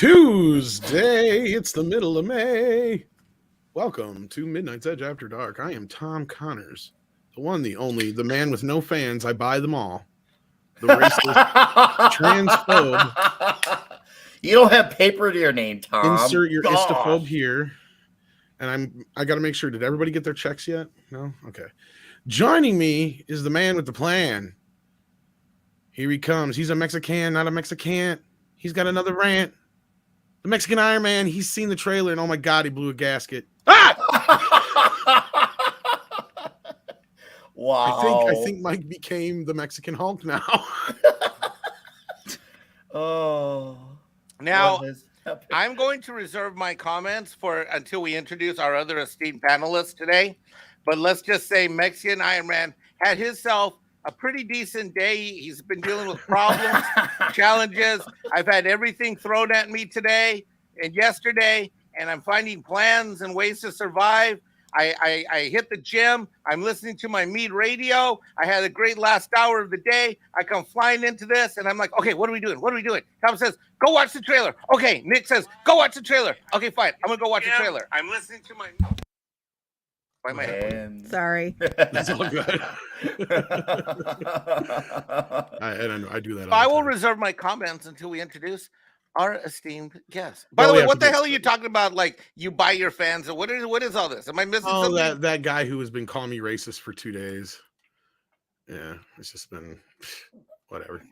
Tuesday, it's the middle of May. Welcome to Midnight's Edge After Dark. I am Tom Connors, the one, the only, the man with no fans. I buy them all. The racist, transphobe. You don't have paper to your name, Tom. Insert your istophobe here. And I got to make sure. Did everybody get their checks yet? No? Okay. Joining me is the man with the plan. Here he comes. He's a Mexican, not a Mexican. He's got another rant. The Mexican Iron Man, he's seen the trailer, and oh my God, he blew a gasket. Ah! Wow. I think Mike became the Mexican Hulk now. Oh. Now, I'm going to reserve my comments until we introduce our other esteemed panelists today. But let's just say Mexican Iron Man had himself a pretty decent day. He's been dealing with problems, challenges. I've had everything thrown at me today and yesterday, and I'm finding plans and ways to survive. I hit the gym. I'm listening to my MEAD radio. I had a great last hour of the day. I come flying into this, and I'm like, okay, what are we doing? What are we doing? Tom says, go watch the trailer. Okay, Nick says, go watch the trailer. Okay, fine. I'm going to go watch the trailer. I'm listening to my... Why am I... Sorry. That's all good. I do that. I will reserve my comments until we introduce our esteemed guest. By the way, what the hell are you talking about? Like, you buy your fans? Or what is all this? Am I missing something? Oh, that guy who has been calling me racist for 2 days. Yeah, it's just been whatever.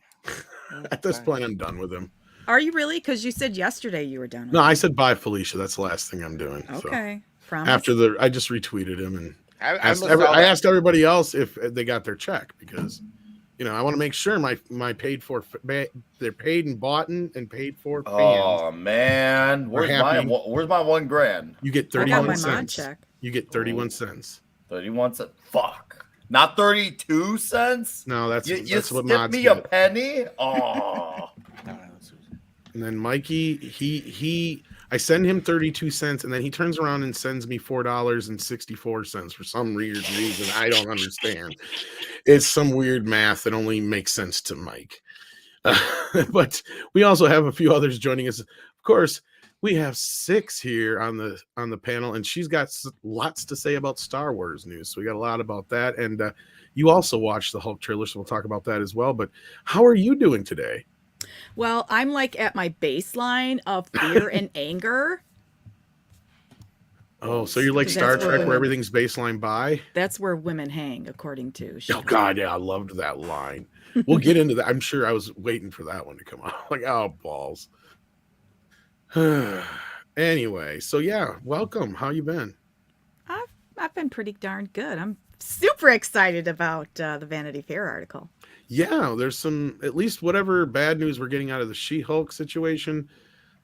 At this point, I'm done with him. Are you really? Because you said yesterday you were done with No, him. I said bye, Felicia. That's the last thing I'm doing. Okay. So. After I just retweeted him and I asked everybody else if they got their check because, I want to make sure my paid for they're paid and bought and paid for. Fans oh man, where's my $1,000? You get 31 cents. Check. You get 31 cents. 31 cents. Fuck. Not 32 cents. No, that's what mods me get. A penny. Oh. And then Mikey, I send him 32 cents, and then he turns around and sends me $4.64 for some weird reason I don't understand. It's some weird math that only makes sense to Mike. But we also have a few others joining us. Of course, we have Six here on the panel, and she's got lots to say about Star Wars news. So we got a lot about that, and you also watched the Hulk trailer, so we'll talk about that as well. But how are you doing today? Well, I'm like at my baseline of fear and anger. Oh, so you're like Star Trek where everything's baseline by? That's where women hang, according to Shira. Oh, God, yeah, I loved that line. We'll get into that. I'm sure I was waiting for that one to come out. Like, oh, balls. Anyway, so yeah, welcome. How you been? I've been pretty darn good. I'm super excited about the Vanity Fair article. Yeah, there's some, at least whatever bad news we're getting out of the She-Hulk situation,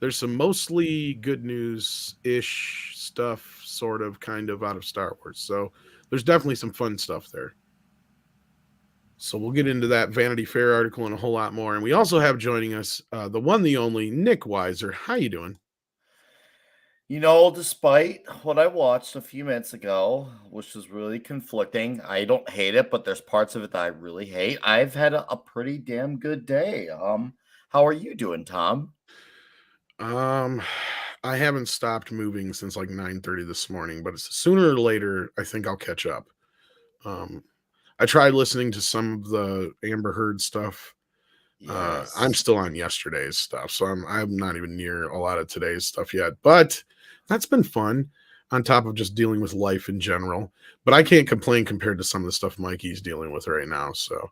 there's some mostly good news-ish stuff, sort of, kind of, out of Star Wars. So there's definitely some fun stuff there. So we'll get into that Vanity Fair article and a whole lot more. And we also have joining us the one, the only, Nick Weiser. How you doing? Despite what I watched a few minutes ago, which was really conflicting, I don't hate it, but there's parts of it that I really hate. I've had a pretty damn good day. How are you doing, Tom? I haven't stopped moving since like 9:30 this morning, but sooner or later, I think I'll catch up. I tried listening to some of the Amber Heard stuff. Yes. I'm still on yesterday's stuff, so I'm not even near a lot of today's stuff yet, but that's been fun on top of just dealing with life in general. But I can't complain compared to some of the stuff Mikey's dealing with right now. So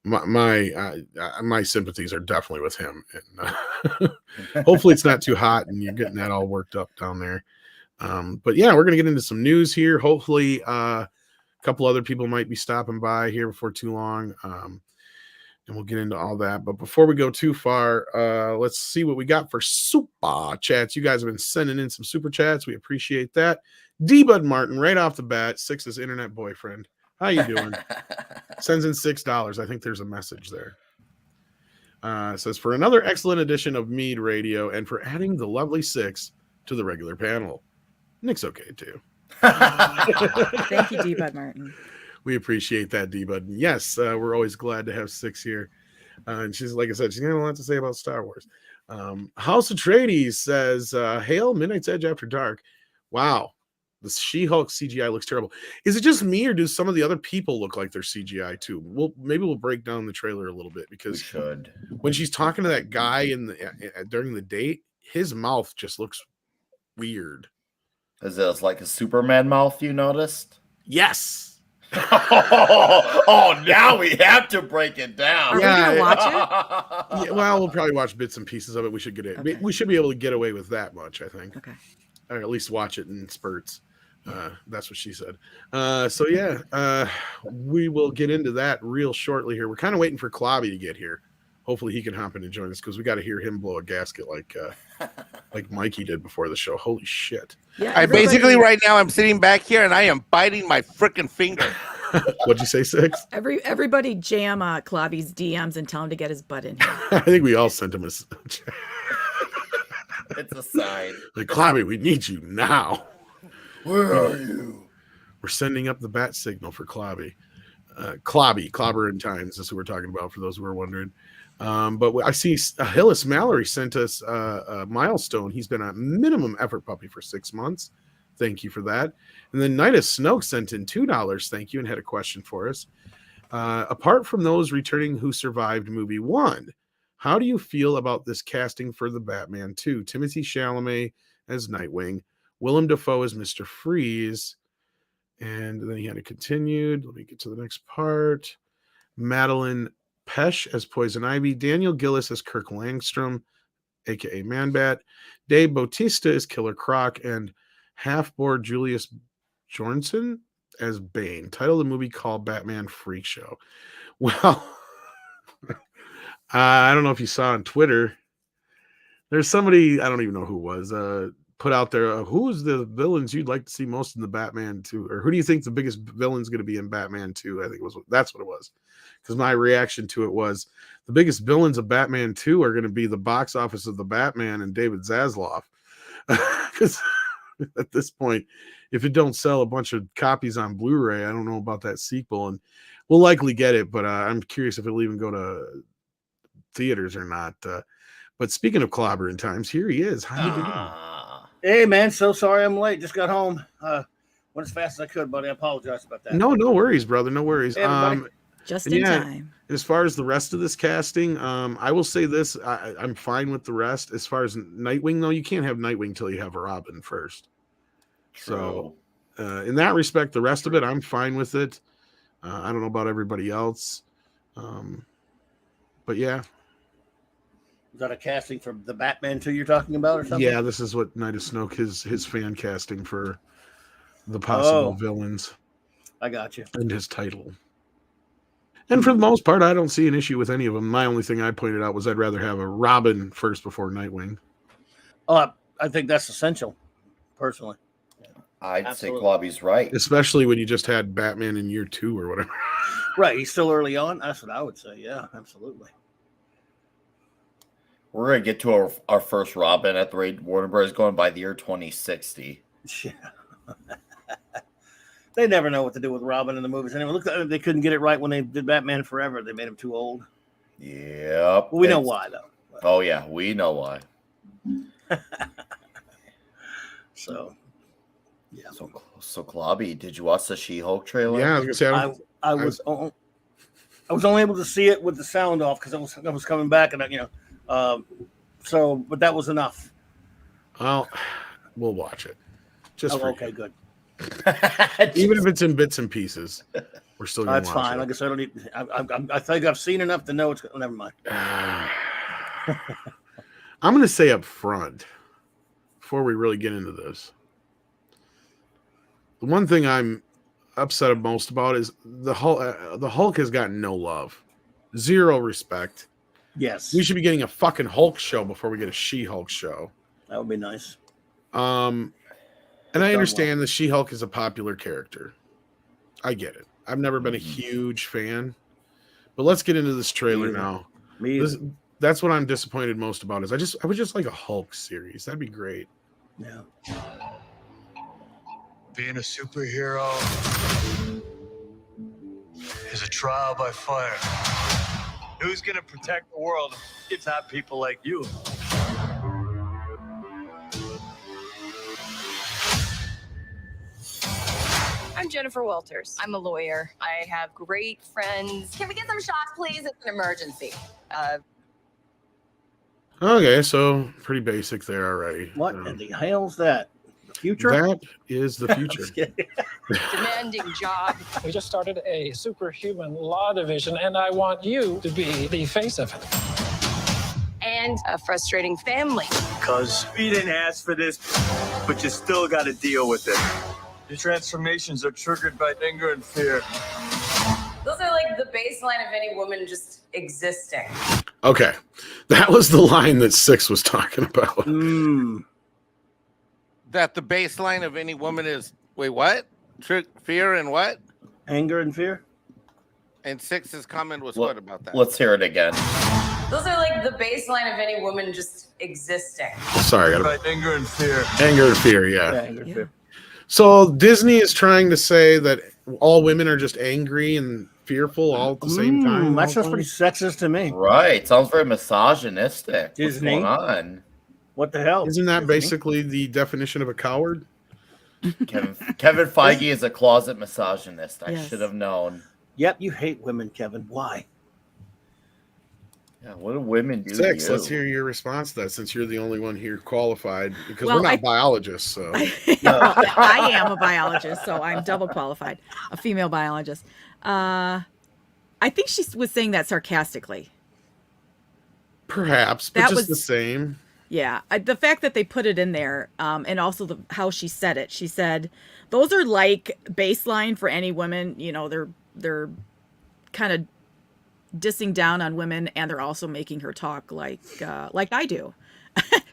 my sympathies are definitely with him. And hopefully it's not too hot and you're getting that all worked up down there. But yeah, we're going to get into some news here. Hopefully a couple other people might be stopping by here before too long. And we'll get into all that. But before we go too far, let's see what we got for super chats. You guys have been sending in some super chats. We appreciate that. D-Bud Martin, right off the bat, Six's internet boyfriend. How you doing? Sends in $6. I think there's a message there. It says, for another excellent edition of MEAD Radio and for adding the lovely Six to the regular panel. Nick's okay, too. Thank you, D-Bud Martin. We appreciate that, D-Bud. Yes, we're always glad to have Six here. And she's, like I said, she's got a lot to say about Star Wars. House Atreides says, "Hail Midnight's Edge after dark." Wow, the She-Hulk CGI looks terrible. Is it just me, or do some of the other people look like they're CGI too? Maybe we'll break down the trailer a little bit, because when she's talking to that guy during the date, his mouth just looks weird. Is it like a Superman mouth you noticed? Yes. Oh, now we have to break it down. Are we gonna watch it? Yeah, well, we'll probably watch bits and pieces of it. We should get it. Okay. We should be able to get away with that much, I think. Okay. Or at least watch it in spurts. That's what she said. So yeah, we will get into that real shortly here. We're kind of waiting for Klobby to get here. Hopefully he can hop in and join us, because we got to hear him blow a gasket like Mikey did before the show. Holy shit. Yeah, I basically right now I'm sitting back here and I am biting my freaking finger. What'd you say, Six? Everybody jam Klobby's DMs and tell him to get his butt in here. I think we all sent him a It's a sign. like, Klobby, we need you now. Where are you? We're sending up the bat signal for Klobby. Clobber in Times. That's what we're talking about, for those who are wondering. But I see Hillis Mallory sent us a milestone. He's been a minimum effort puppy for 6 months. Thank you for that. And then Nida Snoke sent in $2. Thank you, and had a question for us. Apart from those returning who survived movie 1, how do you feel about this casting for the Batman 2? Timothée Chalamet as Nightwing, Willem Dafoe as Mr. Freeze, and then he had it continued. Let me get to the next part. Madeline Pesh as Poison Ivy, Daniel Gillis as Kirk Langstrom, aka Man-Bat, Dave Bautista as Killer Croc, and half-board Julius Jornson as Bane. Title of the movie called Batman Freak Show. Well, I don't know if you saw on Twitter, there's somebody, I don't even know who it was, put out there, who's the villains you'd like to see most in the Batman 2, or who do you think the biggest villain's going to be in Batman 2? I think that's what it was. Because my reaction to it was, the biggest villains of Batman 2 are going to be the box office of the Batman and David Zaslav. Because at this point, if it don't sell a bunch of copies on Blu-ray, I don't know about that sequel, and we'll likely get it, but I'm curious if it'll even go to theaters or not. But speaking of clobbering times, here he is. How you doing? Hey, man, so sorry I'm late. Just got home. Went as fast as I could, buddy. I apologize about that. No worries, brother. No worries. Hey, just in time. As far as the rest of this casting, I will say this. I'm fine with the rest. As far as Nightwing, though, you can't have Nightwing till you have Robin first. True. So in that respect, the rest of it, I'm fine with it. I don't know about everybody else. But yeah. Is that a casting for the Batman 2 you're talking about or something? Yeah, this is what Night of Snoke, his fan casting for the possible villains. I got you. And his title. And for the most part, I don't see an issue with any of them. My only thing I pointed out was I'd rather have a Robin first before Nightwing. Oh, I think that's essential, personally. I'd say Klobby's right. Especially when you just had Batman in year 2 or whatever. Right, he's still early on. That's what I would say. Yeah, absolutely. We're going to get to our first Robin at the rate Warner Bros. Going by the year 2060. Yeah. They never know what to do with Robin in the movies. Anyway, look, they couldn't get it right when they did Batman Forever. They made him too old. Yep. We know why, though. Oh, yeah. We know why. So, yeah. So Klobby, did you watch the She-Hulk trailer? Yeah, I was gonna say, I was only able to see it with the sound off because I was coming back, and but that was enough. Well, we'll watch it. Just okay, good. Even if it's in bits and pieces, we're still going to watch fine. it. Like I said, I don't need. I think I've seen enough to know it's. Never mind. I'm going to say up front, before we really get into this, the one thing I'm upset most about is the Hulk has gotten no love, zero respect. Yes, we should be getting a fucking Hulk show before we get a She-Hulk show. That would be nice. And I understand the She-Hulk is a popular character. I get it. I've never been a huge fan, but let's get into this trailer now. That's what I'm disappointed most about. I would just like a Hulk series. That'd be great. Yeah. Being a superhero is a trial by fire. Who's gonna protect the world if it's not people like you? I'm Jennifer Walters. I'm a lawyer. I have great friends. Can we get some shots, please? It's an emergency. Okay, so pretty basic there already. What in the hell's that? The future? That is the future. Demanding job. We just started a superhuman law division, and I want you to be the face of it. And a frustrating family. Because we didn't ask for this, but you still got to deal with it. Your transformations are triggered by anger and fear. Those are like the baseline of any woman just existing. Okay, that was the line that Six was talking about. That the baseline of any woman is wait, what? Fear and what? Anger and fear. And Six's comment was what about that? Let's hear it again. Those are like the baseline of any woman just existing. Sorry, By anger and fear. Anger and fear, yeah. Anger and fear. So Disney is trying to say that all women are just angry and fearful all at the same time. That sounds pretty sexist to me. Right. Sounds very misogynistic. Disney? What's going on? What the hell? Isn't that basically the definition of a coward? Kevin Feige is a closet misogynist. I Yes. should have known. Yep, you hate women, Kevin. Why? Yeah, what do women do? Six, to you? let's hear your response to that since you're the only one here qualified because Well, we're not biologists. So I am a biologist, so I'm double qualified, a female biologist. I think she was saying that sarcastically. perhaps, but That just was- the same. Yeah, the fact that they put it in there, and also how she said it. She said, "Those are like baseline for any women. You know, they're kind of dissing down on women, and they're also making her talk like I do."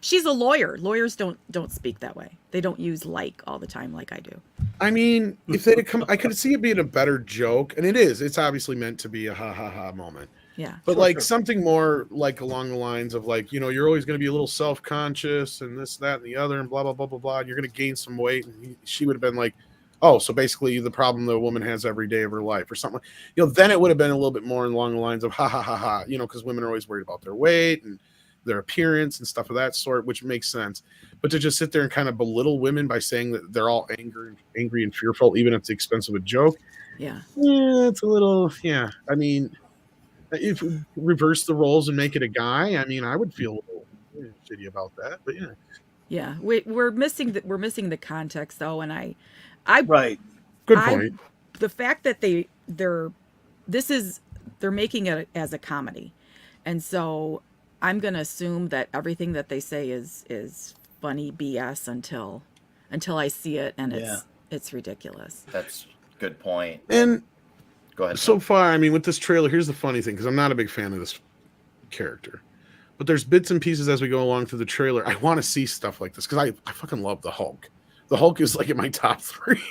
She's a lawyer. Lawyers don't speak that way. They don't use like all the time like I do. I mean, if they'd come, I could see it being a better joke, and it is. It's obviously meant to be a ha ha ha moment. Yeah. But something more like along the lines of like, you know, you're always going to be a little self-conscious and this, that, and the other, and blah, blah, blah, blah, blah. And you're going to gain some weight. And she would have been like, oh, so basically the problem the woman has every day of her life or something. You know, then it would have been a little bit more along the lines of ha, ha, ha, ha, you know, because women are always worried about their weight and their appearance and stuff of that sort, which makes sense. But to just sit there and kind of belittle women by saying that they're all angry and fearful, even at the expense of a joke. Yeah. It's a little, yeah. I mean, if we reverse the roles and make it a guy, I mean, I would feel a little shitty about that, but yeah. Yeah. We're missing the context though. And I Right. Good point. The fact that they're making it as a comedy. And so I'm going to assume that everything that they say is funny BS until I see it, and it's ridiculous. That's a good point. And Go ahead. so far, I mean, with this trailer, here's the funny thing, because I'm not a big fan of this character. But there's bits and pieces as we go along through the trailer. I want to see stuff like this because I fucking love the Hulk. The Hulk is like in my top three,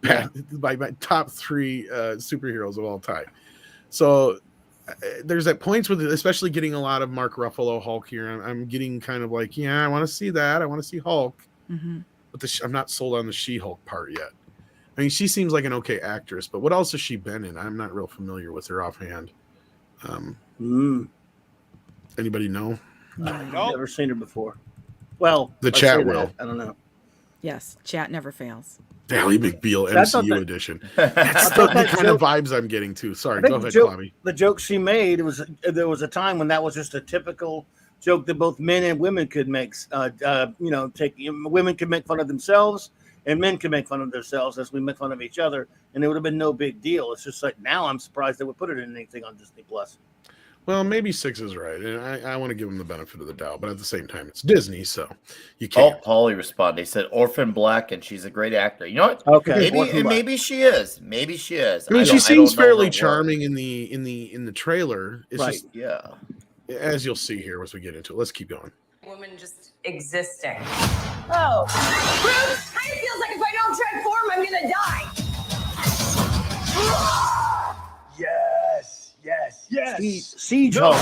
my top three superheroes of all time. So there's at points with, especially getting a lot of Mark Ruffalo Hulk here. I'm getting kind of like, yeah, I want to see that. I want to see Hulk, but I'm not sold on the She-Hulk part yet. I mean, she seems like an okay actress, but what else has she been in? I'm not real familiar with her offhand. Anybody know? I've never seen her before. Well, The let's chat say that. will. I don't know. Yes, chat never fails. Ally McBeal That's not MCU the- edition. That's the kind of vibes I'm getting too. Sorry, go ahead, Clavi. The joke she made there was a time when that was just a typical joke that both men and women could make. Women could make fun of themselves, and men can make fun of themselves as we make fun of each other, and it would have been no big deal. It's just like now I'm surprised they would put it in anything on Disney Plus. Well, maybe Six is right, and I want to give him the benefit of the doubt, but at the same time, it's Disney, so you can't. Oh, Paulie responded. He said Orphan Black, and she's a great actor. You know what? Okay, maybe she is. Maybe she is. I mean, she don't seems know her fairly work. charming in the trailer. It's Right. just, Yeah. as you'll see here as we get into it. Let's keep going. Woman just existing. Oh. Bruce, kind of feels like if I don't transform, I'm gonna die. Yes. Siege Hulk.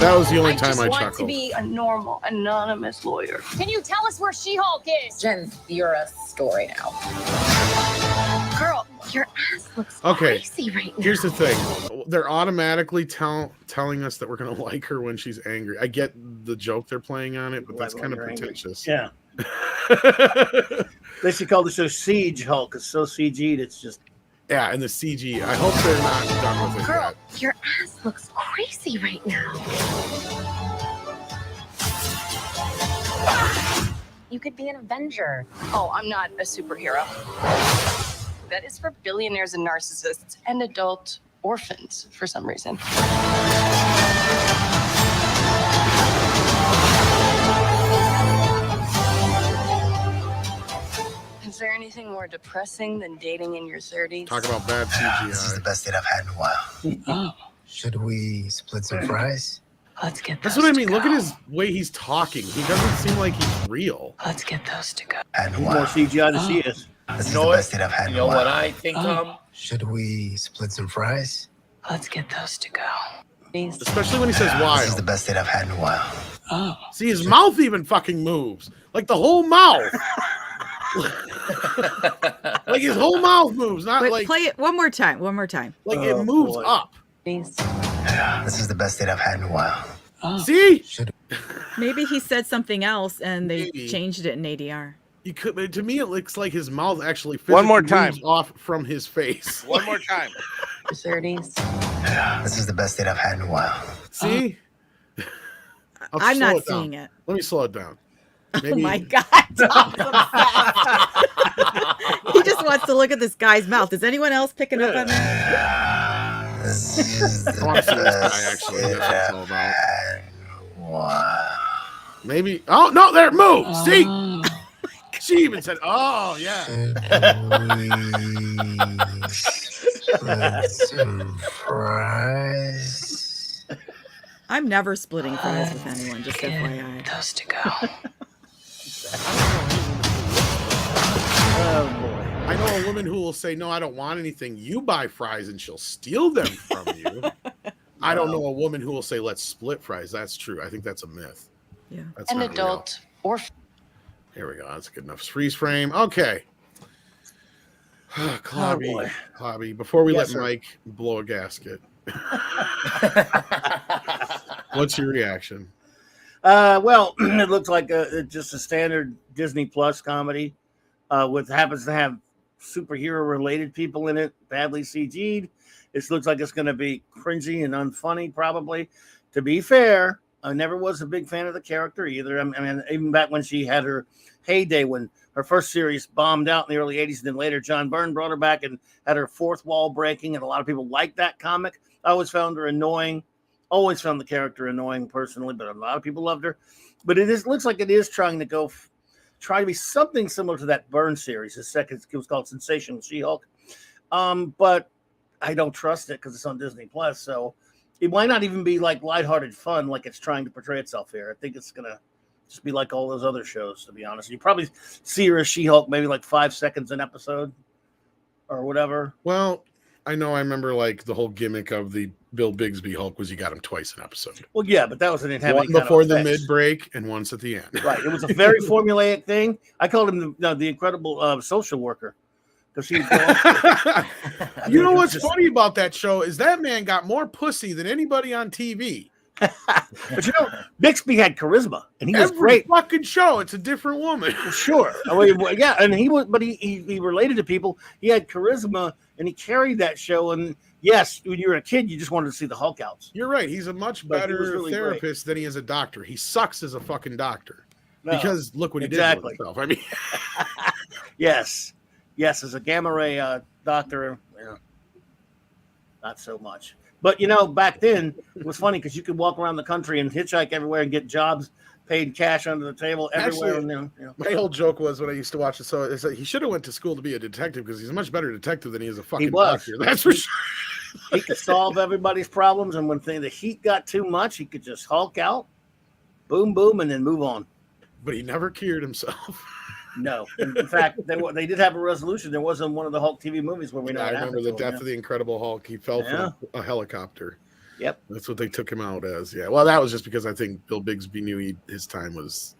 That was the only time I want to chuckled. be a normal, anonymous lawyer. Can you tell us where She-Hulk is? Jen, you're a story now. Girl, your ass looks Okay, crazy right now. here's the thing. They're automatically telling us that we're going to like her when she's angry. I get the joke they're playing on it, but that's Like kind of when you're angry. pretentious. Yeah. They should call the show Siege Hulk. It's so CG'd. It's just. Yeah, and the CG. I hope they're not done with it Girl, yet. your ass looks crazy right now. You could be an Avenger. Oh, I'm not a superhero. That is for billionaires and narcissists and adult orphans for some reason. Is there anything more depressing than dating in your 30s? Talk about bad This is the CGI. best date I've had in a while. Oh, Should we split some fries? let's get That's those what I to mean. Look at go. his way he's talking. He doesn't seem like he's real. Let's get those to go. Had in a He's more while. CGI than she is. This is You know the what? best date I've had You in know a while. what I think, Tom? Should we split some fries? Let's get those to go. Please. Especially when he says This is the wild. best date I've had in a while. Oh, See, his mouth even fucking moves. Like the whole mouth. Like his whole mouth moves, not Wait, like play it one more time. One more time. like Oh, it moves boy. up. please. This is the best date I've had in a while. Oh, See? Should Maybe he said something else and they Maybe. changed it in ADR. You could, but to me, it looks like his mouth actually One more physically time. moves off from his face. One more time. your 30s. This is the best date I've had in a while. See? I'll I'm slow not it down. seeing it. Let me slow it down. Oh my God. Tom's obsessed. He just wants to look at this guy's mouth. Is anyone else picking up on that? This is the I want to see this guy best actually. date That's what it's I've all about. had in a while. Maybe. Oh no, there it moves. See? Oh, She even said, "Oh yeah." Should we split some fries? I'm never splitting fries with anyone, just get FYI. those to go. Oh boy. I know a woman who will say, "No, I don't want anything. You buy fries, and she'll steal them from you." I don't know a woman who will say, "Let's split fries." That's true. I think that's a myth. Yeah. That's An not real. adult orphan. Here we go. That's good enough. Freeze frame. Okay. Clobby. boy. Clobby. Before we Yes, let sir. Mike blow a gasket, what's your reaction? Well, it looks like just a standard Disney Plus comedy with happens to have superhero related people in it, badly CG'd. It looks like it's going to be cringy and unfunny, probably. To be fair, I never was a big fan of the character either. I mean, even back when she had her heyday, when her first series bombed out in the early 80s, and then later John Byrne brought her back and had her fourth wall breaking, and a lot of people liked that comic. I always found her annoying. Always found the character annoying personally, but a lot of people loved her. But looks like it is trying to try to be something similar to that Byrne series. The second, it was called Sensational She-Hulk. But I don't trust it because it's on Disney Plus. So it might not even be like lighthearted fun like it's trying to portray itself here. I think it's gonna just be like all those other shows, to be honest. You probably see her as She-Hulk maybe like 5 seconds an episode or whatever. Well, I know. I remember like the whole gimmick of the Bill Bigsby Hulk was you got him twice an episode. Well, yeah, but that wasn't One before the mid break and once at the end. Right. It was a very formulaic thing. I called him the incredible social worker because he. You know what's funny about that show is that man got more pussy than anybody on TV. But you know, Bixby had charisma, and he was Every great. fucking show, it's a different woman. Sure. I mean, well, yeah, and he was, but he related to people. He had charisma, and he carried that show. And yes, when you were a kid, you just wanted to see the Hulk outs. You're right. He's a much But he was better really therapist than he is a doctor. He sucks as a fucking doctor. No, Because look what he exactly. did to himself. I mean, yes, as a gamma ray doctor, yeah, not so much. But you know, back then it was funny because you could walk around the country and hitchhike everywhere and get jobs paid cash under the table everywhere. Actually, and, you know. my whole joke was when I used to watch the show is that he should have went to school to be a detective because he's a much better detective than he is a fucking was. doctor. That's for sure. He could solve everybody's problems, and when the heat got too much, he could just Hulk out, boom, boom, and then move on. But he never cured himself. No, in fact, they did have a resolution. There wasn't one of the Hulk TV movies where we know. I what remember happened the to death him, of the Incredible Hulk. He fell Yeah. from a helicopter. Yep. That's what they took him out as. Yeah. Well, that was just because I think Bill Bigsby knew his time was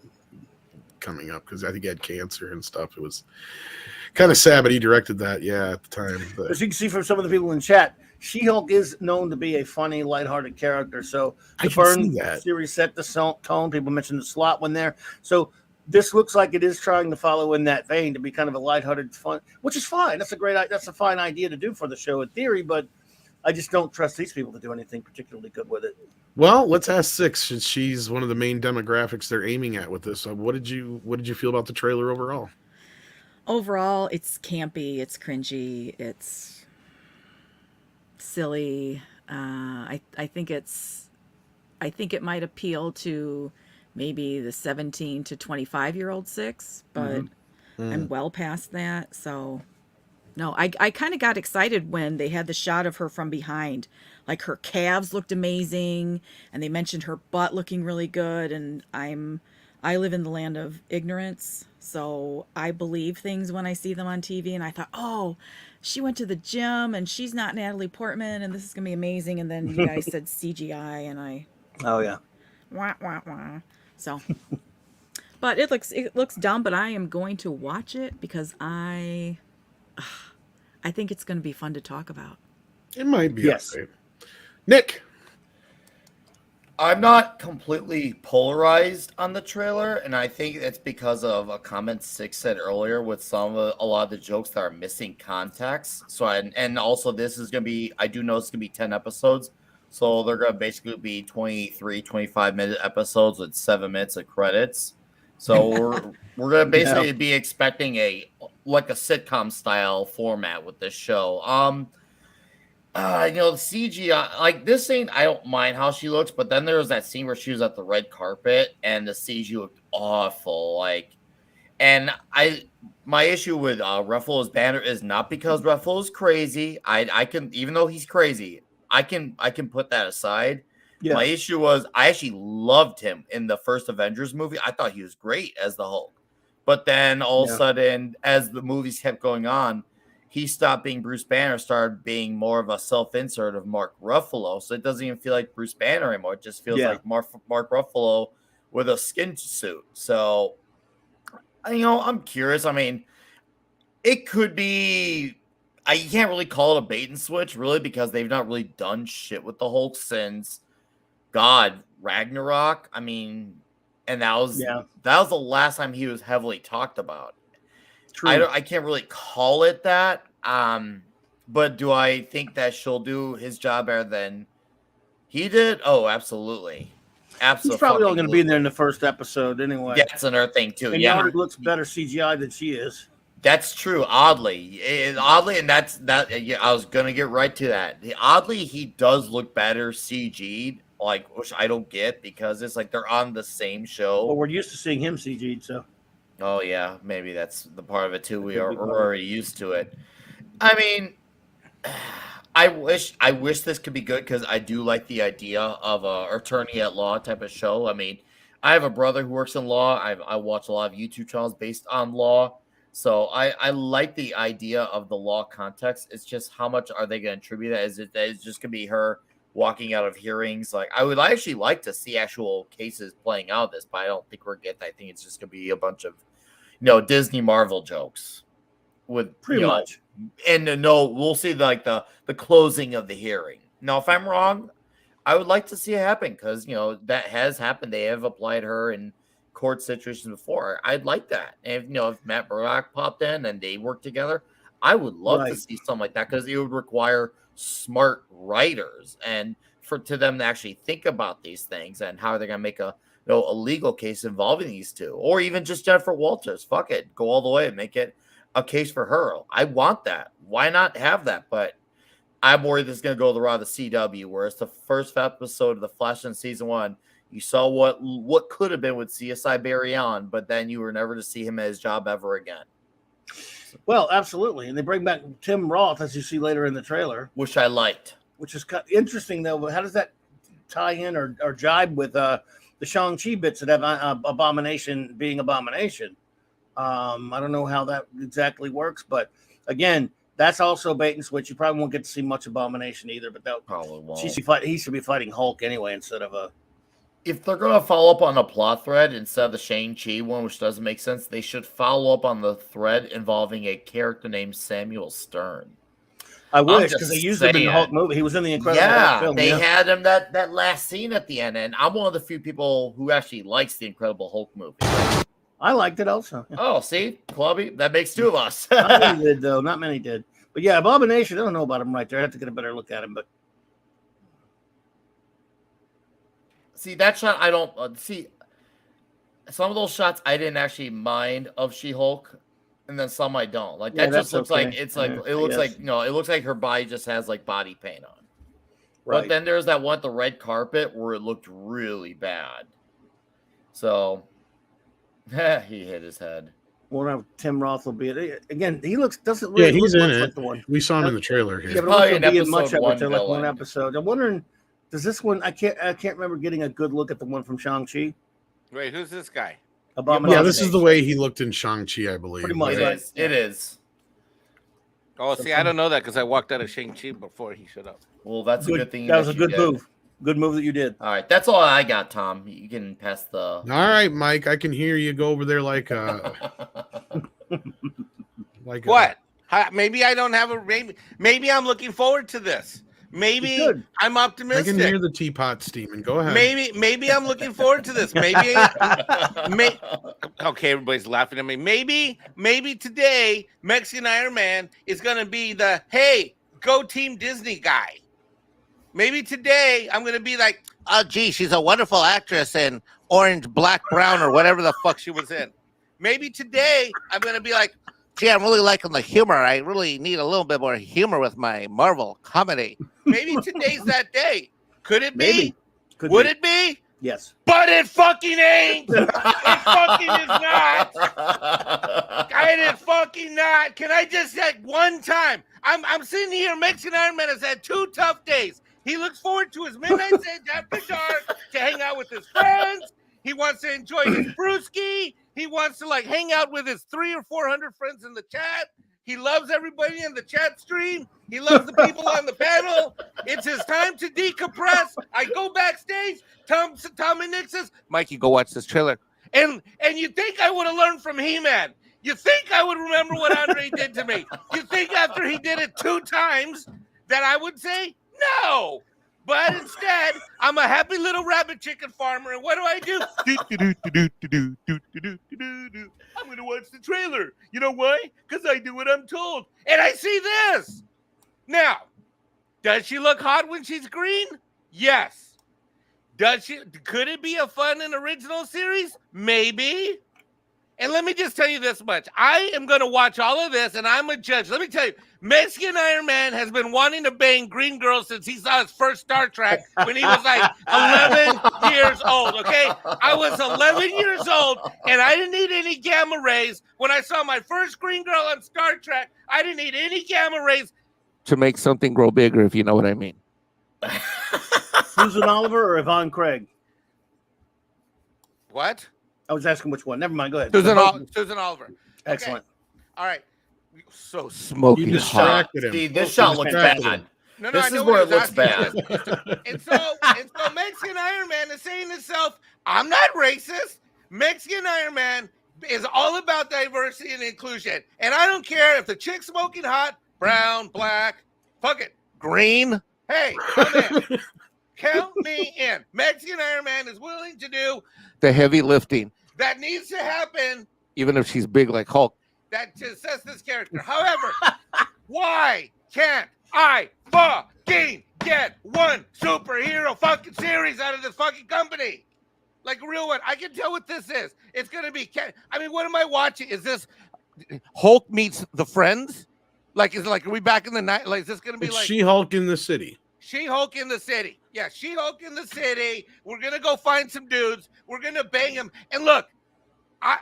coming up because I think he had cancer and stuff. It was kind of sad, but he directed that. Yeah, at the time. But As you can see from some of the people in chat, She-Hulk is known to be a funny, lighthearted character. So I the can see Byrne that. series set the tone. People mentioned the slot one there. So this looks like it is trying to follow in that vein to be kind of a lighthearted fun, which is fine. That's a fine idea to do for the show in theory, but I just don't trust these people to do anything particularly good with it. Well, let's ask Six, since she's one of the main demographics they're aiming at with this. What did you feel about the trailer overall? Overall, it's campy, it's cringy, it's silly. I think it might appeal to maybe the 17 to 25-year-old Six, but I'm well past that. So no, I kind of got excited when they had the shot of her from behind. Like, her calves looked amazing, and they mentioned her butt looking really good. And I live in the land of ignorance, so I believe things when I see them on TV. And I thought, oh, she went to the gym, and she's not Natalie Portman, and this is gonna be amazing. And then you guys said CGI, and I wah wah wah. So, but it looks dumb. But I am going to watch it because I think it's going to be fun to talk about. It might be. Yes. Okay. Nick. I'm not completely polarized on the trailer, and I think it's because of a comment Six said earlier with a lot of the jokes that are missing context. So, and also this is going to be, I do know it's going to be 10 episodes, so they're going to basically be 23, 25-minute episodes with 7 minutes of credits. So we're going to basically be expecting a sitcom style format with this show. The CGI, like this scene, I don't mind how she looks, but then there was that scene where she was at the red carpet and the CG looked awful. My issue with Ruffalo's banner is not because Ruffalo's crazy. I can, even though he's crazy, I can put that aside. Yeah. My issue was I actually loved him in the first Avengers movie. I thought he was great as the Hulk, but then all of a sudden, as the movies kept going on, he stopped being Bruce Banner, started being more of a self-insert of Mark Ruffalo. So it doesn't even feel like Bruce Banner anymore. It just feels like Mark Ruffalo with a skin suit. So, I'm curious. I mean, it could be, you can't really call it a bait and switch, really, because they've not really done shit with the Hulk since, Ragnarok. I mean, and that was the last time he was heavily talked about. True. I can't really call it that. But do I think that she'll do his job better than he did? Oh, absolutely. Absolutely. He's probably only going to be in there in the first episode anyway. Yeah, that's another thing too. And he already looks better CGI than she is. That's true. Oddly, and that's that. Yeah, I was going to get right to that. Oddly, he does look better CG'd, which I don't get because it's like they're on the same show. Well, we're used to seeing him CG'd, so. Oh yeah, maybe that's the part of it too. We're already used to it. I mean, I wish this could be good because I do like the idea of a attorney at law type of show. I mean, I have a brother who works in law. I watch a lot of YouTube channels based on law, so I like the idea of the law context. It's just how much are they going to attribute that? Is it just going to be her walking out of hearings? Like, I would actually like to see actual cases playing out of this, but I don't think we're getting that. I think it's just going to be a bunch of Disney Marvel jokes with pretty much. And we'll see the closing of the hearing. Now, if I'm wrong, I would like to see it happen because that has happened. They have applied her in court situations before. I'd like that. And if Matt Murdock popped in and they worked together, I would love to see something like that because it would require smart writers and to them to actually think about these things and how they're going to make a legal case involving these two, or even just Jennifer Walters. Fuck it, go all the way and make it a case for her. I want that. Why not have that? But I'm worried this is going to go the route of the CW, where it's the first episode of The Flash in season 1. You saw what could have been with CSI Barry Allen, but then you were never to see him at his job ever again. Well, absolutely, and they bring back Tim Roth, as you see later in the trailer, which I liked. Which is kind of interesting, though. But how does that tie in or jibe with the Shang-Chi bits that have Abomination being Abomination? I don't know how that exactly works, but again, that's also bait and switch. You probably won't get to see much Abomination either, but that probably won't. He should be fighting Hulk anyway instead of a. If they're going to follow up on a plot thread instead of the Shang-Chi one, which doesn't make sense, they should follow up on the thread involving a character named Samuel Stern. I wish, because they used him in the Hulk movie. He was in the Incredible Hulk film. They had him that last scene at the end, and I'm one of the few people who actually likes the Incredible Hulk movie. I liked it also. Yeah. Oh, see, Clubby, that makes two of us. Not many did, though. Not many did. But yeah, Abomination, I don't know about him right there. I have to get a better look at him. But See, that shot, I don't see. Some of those shots I didn't actually mind of She-Hulk, and then some I don't. Like Yeah, that just that's looks like okay. it's like Yeah, it looks yes. like it looks like her body just has like body paint on. right. But then there's that one at the red carpet where it looked really bad. So he hit his head. Wonder if Tim Roth will be it again. He doesn't Yeah, really he's look in much it. like the one. We saw him in the trailer here. Yeah, but Probably also an being much episode of one it. They're like one villain. episode. I'm wondering, does this one? I can't remember getting a good look at the one from Shang-Chi. Wait, who's this guy? Abomination. Yeah, this is the way he looked in Shang-Chi, I believe. Pretty much. It Right. is. It is. Oh, see, I don't know that because I walked out of Shang-Chi before he showed up. Well, that's a good thing. That was a you good did. move. Good move that you did. All right, that's all I got, Tom. You can pass the. All right, Mike, I can hear you go over there like What? Maybe I don't have a maybe I'm looking forward to this. Maybe I'm I optimistic. can hear the teapot steaming. Go ahead. Maybe I'm looking forward to this. Maybe okay, everybody's laughing at me. Maybe today Mexican Iron Man is gonna be the hey, go Team Disney guy. Maybe today I'm gonna be like, oh gee, she's a wonderful actress in Orange, Black, Brown, or whatever the fuck she was in. Maybe today I'm gonna be like, gee, I'm really liking the humor. I really need a little bit more humor with my Marvel comedy. Maybe today's that day. Could it be? Maybe. Could Would be. it be? Yes. But it fucking ain't. It fucking is not. It is fucking not. Can I just say one time? I'm sitting here. Mexican Iron Man has had 2 tough days. He looks forward to his midnight sage after dark to hang out with his friends. He wants to enjoy his brewski. He wants to like hang out with his 300 or 400 friends in the chat. He loves everybody in the chat stream. He loves the people on the panel. It's his time to decompress. I go backstage. Tom and Nick says, Mikey, go watch this trailer. And you think I would have learned from He-Man. You think I would remember what Andre did to me. You think after he did it 2 times that I would say, no. But instead, I'm a happy little rabbit chicken farmer. And what do? I'm going to watch the trailer. You know why? Because I do what I'm told. And I see this. Now, does she look hot when she's green? Yes. Could it be a fun and original series? Maybe. And let me just tell you this much. I am going to watch all of this, and I'm a judge. Let me tell you, Mexican Iron Man has been wanting to bang Green Girl since he saw his first Star Trek when he was like 11 years old, okay? I was 11 years old, and I didn't need any gamma rays. When I saw my first Green Girl on Star Trek, I didn't need any gamma rays to make something grow bigger, if you know what I mean. Susan Oliver or Yvonne Craig? What? I was asking which one. Never mind. Go ahead. Susan Oliver. Okay. Excellent. All right. So smoking You distracted him. See, this shot looks distracted bad. him. No, This I is know where what it looks he's bad. asking. And so Mexican Iron Man is saying to himself, I'm not racist. Mexican Iron Man is all about diversity and inclusion. And I don't care if the chick's smoking hot, brown, black, fuck it, green. Hey, come in. Count me in. Mexican Iron Man is willing to do the heavy lifting that needs to happen, even if she's big like Hulk. That just says this character. However, why can't I fucking get one superhero fucking series out of this fucking company? Like a real one. I can tell what this is. It's going to be, I mean, what am I watching? Is this Hulk meets the Friends? Like, is it like, are we back in the night? Like, is this going to be It's like She-Hulk in the city. She-Hulk in the city? Yeah, She-Hulk in the city. We're going to go find some dudes. We're going to bang them. And I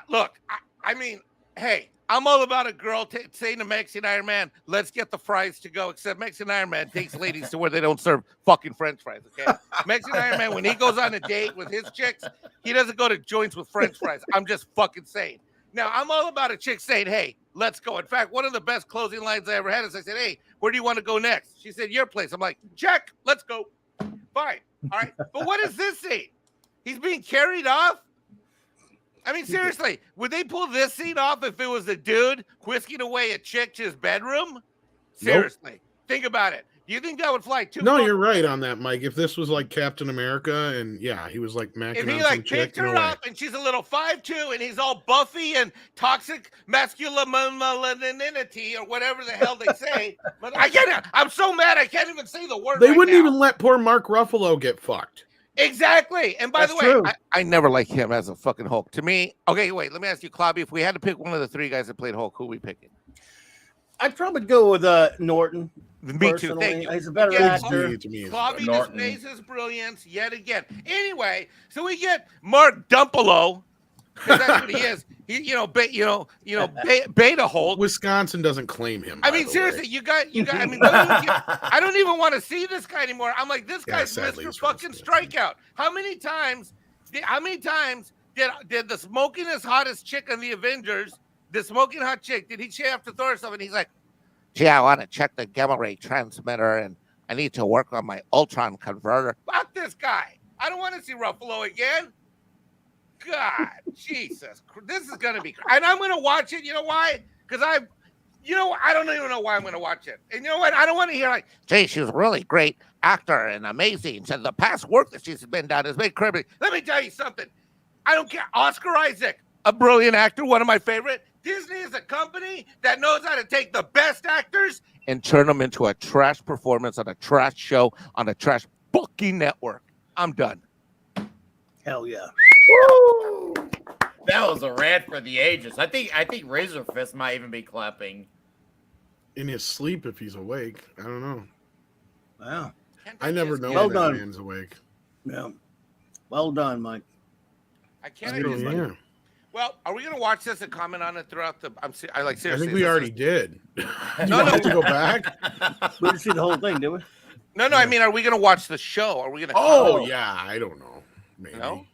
mean, hey, I'm all about a girl saying to Mexican Iron Man, let's get the fries to go, except Mexican Iron Man takes ladies to where they don't serve fucking French fries, okay? Mexican Iron Man, when he goes on a date with his chicks, he doesn't go to joints with French fries. I'm just fucking saying. Now, I'm all about a chick saying, hey, let's go. In fact, one of the best closing lines I ever had is I said, hey, where do you want to go next? She said, your place. I'm like, check, let's go. Fine. All right. But what is this scene? He's being carried off? I mean, seriously, would they pull this scene off if it was a dude whisking away a chick to his bedroom? Seriously, think about it. Do you think that would fly too? No, you're right on that, Mike. If this was like Captain America, and yeah, he was like macking If he on like some chick, picked her no way. up and she's a little 5'2" and he's all buffy and toxic masculinity or whatever the hell they say, but I can't. I'm so mad I can't even say the word. They right wouldn't now. even let poor Mark Ruffalo get fucked. Exactly. And by That's the way, true. I never liked him as a fucking Hulk. To me, okay, wait. Let me ask you, Clobby, if we had to pick one of the three guys that played Hulk, who are we picking? I'd probably go with Norton. Me too. Thank you. He's a better Again, actor. Clobby Norton. displays his brilliance yet again. Anyway, so we get Mark Dumpelo, because that's what he is. He, Beta Hulk. Wisconsin doesn't claim him. I by mean, the seriously, way. you got. I mean, I don't even want to see this guy anymore. I'm like, this Yeah, guy's sadly, Mr. he's from fucking Wisconsin. strikeout. How many times did the smokingest hottest chick on the Avengers, the smoking hot chick, did he have to Thor stuff? And he's like, gee, I want to check the gamma ray transmitter, and I need to work on my Ultron converter. Fuck this guy. I don't want to see Ruffalo again. God, Jesus, this is gonna be, and I'm gonna watch it. You know why? Because I don't even know why I'm gonna watch it. And you know what? I don't want to hear like, gee, she's a really great actor and amazing. So the past work that she's been done has been incredible. Let me tell you something. I don't care. Oscar Isaac, a brilliant actor, one of my favorite. Disney is a company that knows how to take the best actors and turn them into a trash performance on a trash show on a trash fucking network. I'm done. Hell yeah. Woo! That was a rant for the ages. I think Razor Fist might even be clapping. In his sleep, if he's awake, I don't know. Wow. I never know Well when that done. man's awake. Yeah. Well done, Mike. I can't. I don't know. Well, are we gonna watch this and comment on it throughout the? I seriously. I think we already did. Do you No, want no. us to go back? We didn't see the whole thing, did we? No. I mean, are we gonna watch the show? Are we gonna? Oh yeah, I don't know. Maybe. No?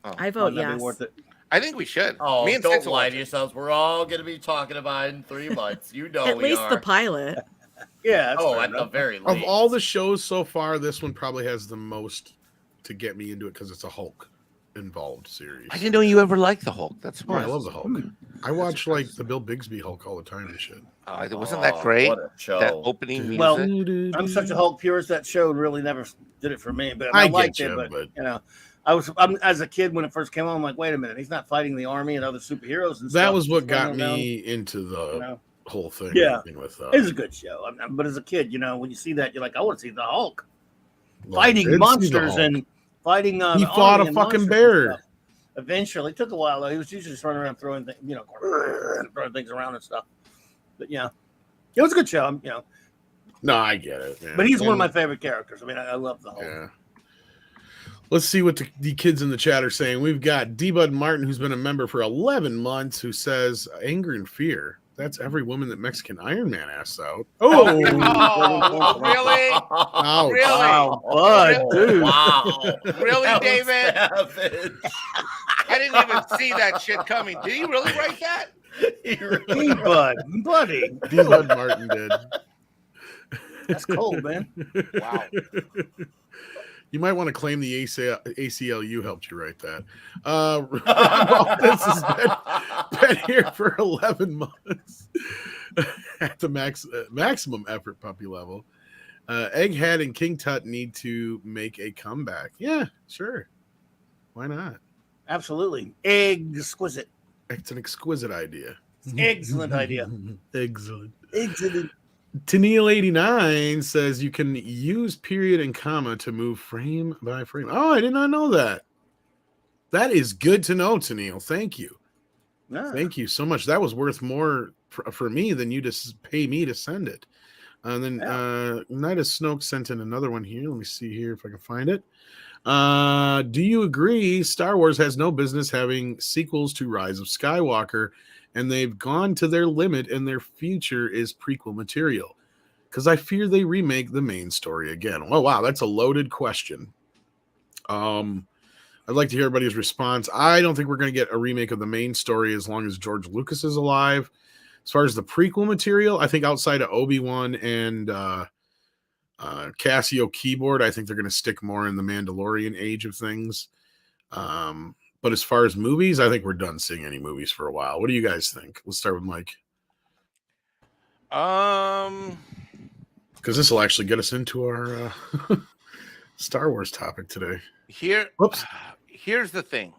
I vote Might not be yes. worth it. I think we should. Oh, Me and don't Six will lie watch to it. yourselves. We're all going to be talking about it in 3 months. You know At we least are. the pilot. Yeah. That's Oh, fair at the enough. very least. Of all the shows so far, this one probably has the most to get me into it because it's a Hulk involved series. I didn't know you ever liked the Hulk. That's Yeah, smart. I love the Hulk. I watch like the Bill Bixby Hulk all the time and shit. Wasn't that great? What a show. That opening music. Well, I'm such a Hulk purist that show really never did it for me. But I I get liked you, it. but- You know, as a kid when it first came on, I'm like, wait a minute, he's not fighting the army and other superheroes and stuff. That was what He's got running around, me into the you know. whole thing. Yeah. With, It's a good show. But as a kid, you know, when you see that, you're like, I want to see the Hulk well, I did see fighting the monsters Hulk. and fighting. He the fought army a and fucking monsters and bear. stuff. Eventually, it took a while though. He was usually just running around throwing things, you know, throwing things around and stuff. But yeah, it was a good show. You know, No, I get it. Man. but he's one of And- my favorite characters. I mean, I love the Hulk. Yeah. Let's see what the kids in the chat are saying. We've got D-Bud Martin, who's been a member for 11 months, who says, anger and fear. That's every woman that Mexican Iron Man asks out. Oh, Oh, really? ouch. Really? Wow, Bud, dude. Wow. Really, That was David? savage. I didn't even see that shit coming. Did you really write that? He really- Hey, Bud, buddy, D-Bud Martin did. that's cold, man. Wow. You might want to claim the ACLU helped you write that. Rob This has been here for 11 months at the maximum effort puppy level. Egghead and King Tut need to make a comeback. Yeah, sure. Why not? Absolutely, exquisite, It's an exquisite idea. excellent idea. Excellent. Excellent. Tennille89 says you can use period and comma to move frame by frame. Oh, I did not know that. That is good to know, Tennille. Thank you. Ah, Thank you so much. That was worth more for me than you to pay me to send it. And then Night of Snoke sent in another one here. Let me see here if I can find it. Do you agree Star Wars has no business having sequels to Rise of Skywalker, and they've gone to their limit and their future is prequel material? Because I fear they remake the main story again. Oh, wow, that's a loaded question. I'd like to hear everybody's response. I don't think we're going to get a remake of the main story as long as George Lucas is alive. As far as the prequel material, I think outside of Obi-Wan and Casio Keyboard, I think they're going to stick more in the Mandalorian age of things. But as far as movies, I think we're done seeing any movies for a while. What do you guys think? Let's start with Mike. because this will actually get us into our Star Wars topic today. Whoops. Here's the thing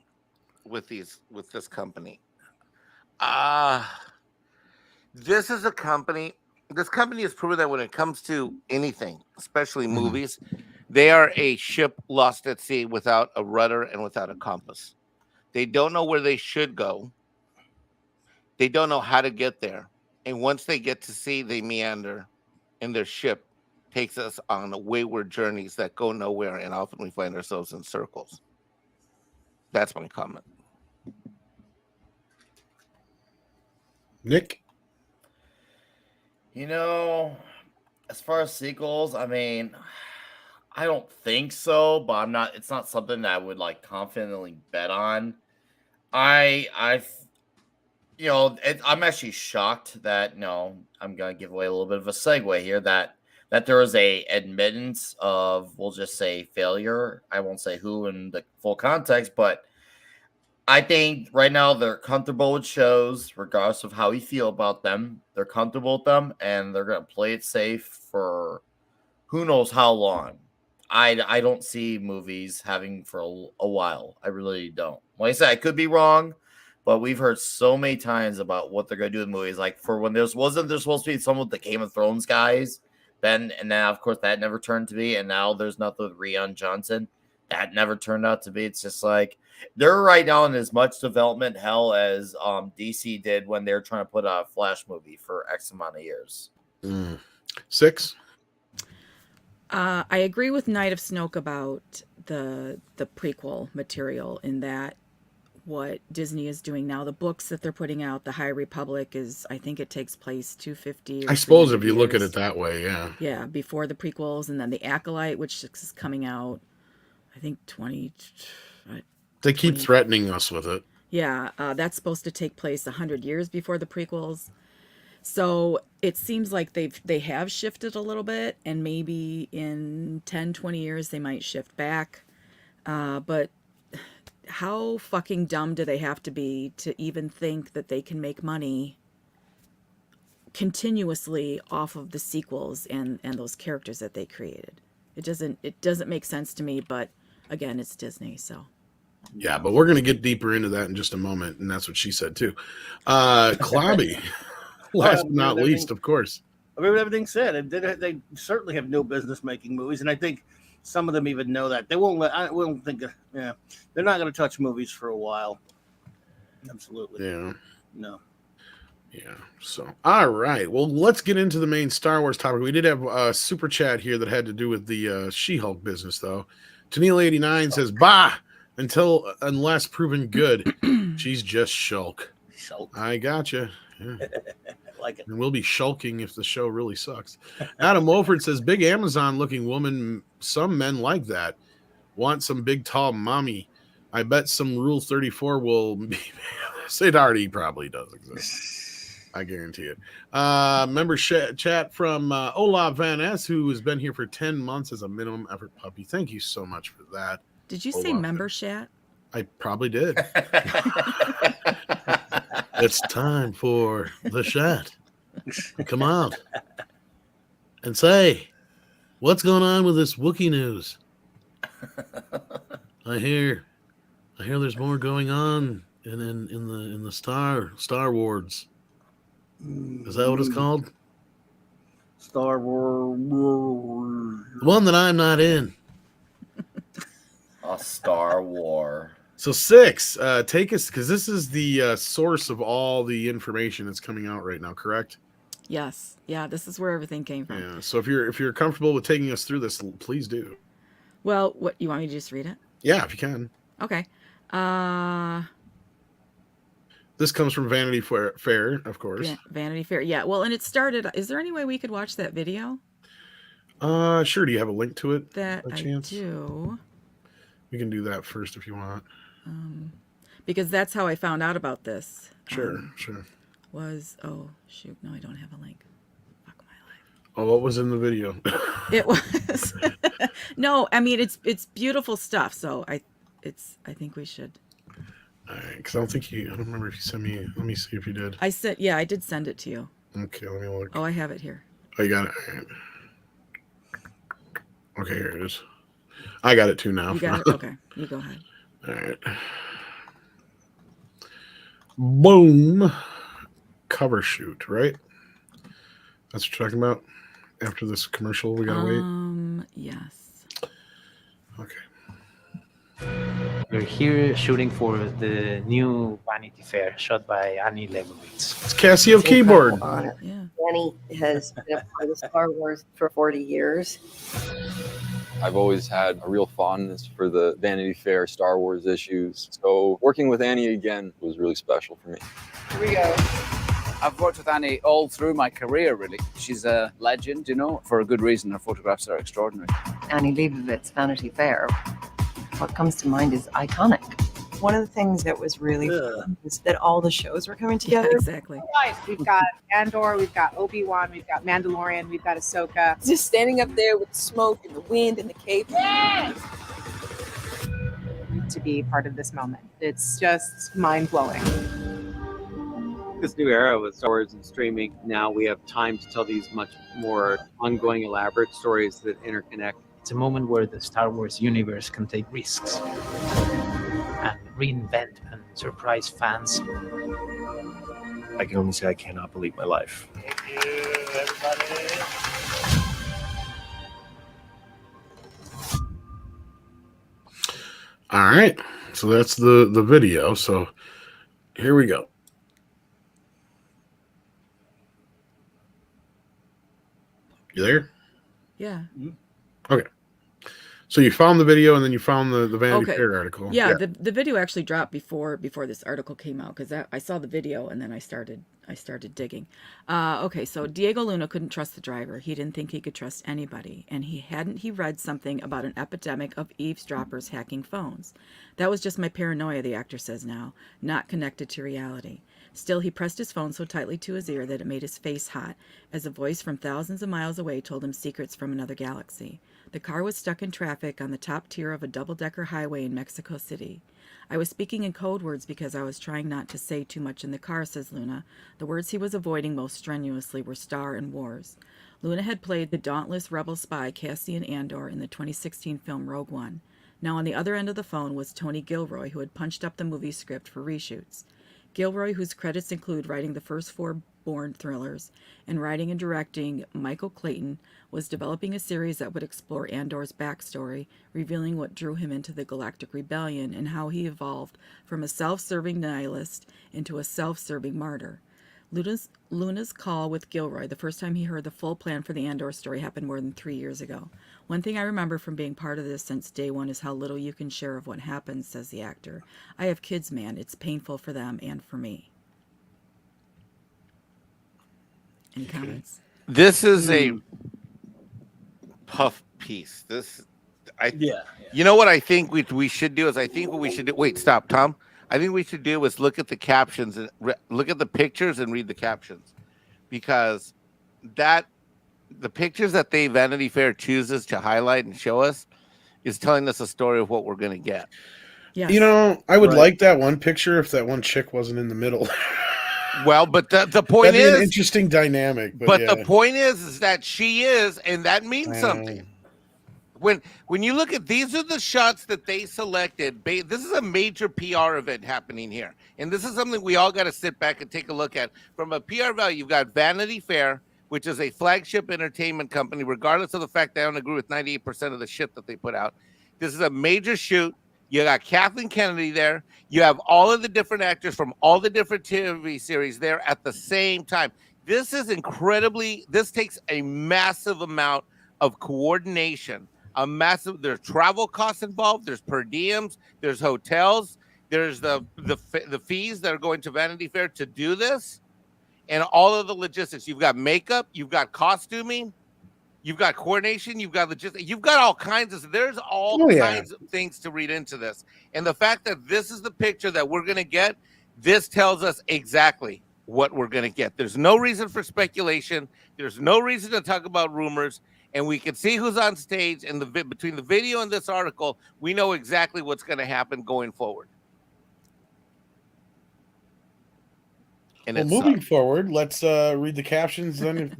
with this company. This is a company. This company has proven that when it comes to anything, especially movies, they are a ship lost at sea without a rudder and without a compass. They don't know where they should go. They don't know how to get there. And once they get to sea, they meander, and their ship takes us on wayward journeys that go nowhere, and often we find ourselves in circles. That's my comment. Nick? You know, as far as sequels, I mean, I don't think so, but it's not something that I would like confidently bet on. I'm actually shocked that, I'm going to give away a little bit of a segue here, that there is a admittance of, we'll just say, failure. I won't say who in the full context, but I think right now they're comfortable with shows, regardless of how you feel about them. They're comfortable with them, and they're going to play it safe for who knows how long. I don't see movies having for a while. I really don't. Like I said, I could be wrong, but we've heard so many times about what they're going to do in movies. Like for when wasn't there supposed to be some with the Game of Thrones guys? And then of course that never turned to be. And now there's nothing with Rian Johnson. That never turned out to be. It's just like they're right now in as much development hell as DC did when they're trying to put out a Flash movie for X amount of years. 6. I agree with Knight of Snoke about the prequel material, in that what Disney is doing now, the books that they're putting out, the High Republic, I think it takes place 250. I suppose if you look at it that way, yeah. Yeah, before the prequels, and then the Acolyte, which is coming out, I think They keep threatening us with it. Yeah, that's supposed to take place 100 years before the prequels. So it seems like they have shifted a little bit, and maybe in 10, 20 years they might shift back. But how fucking dumb do they have to be to even think that they can make money continuously off of the sequels and those characters that they created? It doesn't make sense to me, but again, it's Disney, so. Yeah, but we're going to get deeper into that in just a moment, and that's what she said too. Clobby, last but not least, of course. I mean, everything said, they certainly have no business making movies, and I think some of them even know that. They won't they're not going to touch movies for a while. Absolutely. Yeah. No. Yeah. So, all right. Well, let's get into the main Star Wars topic. We did have a super chat here that had to do with the She-Hulk business, though. Tennille89 says, "Bah! Unless proven good, she's just Shulk." I gotcha. Yeah. Like it. And we'll be shulking if the show really sucks. Adam Wolford says, "Big Amazon looking woman. Some men like that. Want some big tall mommy. I bet some Rule 34 will be." It already probably does exist. I guarantee it. Member chat from Olaf Van S, who has been here for 10 months as a minimum effort puppy. Thank you so much for that. Did you say member chat? I probably did. It's time for the chat. Come on. And say, what's going on with this Wookiee news? I hear there's more going on in the Star Wars. Is that what it's called? Star Wars. The one that I'm not in. A Star War. So 6, take us, because this is the source of all the information that's coming out right now, correct? Yes. Yeah, this is where everything came from. Yeah. So if you're comfortable with taking us through this, please do. Well, what you want me to just read it? Yeah, if you can. Okay. This comes from Vanity Fair, of course. Yeah, Vanity Fair. Yeah. Well, and it started. Is there any way we could watch that video? Sure. Do you have a link to it? That I do. We can do that first if you want. Because that's how I found out about this. Sure. Oh shoot, no, I don't have a link. Fuck my life. Oh, what was in the video? It was no, I mean it's beautiful stuff. So I think we should. All right, because I don't remember if you sent me. Let me see if you did. I did send it to you. Okay, let me look. Oh, I have it here. Oh, you got it. All right. Okay, here it is. I got it too now. You got it? Okay, you go ahead. All right. Boom. Cover shoot, right? That's what you're talking about? After this commercial, we gotta wait? Yes. Okay. We're here shooting for the new Vanity Fair shot by Annie Leibovitz. It's Casio keyboard. Yeah. Annie has been a part of Star Wars for 40 years. I've always had a real fondness for the Vanity Fair Star Wars issues. So working with Annie again was really special for me. Here we go. I've worked with Annie all through my career, really. She's a legend, you know, for a good reason. Her photographs are extraordinary. Annie Leibovitz, Vanity Fair. What comes to mind is iconic. One of the things that was really fun is that all the shows were coming together. Yeah, exactly. Guys, we've got Andor, we've got Obi-Wan, we've got Mandalorian, we've got Ahsoka. Just standing up there with the smoke and the wind and the cape. Yes! To be part of this moment. It's just mind-blowing. This new era with Star Wars and streaming, now we have time to tell these much more ongoing, elaborate stories that interconnect. It's a moment where the Star Wars universe can take risks and reinvent and surprise fans. I can only say I cannot believe my life. Thank you, everybody. All right. So that's the video. So here we go. You there? Yeah. Okay. So you found the video and then you found the Vanity Fair article. Yeah, the video actually dropped before this article came out because I saw the video and then I started digging. Okay, so Diego Luna couldn't trust the driver. He didn't think he could trust anybody, and he read something about an epidemic of eavesdroppers hacking phones. That was just my paranoia, the actor says now, not connected to reality. Still, he pressed his phone so tightly to his ear that it made his face hot, as a voice from thousands of miles away told him secrets from another galaxy. The car was stuck in traffic on the top tier of a double-decker highway in Mexico City. I was speaking in code words because I was trying not to say too much in the car, says Luna. The words he was avoiding most strenuously were star and wars. Luna had played the dauntless rebel spy Cassian Andor in the 2016 film Rogue One. Now on the other end of the phone was Tony Gilroy, who had punched up the movie script for reshoots. Gilroy, whose credits include writing the first 4 Bourne thrillers and writing and directing Michael Clayton, was developing a series that would explore Andor's backstory, revealing what drew him into the Galactic Rebellion and how he evolved from a self-serving nihilist into a self-serving martyr. Luna's call with Gilroy, the first time he heard the full plan for the Andor story, happened more than 3 years ago. One thing I remember from being part of this since day one is how little you can share of what happens, says the actor. I have kids, man. It's painful for them and for me. Any comments? This is a puff piece. You know what I think we should do is wait, stop, Tom. I think we should do is look at the captions and look at the pictures and read the captions, because the pictures that Vanity Fair chooses to highlight and show us is telling us a story of what we're going to get. Yeah. You know, I would like that one picture if that one chick wasn't in the middle. Well, but the point That'd be is an interesting dynamic. But the point is that she is, and that means something. When you look at these are the shots that they selected. This is a major PR event happening here, and this is something we all got to sit back and take a look at from a PR value. You've got Vanity Fair, which is a flagship entertainment company, regardless of the fact that I don't agree with 98% of the shit that they put out. This is a major shoot. You got Kathleen Kennedy there. You have all of the different actors from all the different TV series there at the same time. This is this takes a massive amount of coordination, there's travel costs involved, there's per diems, there's hotels, there's the fees that are going to Vanity Fair to do this, and all of the logistics. You've got makeup, you've got costuming, you've got coordination, you've got logistics, you've got all kinds of kinds of things to read into this. And the fact that this is the picture that we're going to get, this tells us exactly what we're going to get. There's no reason for speculation. There's no reason to talk about rumors. And we can see who's on stage. And between the video and this article, we know exactly what's going to happen going forward. And moving forward, let's read the captions then.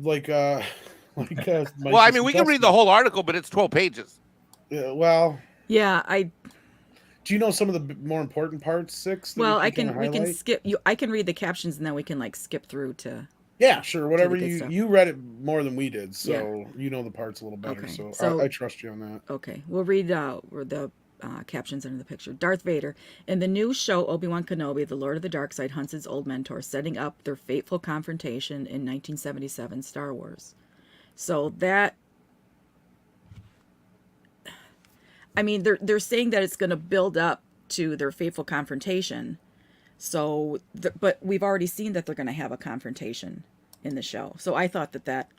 Like, well, I mean, we can read the whole article, but it's 12 pages. Yeah, well, Yeah, do you know some of the more important parts, Six? that well, we we can highlight? skip you. I can read the captions and then we can like skip through to. Yeah, sure. Whatever good stuff. you read it more than we did, so Yeah. you know the parts a little better. Okay, So I trust you on that. Okay, we'll read the captions under the picture. Darth Vader. In the new show, Obi-Wan Kenobi, the Lord of the Darkseid, hunts his old mentor, setting up their fateful confrontation in 1977 Star Wars. So that, I mean, they're saying that it's going to build up to their fateful confrontation. So, but we've already seen that they're going to have a confrontation in the show. So I thought that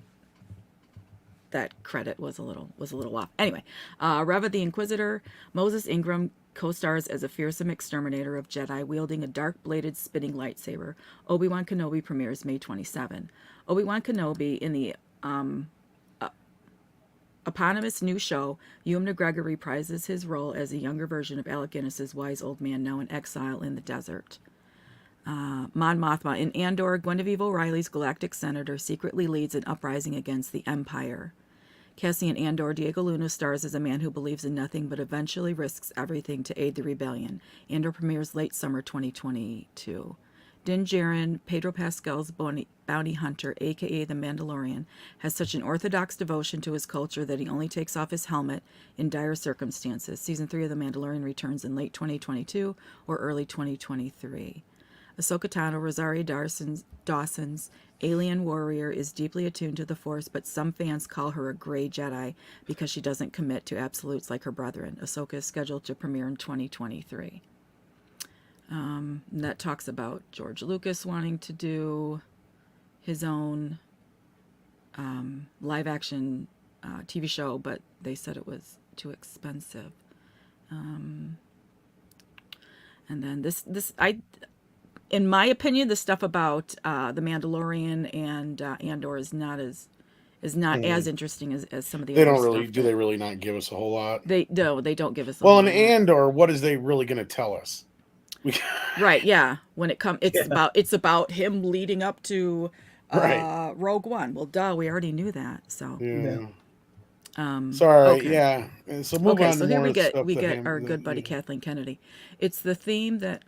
credit was a little off. Anyway, Reva the Inquisitor, Moses Ingram co-stars as a fearsome exterminator of Jedi wielding a dark-bladed spinning lightsaber. Obi-Wan Kenobi premieres May 27. Obi-Wan Kenobi in the eponymous new show, Ewan McGregor reprises his role as a younger version of Alec Guinness's wise old man now in exile in the desert. Mon Mothma. In Andor, Genevieve O'Reilly's galactic senator secretly leads an uprising against the Empire. Cassian Andor, Diego Luna stars as a man who believes in nothing but eventually risks everything to aid the rebellion. Andor premieres late summer 2022. Din Djarin, Pedro Pascal's bounty hunter, aka the Mandalorian, has such an orthodox devotion to his culture that he only takes off his helmet in dire circumstances. Season 3 of The Mandalorian returns in late 2022 or early 2023. Ahsoka Tano, Rosario Dawson's alien warrior, is deeply attuned to the Force, but some fans call her a gray Jedi because she doesn't commit to absolutes like her brethren. Ahsoka is scheduled to premiere in 2023. And that talks about George Lucas wanting to do his own live-action TV show, but they said it was too expensive. And then in my opinion, the stuff about the Mandalorian and Andor is not as interesting as some of the They other don't really stuff. do. They really not give us a whole lot. They don't give us. Well, in Andor, what is they really going to tell us? Right? Yeah. When it's about him leading up to Rogue One. Well, duh, we already knew that. So yeah. Sorry. Okay. Yeah. And so move on. So here we get him, our good buddy Kathleen Kennedy. It's the theme that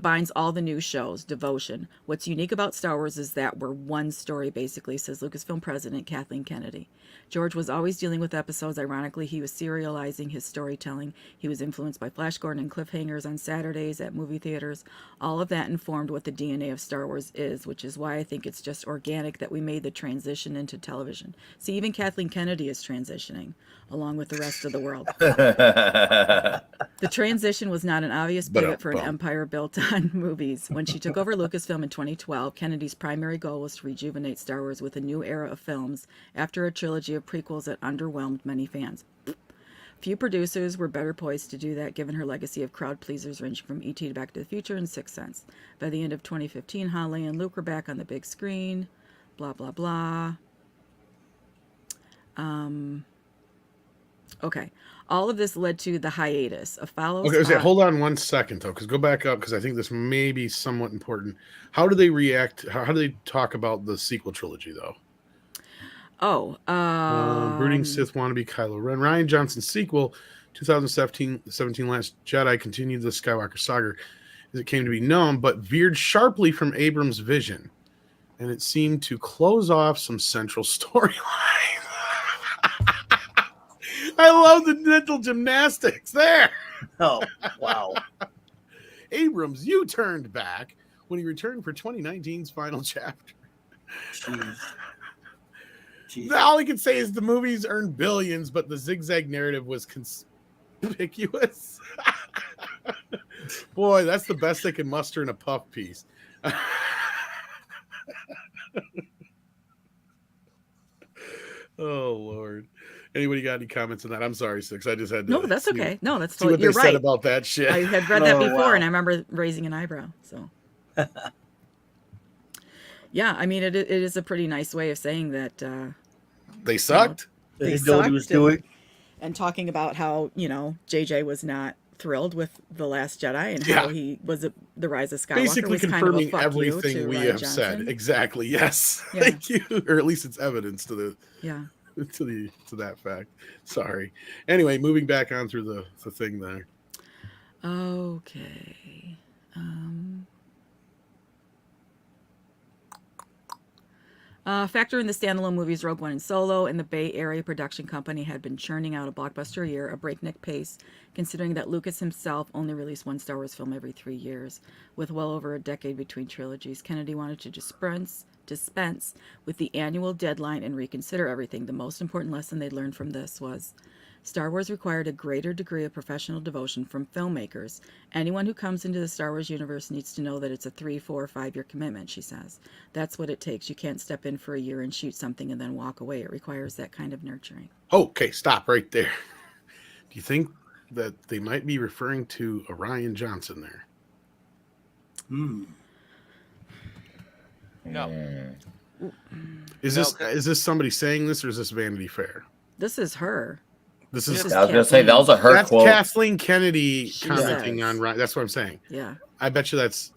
binds all the new shows, devotion. What's unique about Star Wars is that we're one story, basically, says Lucasfilm president Kathleen Kennedy. George was always dealing with episodes. Ironically, he was serializing his storytelling. He was influenced by Flash Gordon and cliffhangers on Saturdays at movie theaters. All of that informed what the DNA of Star Wars is, which is why I think it's just organic that we made the transition into television. See, even Kathleen Kennedy is transitioning, along with the rest of the world. The transition was not an obvious pivot for an empire built on movies. When she took over Lucasfilm in 2012, Kennedy's primary goal was to rejuvenate Star Wars with a new era of films after a trilogy of prequels that underwhelmed many fans. Few producers were better poised to do that, given her legacy of crowd pleasers ranging from E.T. to Back to the Future and Sixth Sense. By the end of 2015, Han, Leia, and Luke were back on the big screen. Blah, blah, blah. Okay. All of this led to the hiatus. A follow. Okay, hold on 1 second though, because go back up because I think this may be somewhat important. How do they react? How do they talk about the sequel trilogy though? Brooding Sith wannabe Kylo Ren. Rian Johnson's sequel, 2017 Last Jedi, continued the Skywalker saga as it came to be known, but veered sharply from Abrams' vision, and it seemed to close off some central storylines. I love the mental gymnastics there. Oh, wow. Abrams, you turned back when he returned for 2019's final chapter. Jeez. All I can say is the movies earned billions, but the zigzag narrative was conspicuous. Boy, that's the best they can muster in a puff piece. Oh, Lord. Anybody got any comments on that? I'm sorry, Six. I just had to. No, that's okay. No, that's see what you're they right said about that shit. I had read that before, and I remember raising an eyebrow. So, yeah, I mean, it is a pretty nice way of saying that they sucked. They know what he was doing, and talking about how JJ was not thrilled with The Last Jedi and how he was the Rise of Skywalker. Basically was confirming kind of a fuck you everything to we Rian have Johnson. said. Exactly. Yes. Yeah. Thank you. Or at least it's evidence to the yeah to that fact. Sorry. Anyway, moving back on through the thing there. Okay. Factor in the standalone movies Rogue One and Solo, and the Bay Area production company had been churning out a blockbuster a year, a breakneck pace, considering that Lucas himself only released one Star Wars film every 3 years, with well over a decade between trilogies. Kennedy wanted to dispense with the annual deadline and reconsider everything. The most important lesson they'd learned from this was Star Wars required a greater degree of professional devotion from filmmakers. Anyone who comes into the Star Wars universe needs to know that it's a 3, 4, 5 year commitment, she says. That's what it takes. You can't step in for a year and shoot something and then walk away. It requires that kind of nurturing. Okay, stop right there. Do you think that they might be referring to a Rian Johnson there? No. Is this somebody saying this, or is this Vanity Fair? This is her. This is. I was gonna say that was a her That's quote. Kathleen Kennedy commenting on Ryan. That's what I'm saying. Yeah. I bet you that's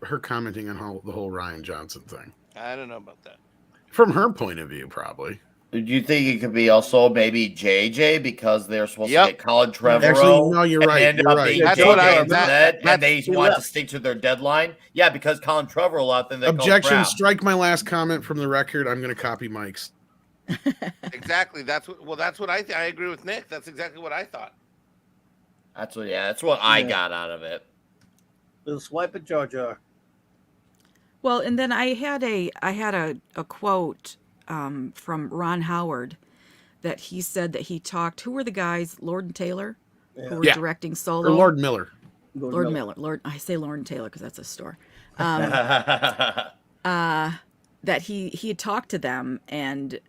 her commenting on the whole Rian Johnson thing. I don't know about that. From her point of view, probably. Do you think it could be also maybe JJ because they're supposed to get Colin Trevorrow? Actually, no, you're right. And You're right. That's what I said, and they want to stick to their deadline. Yeah, because Colin Trevorrow out there. Objection! Strike my last comment from the record. I'm going to copy Mike's. Exactly. That's what I think. I agree with Nick. That's exactly what I thought. That's what I got out of it. Little swipe at Jar Jar. Well, and then I had a quote from Ron Howard that he said that he talked. Who were the guys? Lord and Taylor, who were directing Solo. Or Lord Miller. Lord Miller. I say Lord and Taylor because that's a store. That he had talked to them and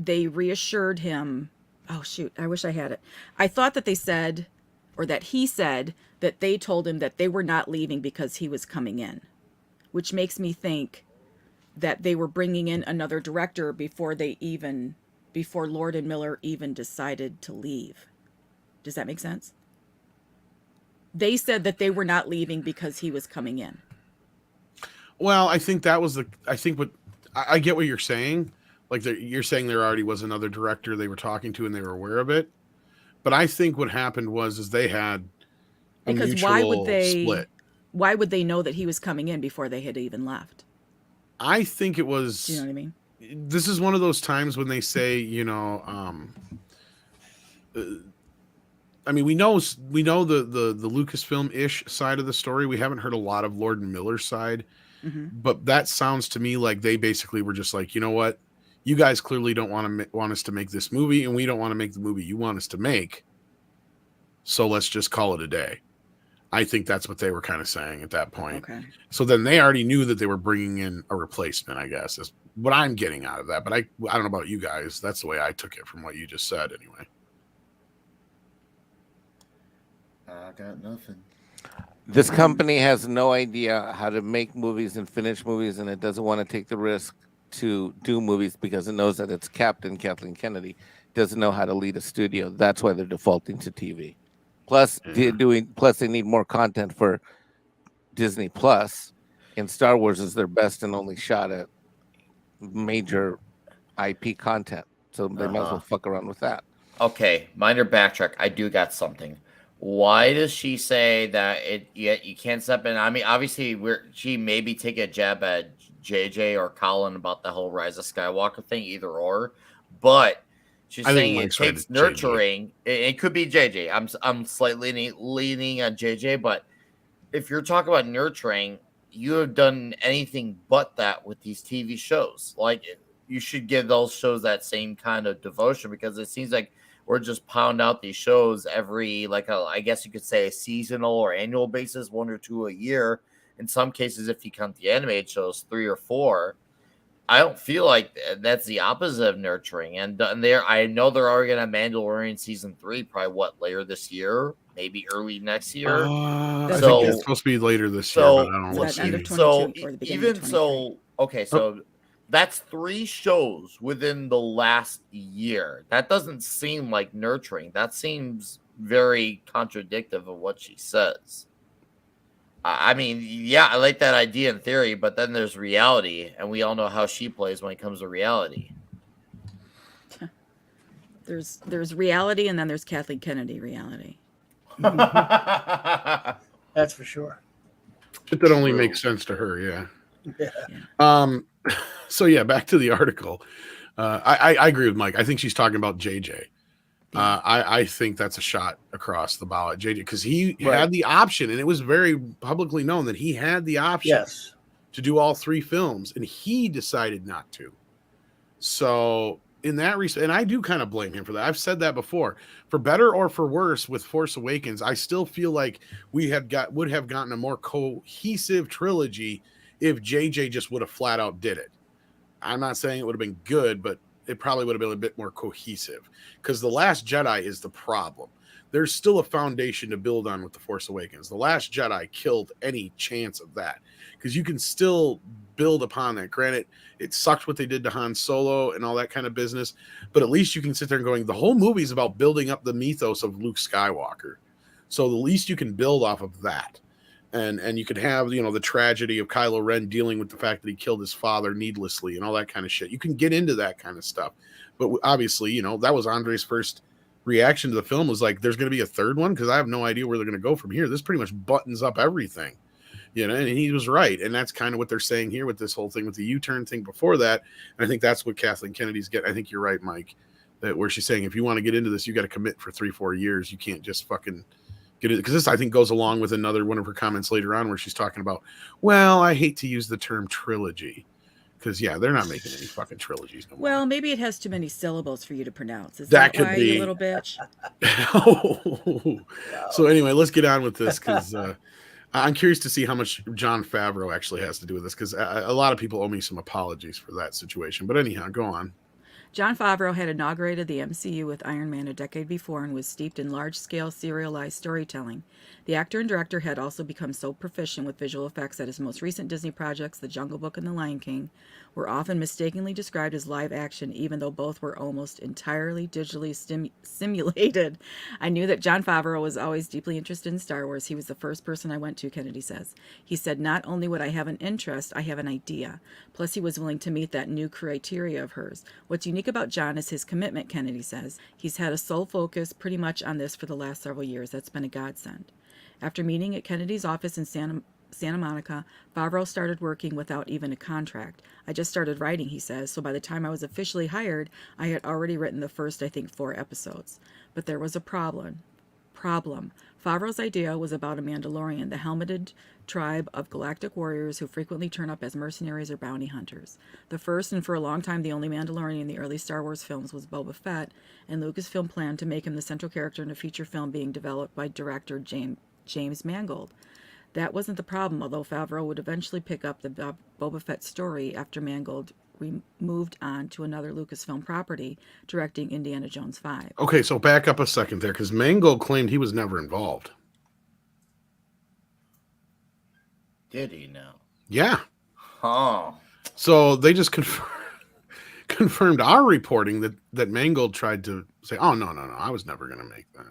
they reassured him. Oh shoot! I wish I had it. I thought that they said, or that he said that they told him that they were not leaving because he was coming in, which makes me think that they were bringing in another director before Lord and Miller even decided to leave. Does that make sense? They said that they were not leaving because he was coming in. Well, I think that was I get what you're saying. Like you're saying there already was another director they were talking to and they were aware of it. But I think what happened was they had a mutual split. Why would they know that he was coming in before they had even left? I think it was. Do you know what I mean? This is one of those times when they say, I mean, we know the Lucasfilm-ish side of the story. We haven't heard a lot of Lord and Miller's side, but that sounds to me like they basically were just like, you know what, you guys clearly don't want us to make this movie, and we don't want to make the movie you want us to make. So let's just call it a day. I think that's what they were kind of saying at that point. Okay. So then they already knew that they were bringing in a replacement, I guess, is what I'm getting out of that. But I don't know about you guys. That's the way I took it from what you just said anyway. I got nothing. This company has no idea how to make movies and finish movies, and it doesn't want to take the risk to do movies because it knows that its captain, Kathleen Kennedy, doesn't know how to lead a studio. That's why they're defaulting to TV. Plus, they need more content for Disney Plus, and Star Wars is their best and only shot at major IP content. So they might as well fuck around with that. Okay, minor backtrack. I do got something. Why does she say that you can't step in? I mean, obviously, she maybe take a jab at JJ or Colin about the whole Rise of Skywalker thing, either or. But she's saying it takes nurturing. It could be JJ. I'm slightly leaning on JJ, but if you're talking about nurturing, you have done anything but that with these TV shows. Like, you should give those shows that same kind of devotion, because it seems like we're just pound out these shows every, I guess you could say, a seasonal or annual basis, 1 or 2 a year. In some cases, if you count the animated shows, 3 or 4. I don't feel like that's the opposite of nurturing. And I know they're already going to have Mandalorian season 3, probably later this year, maybe early next year. I think it's supposed to be later this year, but I don't know. So that's 3 shows within the last year. That doesn't seem like nurturing. That seems very contradictive of what she says. I mean, yeah, I like that idea in theory, but then there's reality, and we all know how she plays when it comes to reality. There's reality, and then there's Kathleen Kennedy reality. That's for sure. But that only makes sense to her, yeah. So yeah, back to the article. I agree with Mike. I think she's talking about JJ. I think that's a shot across the bow at JJ because he had the option, and it was very publicly known that he had the option to do all 3 films, and he decided not to. So in that respect, and I do kind of blame him for that. I've said that before. For better or for worse, with Force Awakens, I still feel like we would have gotten a more cohesive trilogy if JJ just would have flat out did it. I'm not saying it would have been good, but it probably would have been a bit more cohesive because The Last Jedi is the problem. There's still a foundation to build on with The Force Awakens. The Last Jedi killed any chance of that because you can still build upon that. Granted, it sucked what they did to Han Solo and all that kind of business, but at least you can sit there and going, the whole movie is about building up the mythos of Luke Skywalker. So the least you can build off of that. And you could have, the tragedy of Kylo Ren dealing with the fact that he killed his father needlessly and all that kind of shit. You can get into that kind of stuff. But obviously, that was Andre's first reaction to the film was like, there's going to be a third one because I have no idea where they're going to go from here. This pretty much buttons up everything, and he was right. And that's kind of what they're saying here with this whole thing with the U-turn thing before that. And I think that's what Kathleen Kennedy's getting. I think you're right, Mike, that where she's saying, if you want to get into this, you got to commit for 3-4 years. You can't just fucking get it, because this I think goes along with another one of her comments later on where she's talking about, well, I hate to use the term trilogy because they're not making any fucking trilogies no more. Well, maybe it has too many syllables for you to pronounce. Is that that why, could be you little bitch? So anyway, let's get on with this because I'm curious to see how much Jon Favreau actually has to do with this because a lot of people owe me some apologies for that situation. But anyhow, go on. Jon Favreau had inaugurated the MCU with Iron Man a decade before and was steeped in large-scale serialized storytelling. The actor and director had also become so proficient with visual effects that his most recent Disney projects, The Jungle Book and The Lion King, were often mistakenly described as live action, even though both were almost entirely digitally simulated. I knew that Jon Favreau was always deeply interested in Star Wars. He was the first person I went to, Kennedy says. He said, not only would I have an interest, I have an idea. Plus, he was willing to meet that new criteria of hers. What's unique about Jon is his commitment, Kennedy says. He's had a sole focus pretty much on this for the last several years. That's been a godsend. After meeting at Kennedy's office in Santa Monica, Favreau started working without even a contract. I just started writing, he says, so by the time I was officially hired, I had already written the first, 4 episodes. But there was a problem. Favreau's idea was about a Mandalorian, the helmeted tribe of galactic warriors who frequently turn up as mercenaries or bounty hunters. The first and for a long time the only Mandalorian in the early Star Wars films was Boba Fett, and Lucasfilm planned to make him the central character in a feature film being developed by director James Mangold. That wasn't the problem, although Favreau would eventually pick up the Boba Fett story after Mangold moved on to another Lucasfilm property, directing Indiana Jones 5. Okay, so back up a second there, because Mangold claimed he was never involved. Did he now? Yeah. Huh. So they just confirmed our reporting that Mangold tried to say, oh, no, I was never going to make that.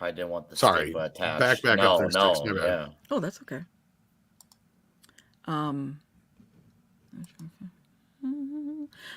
I didn't want the Sorry, stigma attached. back up there. Sticks, yeah. Oh, that's okay.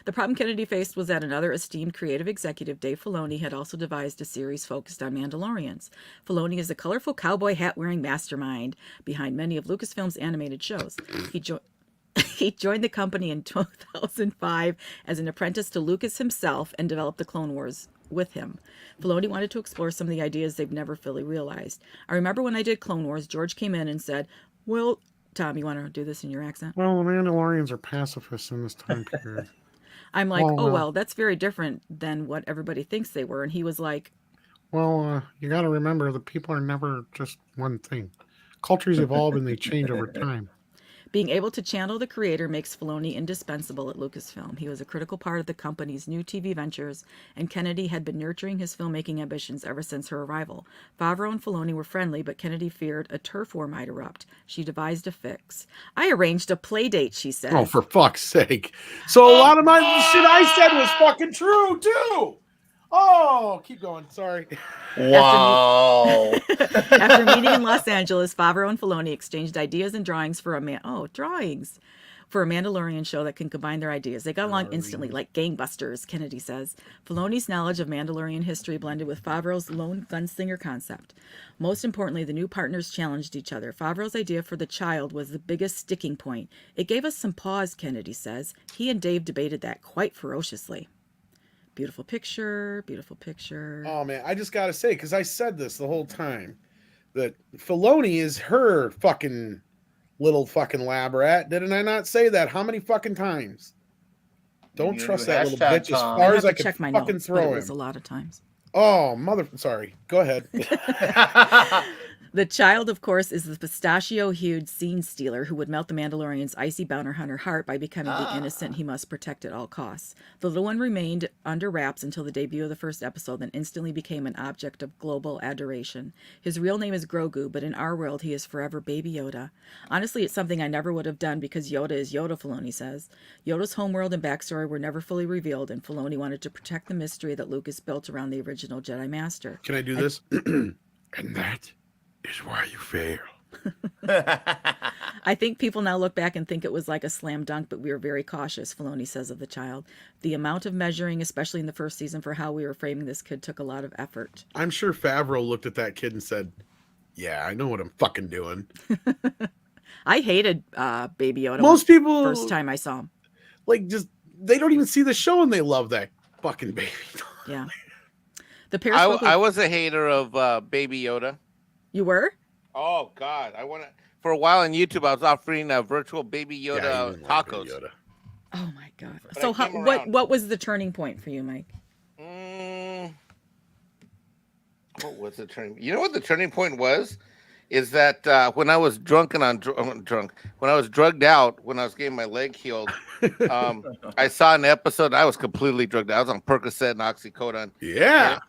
The problem Kennedy faced was that another esteemed creative executive, Dave Filoni, had also devised a series focused on Mandalorians. Filoni is a colorful cowboy hat-wearing mastermind behind many of Lucasfilm's animated shows. He joined the company in 2005 as an apprentice to Lucas himself and developed the Clone Wars with him. Filoni wanted to explore some of the ideas they've never fully realized. I remember when I did Clone Wars, George came in and said, well, Tom, you want to do this in your accent? Well, the Mandalorians are pacifists in this time period. I'm like, well, that's very different than what everybody thinks they were. And he was like, well, you got to remember that people are never just one thing. Cultures evolve and they change over time. Being able to channel the creator makes Filoni indispensable at Lucasfilm. He was a critical part of the company's new TV ventures, and Kennedy had been nurturing his filmmaking ambitions ever since her arrival. Favreau and Filoni were friendly, but Kennedy feared a turf war might erupt. She devised a fix. I arranged a play date, she said. Oh, for fuck's sake. So a lot of my shit I said was fucking true, too. Oh, keep going. Sorry. Wow. After meeting in Los Angeles, Favreau and Filoni exchanged ideas and drawings for drawings for a Mandalorian show that can combine their ideas. They got along instantly, like gangbusters, Kennedy says. Filoni's knowledge of Mandalorian history blended with Favreau's lone gunslinger concept. Most importantly, the new partners challenged each other. Favreau's idea for the child was the biggest sticking point. It gave us some pause, Kennedy says. He and Dave debated that quite ferociously. Beautiful picture, beautiful picture. Oh man, I just gotta say, because I said this the whole time, that Filoni is her fucking little fucking lab rat. Didn't I not say that? How many fucking times? Don't trust that little bitch as far as I can fucking throw him. It was a lot of times. Oh, sorry. Go ahead. The child, of course, is the pistachio-hued scene stealer who would melt the Mandalorian's icy bounty hunter heart by becoming the innocent he must protect at all costs. The little one remained under wraps until the debut of the first episode, then instantly became an object of global adoration. His real name is Grogu, but in our world, he is forever Baby Yoda. Honestly, it's something I never would have done because Yoda is Yoda, Filoni says. Yoda's homeworld and backstory were never fully revealed, and Filoni wanted to protect the mystery that Lucas built around the original Jedi Master. Can I do this? And that is why you fail. I think people now look back and think it was like a slam dunk, but we were very cautious, Filoni says of the child. The amount of measuring, especially in the first season, for how we were framing this kid took a lot of effort. I'm sure Favreau looked at that kid and said, yeah, I know what I'm fucking doing. I hated Baby Yoda. Most people, first time I saw him. Like, just, they don't even see the show and they love that fucking baby. Yeah. I was a hater of Baby Yoda. You were? Oh God, for a while on YouTube. I was offering virtual Baby Yoda tacos. Yoda. Oh my God! But so what was the turning point for you, Mike? What was the turning? You know what the turning point was? Is that when I was drunk and when I was drugged out, when I was getting my leg healed, I saw an episode. I was completely drugged out. I was on Percocet and Oxycodone. Yeah.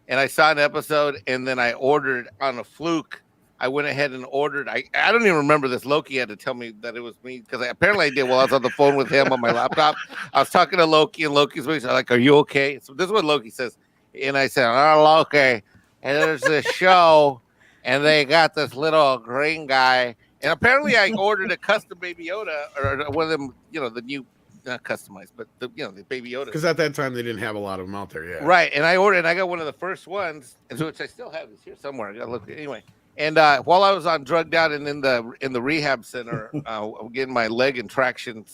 And I saw an episode, and then I ordered on a fluke. I went ahead and ordered. I don't even remember this. Loki had to tell me that it was me because apparently I did while I was on the phone with him on my laptop. I was talking to Loki, and Loki's like, "Are you okay?" So this is what Loki says, and I said, "Oh, Loki, and there's this show, and they got this little green guy, and apparently I ordered a custom Baby Yoda or one of them, the new." Not customized, but the Baby Yoda. Because at that time they didn't have a lot of them out there, yeah. Right, and I ordered, and I got one of the first ones, which I still have. It's here somewhere. I gotta look anyway. And while I was on drugged out and in the rehab center, getting my leg in traction,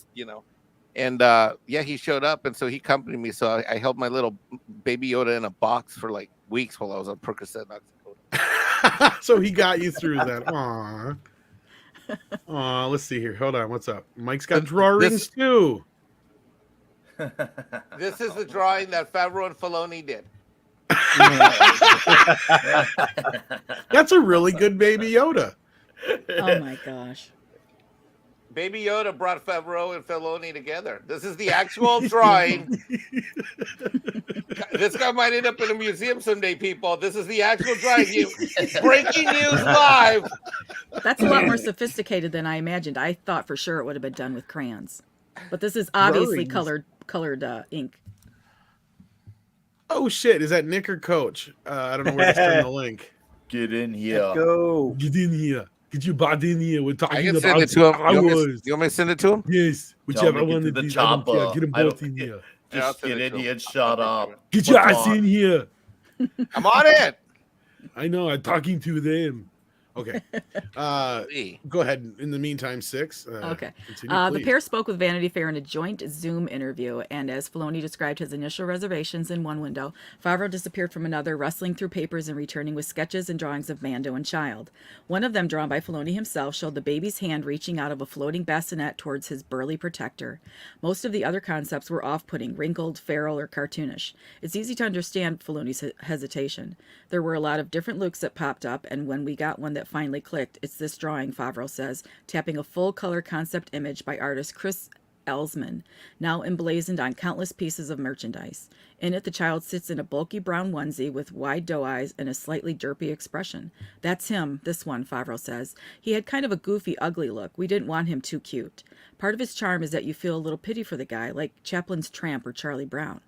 and he showed up, and so he accompanied me. So I held my little Baby Yoda in a box for like weeks while I was on Percocet and Oxycodone. So he got you through that. Aw, let's see here. Hold on, what's up? Mike's got drawings too. This is the drawing that Favreau and Filoni did. That's a really good Baby Yoda. Oh my gosh. Baby Yoda brought Favreau and Filoni together. This is the actual drawing. This guy might end up in a museum someday, people. This is the actual drawing. Breaking news live. That's a lot more sophisticated than I imagined. I thought for sure it would have been done with crayons. But this is obviously colored ink. Oh shit! Is that Nick or Coach? I don't know where to send the link. Get in here. Let's go. Get in here. Get your body in here. We're talking I can about send it to him. Star Wars. You want me to send it to him? Yes, whichever Tell me, one get of to the these. I don't care. chopper. Get them I both don't- in here. Just get in here and shut up. Get your What's ass on? in here. I'm on it. I know. I'm talking to them. Okay. Go ahead. In the meantime, 6. Okay. Continue, The please. pair spoke with Vanity Fair in a joint Zoom interview, and as Filoni described his initial reservations in one window, Favreau disappeared from another, rustling through papers and returning with sketches and drawings of Mando and Child. One of them, drawn by Filoni himself, showed the baby's hand reaching out of a floating bassinet towards his burly protector. Most of the other concepts were off-putting, wrinkled, feral, or cartoonish. It's easy to understand Filoni's hesitation. There were a lot of different looks that popped up, and when we got one that finally clicked, it's this drawing, Favreau says, tapping a full-color concept image by artist Chris Elsman, now emblazoned on countless pieces of merchandise. In it, the child sits in a bulky brown onesie with wide doe eyes and a slightly derpy expression. That's him, this one, Favreau says. He had kind of a goofy, ugly look. We didn't want him too cute. Part of his charm is that you feel a little pity for the guy, like Chaplin's Tramp or Charlie Brown.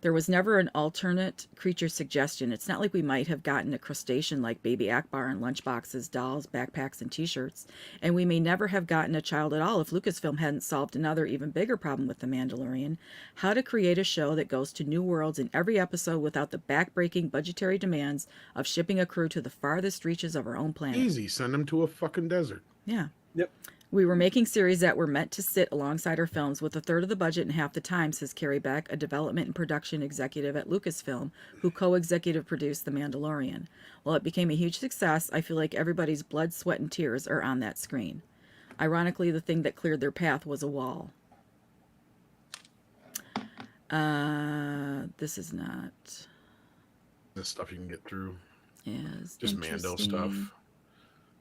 There was never an alternate creature suggestion. It's not like we might have gotten a crustacean like Baby Akbar in lunchboxes, dolls, backpacks, and t-shirts. And we may never have gotten a child at all if Lucasfilm hadn't solved another even bigger problem with The Mandalorian. How to create a show that goes to new worlds in every episode without the back-breaking budgetary demands of shipping a crew to the farthest reaches of our own planet. Easy. Send them to a fucking desert. Yeah. Yep. We were making series that were meant to sit alongside our films with a third of the budget and half the time, says Carrie Beck, a development and production executive at Lucasfilm, who co-executive produced The Mandalorian. While it became a huge success, I feel like everybody's blood, sweat, and tears are on that screen. Ironically, the thing that cleared their path was a wall. This is not... This stuff you can get through. Yes. Just Mando stuff.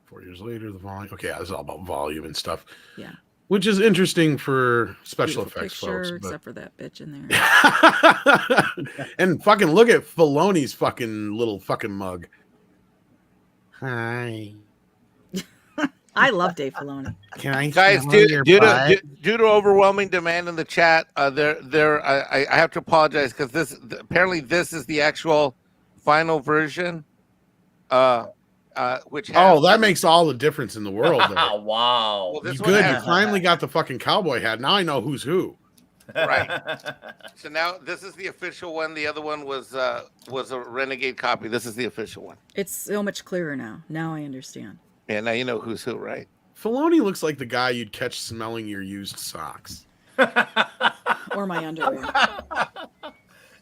4 years later, the volume. Okay, yeah, this is all about volume and stuff. Yeah. Which is interesting for special Beautiful effects picture, folks. But... except for that bitch in there. And fucking look at Filoni's fucking little fucking mug. Hi. I love Dave Filoni. Can I Guys, due to overwhelming demand in the chat, I have to apologize because apparently this is the actual final version. Which has, that makes all the difference in the world. Though. Wow. Well, this you one good. has- You finally got the fucking cowboy hat. Now I know who's who. Right. So now this is the official one. The other one was a renegade copy. This is the official one. It's so much clearer now. Now I understand. Yeah, now you know who's who, right? Filoni looks like the guy you'd catch smelling your used socks. Or my underwear.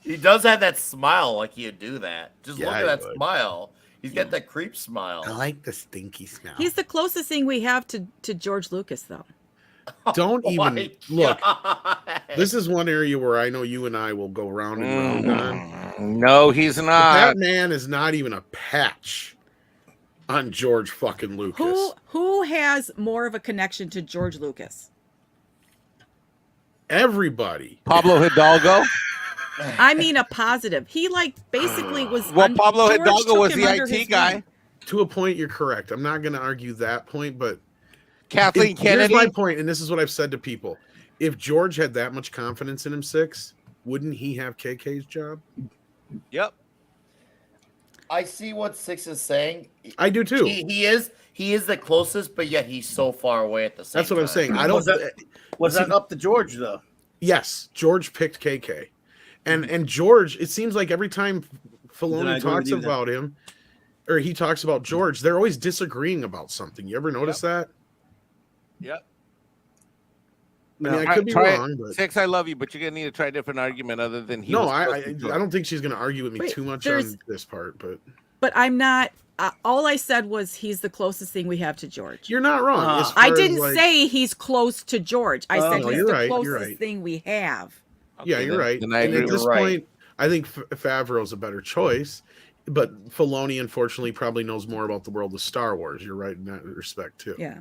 He does have that smile like he'd do that. Just Yeah, look he at that would. smile. He's got that creep smile. I like the stinky smell. He's the closest thing we have to George Lucas, though. Don't Oh even my look. God. This is one area where I know you and I will go round and round on. No, he's But not. that man is not even a patch on George fucking Lucas. Who has more of a connection to George Lucas? Everybody. Pablo Hidalgo. I mean a positive. He basically was. Well, Pablo George Hidalgo took was him the under IT his guy. wing. To a point, you're correct. I'm not going to argue that point, but Kathleen Kennedy. Here's my point, and this is what I've said to people. If George had that much confidence in him, wouldn't he have KK's job? Yep. I see what Six is saying. I do too. He is the closest, but yet he's so far away at the same That's what I'm time. saying. I don't. Was that up to George though? Yes, George picked KK, and George. It seems like every time Then I Filoni agree with talks you then. about him, or he talks about George, they're always disagreeing about something. You ever notice that? Yep. I mean, I could be wrong, but Six, I love you, but you're gonna need to try a different argument other than he. no, was I supposed to do it. don't think she's going to argue with me Wait, too much there's- on this part, but But I'm not. All I said was he's the closest thing we have to George. you're not wrong. As I far as, didn't like- say he's close to George. I said no, he's you're the right, you're closest right. thing we have. Yeah, Okay, you're right. then I And agree at with this you. Right. point, I think Favreau's a better choice, but Filoni, unfortunately, probably knows more about the world of Star Wars. You're right in that respect too. Yeah.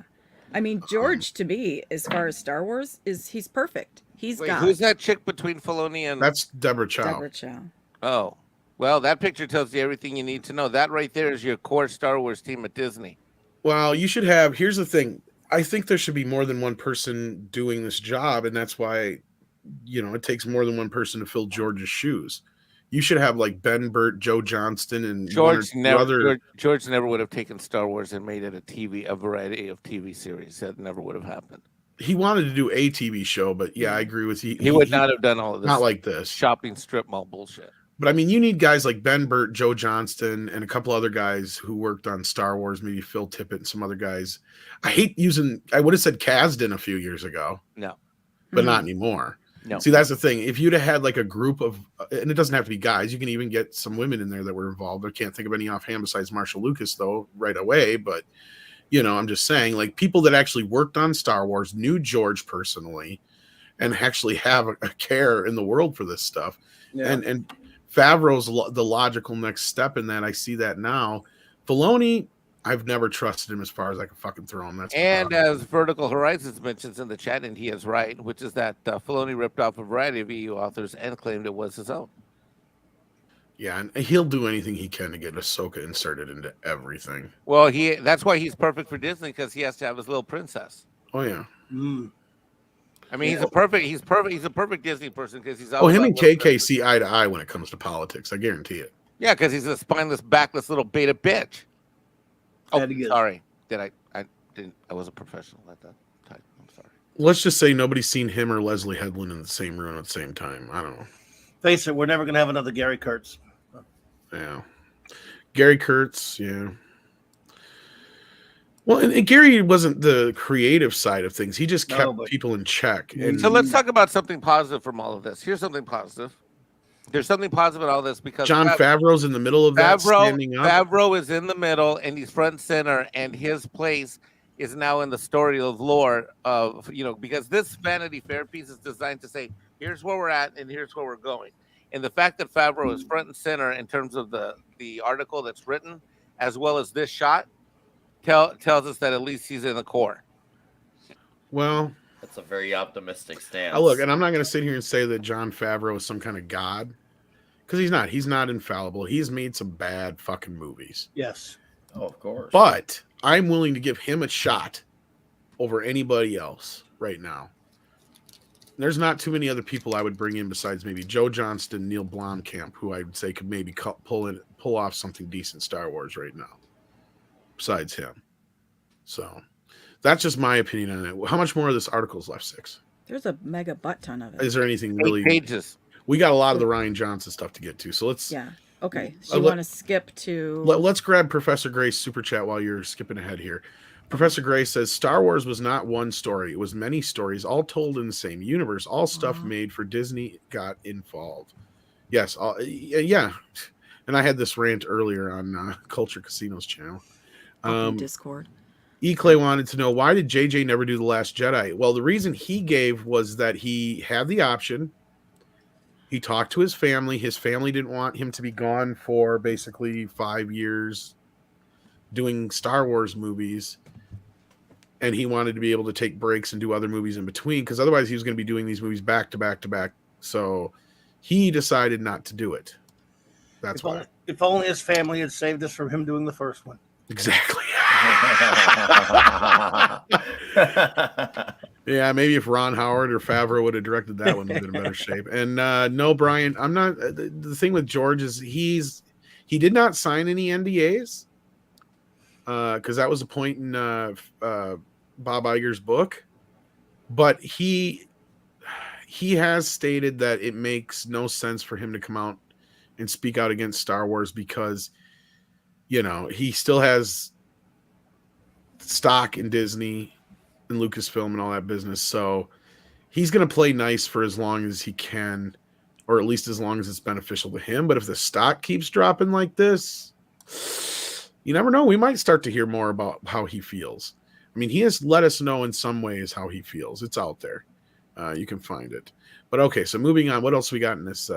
I mean, George, to me, as far as Star Wars, he's perfect. He's Wait, got who's that chick between Filoni and? That's Deborah Chow. Deborah Chow. Oh, well, that picture tells you everything you need to know. That right there is your core Star Wars team at Disney. Well, you should have. Here's the thing. I think there should be more than one person doing this job, and that's why, it takes more than one person to fill George's shoes. You should have like Ben Burt, Joe Johnston, and George one or two other. George never would have taken Star Wars and made it a variety of TV series. That never would have happened. He wanted to do a TV show, but yeah, I agree with you. He would not have done all of this. Not like this. Shopping strip mall bullshit. But I mean, you need guys like Ben Burt, Joe Johnston, and a couple other guys who worked on Star Wars, maybe Phil Tippett and some other guys. I would have said Kasdan a few years ago, No. but not anymore. No. See, that's the thing. If you'd have had like a group of, and it doesn't have to be guys, you can even get some women in there that were involved. I can't think of any offhand besides Marsha Lucas, though, right away. But, I'm just saying, like, people that actually worked on Star Wars, knew George personally, and actually have a care in the world for this stuff. Yeah. And Favreau's the logical next step in that. I see that now. Filoni, I've never trusted him as far as I can fucking throw him. That's the And problem. as Vertical Horizons mentions in the chat, and he is right, which is that Filoni ripped off a variety of EU authors and claimed it was his own. Yeah, and he'll do anything he can to get Ahsoka inserted into everything. Well, that's why he's perfect for Disney, because he has to have his little princess. Oh yeah. Mm. I mean, he's a perfect Disney person because he's. Oh, him and little KK see eye to eye when it comes to politics. I guarantee it. Yeah, because he's a spineless, backless little beta bitch. Oh, That he is. sorry. I was a professional at that time. I'm sorry. Let's just say nobody's seen him or Leslie Headland in the same room at the same time. I don't know. Face it, we're never going to have another Gary Kurtz. Yeah. Gary Kurtz, yeah. Well, and Gary wasn't the creative side of things. He just kept people in check. And So let's talk about something positive from all of this. Here's something positive. There's something positive in all this because John Favreau's in the middle of that, standing up. Favreau is in the middle and he's front and center, and his place is now in the story of lore of, because this Vanity Fair piece is designed to say, here's where we're at and here's where we're going. And the fact that Favreau is front and center in terms of the article that's written, as well as this shot, tells us that at least he's in the core. Well, that's a very optimistic stance. Look, and I'm not going to sit here and say that John Favreau is some kind of god, because he's not. He's not infallible. He's made some bad fucking movies. Yes. Oh, of course. But I'm willing to give him a shot over anybody else right now. There's not too many other people I would bring in besides maybe Joe Johnston, Neil Blomkamp, who I would say could maybe pull off something decent Star Wars right now. Besides him. So that's just my opinion on it. How much more of this article's left, 6? There's a mega butt ton of it. Is there anything really? 8 pages. We got a lot of the Rian Johnson stuff to get to. So let's. Yeah. Okay. So you want to skip to. Let's grab Professor Gray's super chat while you're skipping ahead here. Professor Gray says Star Wars was not one story. It was many stories, all told in the same universe. All stuff made for Disney got involved. Yes. Yeah. And I had this rant earlier on Culture Casino's channel. Discord. E. Clay wanted to know, why did JJ never do The Last Jedi? Well, the reason he gave was that he had the option. He talked to his family. His family didn't want him to be gone for basically 5 years doing Star Wars movies. And he wanted to be able to take breaks and do other movies in between, because otherwise he was going to be doing these movies back to back to back. So he decided not to do it. That's why. If only his family had saved us from him doing the first one. Exactly. Yeah, maybe if Ron Howard or Favreau would have directed that one, would have been in better shape. And no, Brian, I'm not. The thing with George is he did not sign any NDAs because that was a point in Bob Iger's book, but he has stated that it makes no sense for him to come out and speak out against Star Wars because, he still has stock in Disney and Lucasfilm and all that business. So he's going to play nice for as long as he can, or at least as long as it's beneficial to him. But if the stock keeps dropping like this, you never know. We might start to hear more about how he feels. I mean, he has let us know in some ways how he feels. It's out there. You can find it. But okay, so moving on. What else we got in this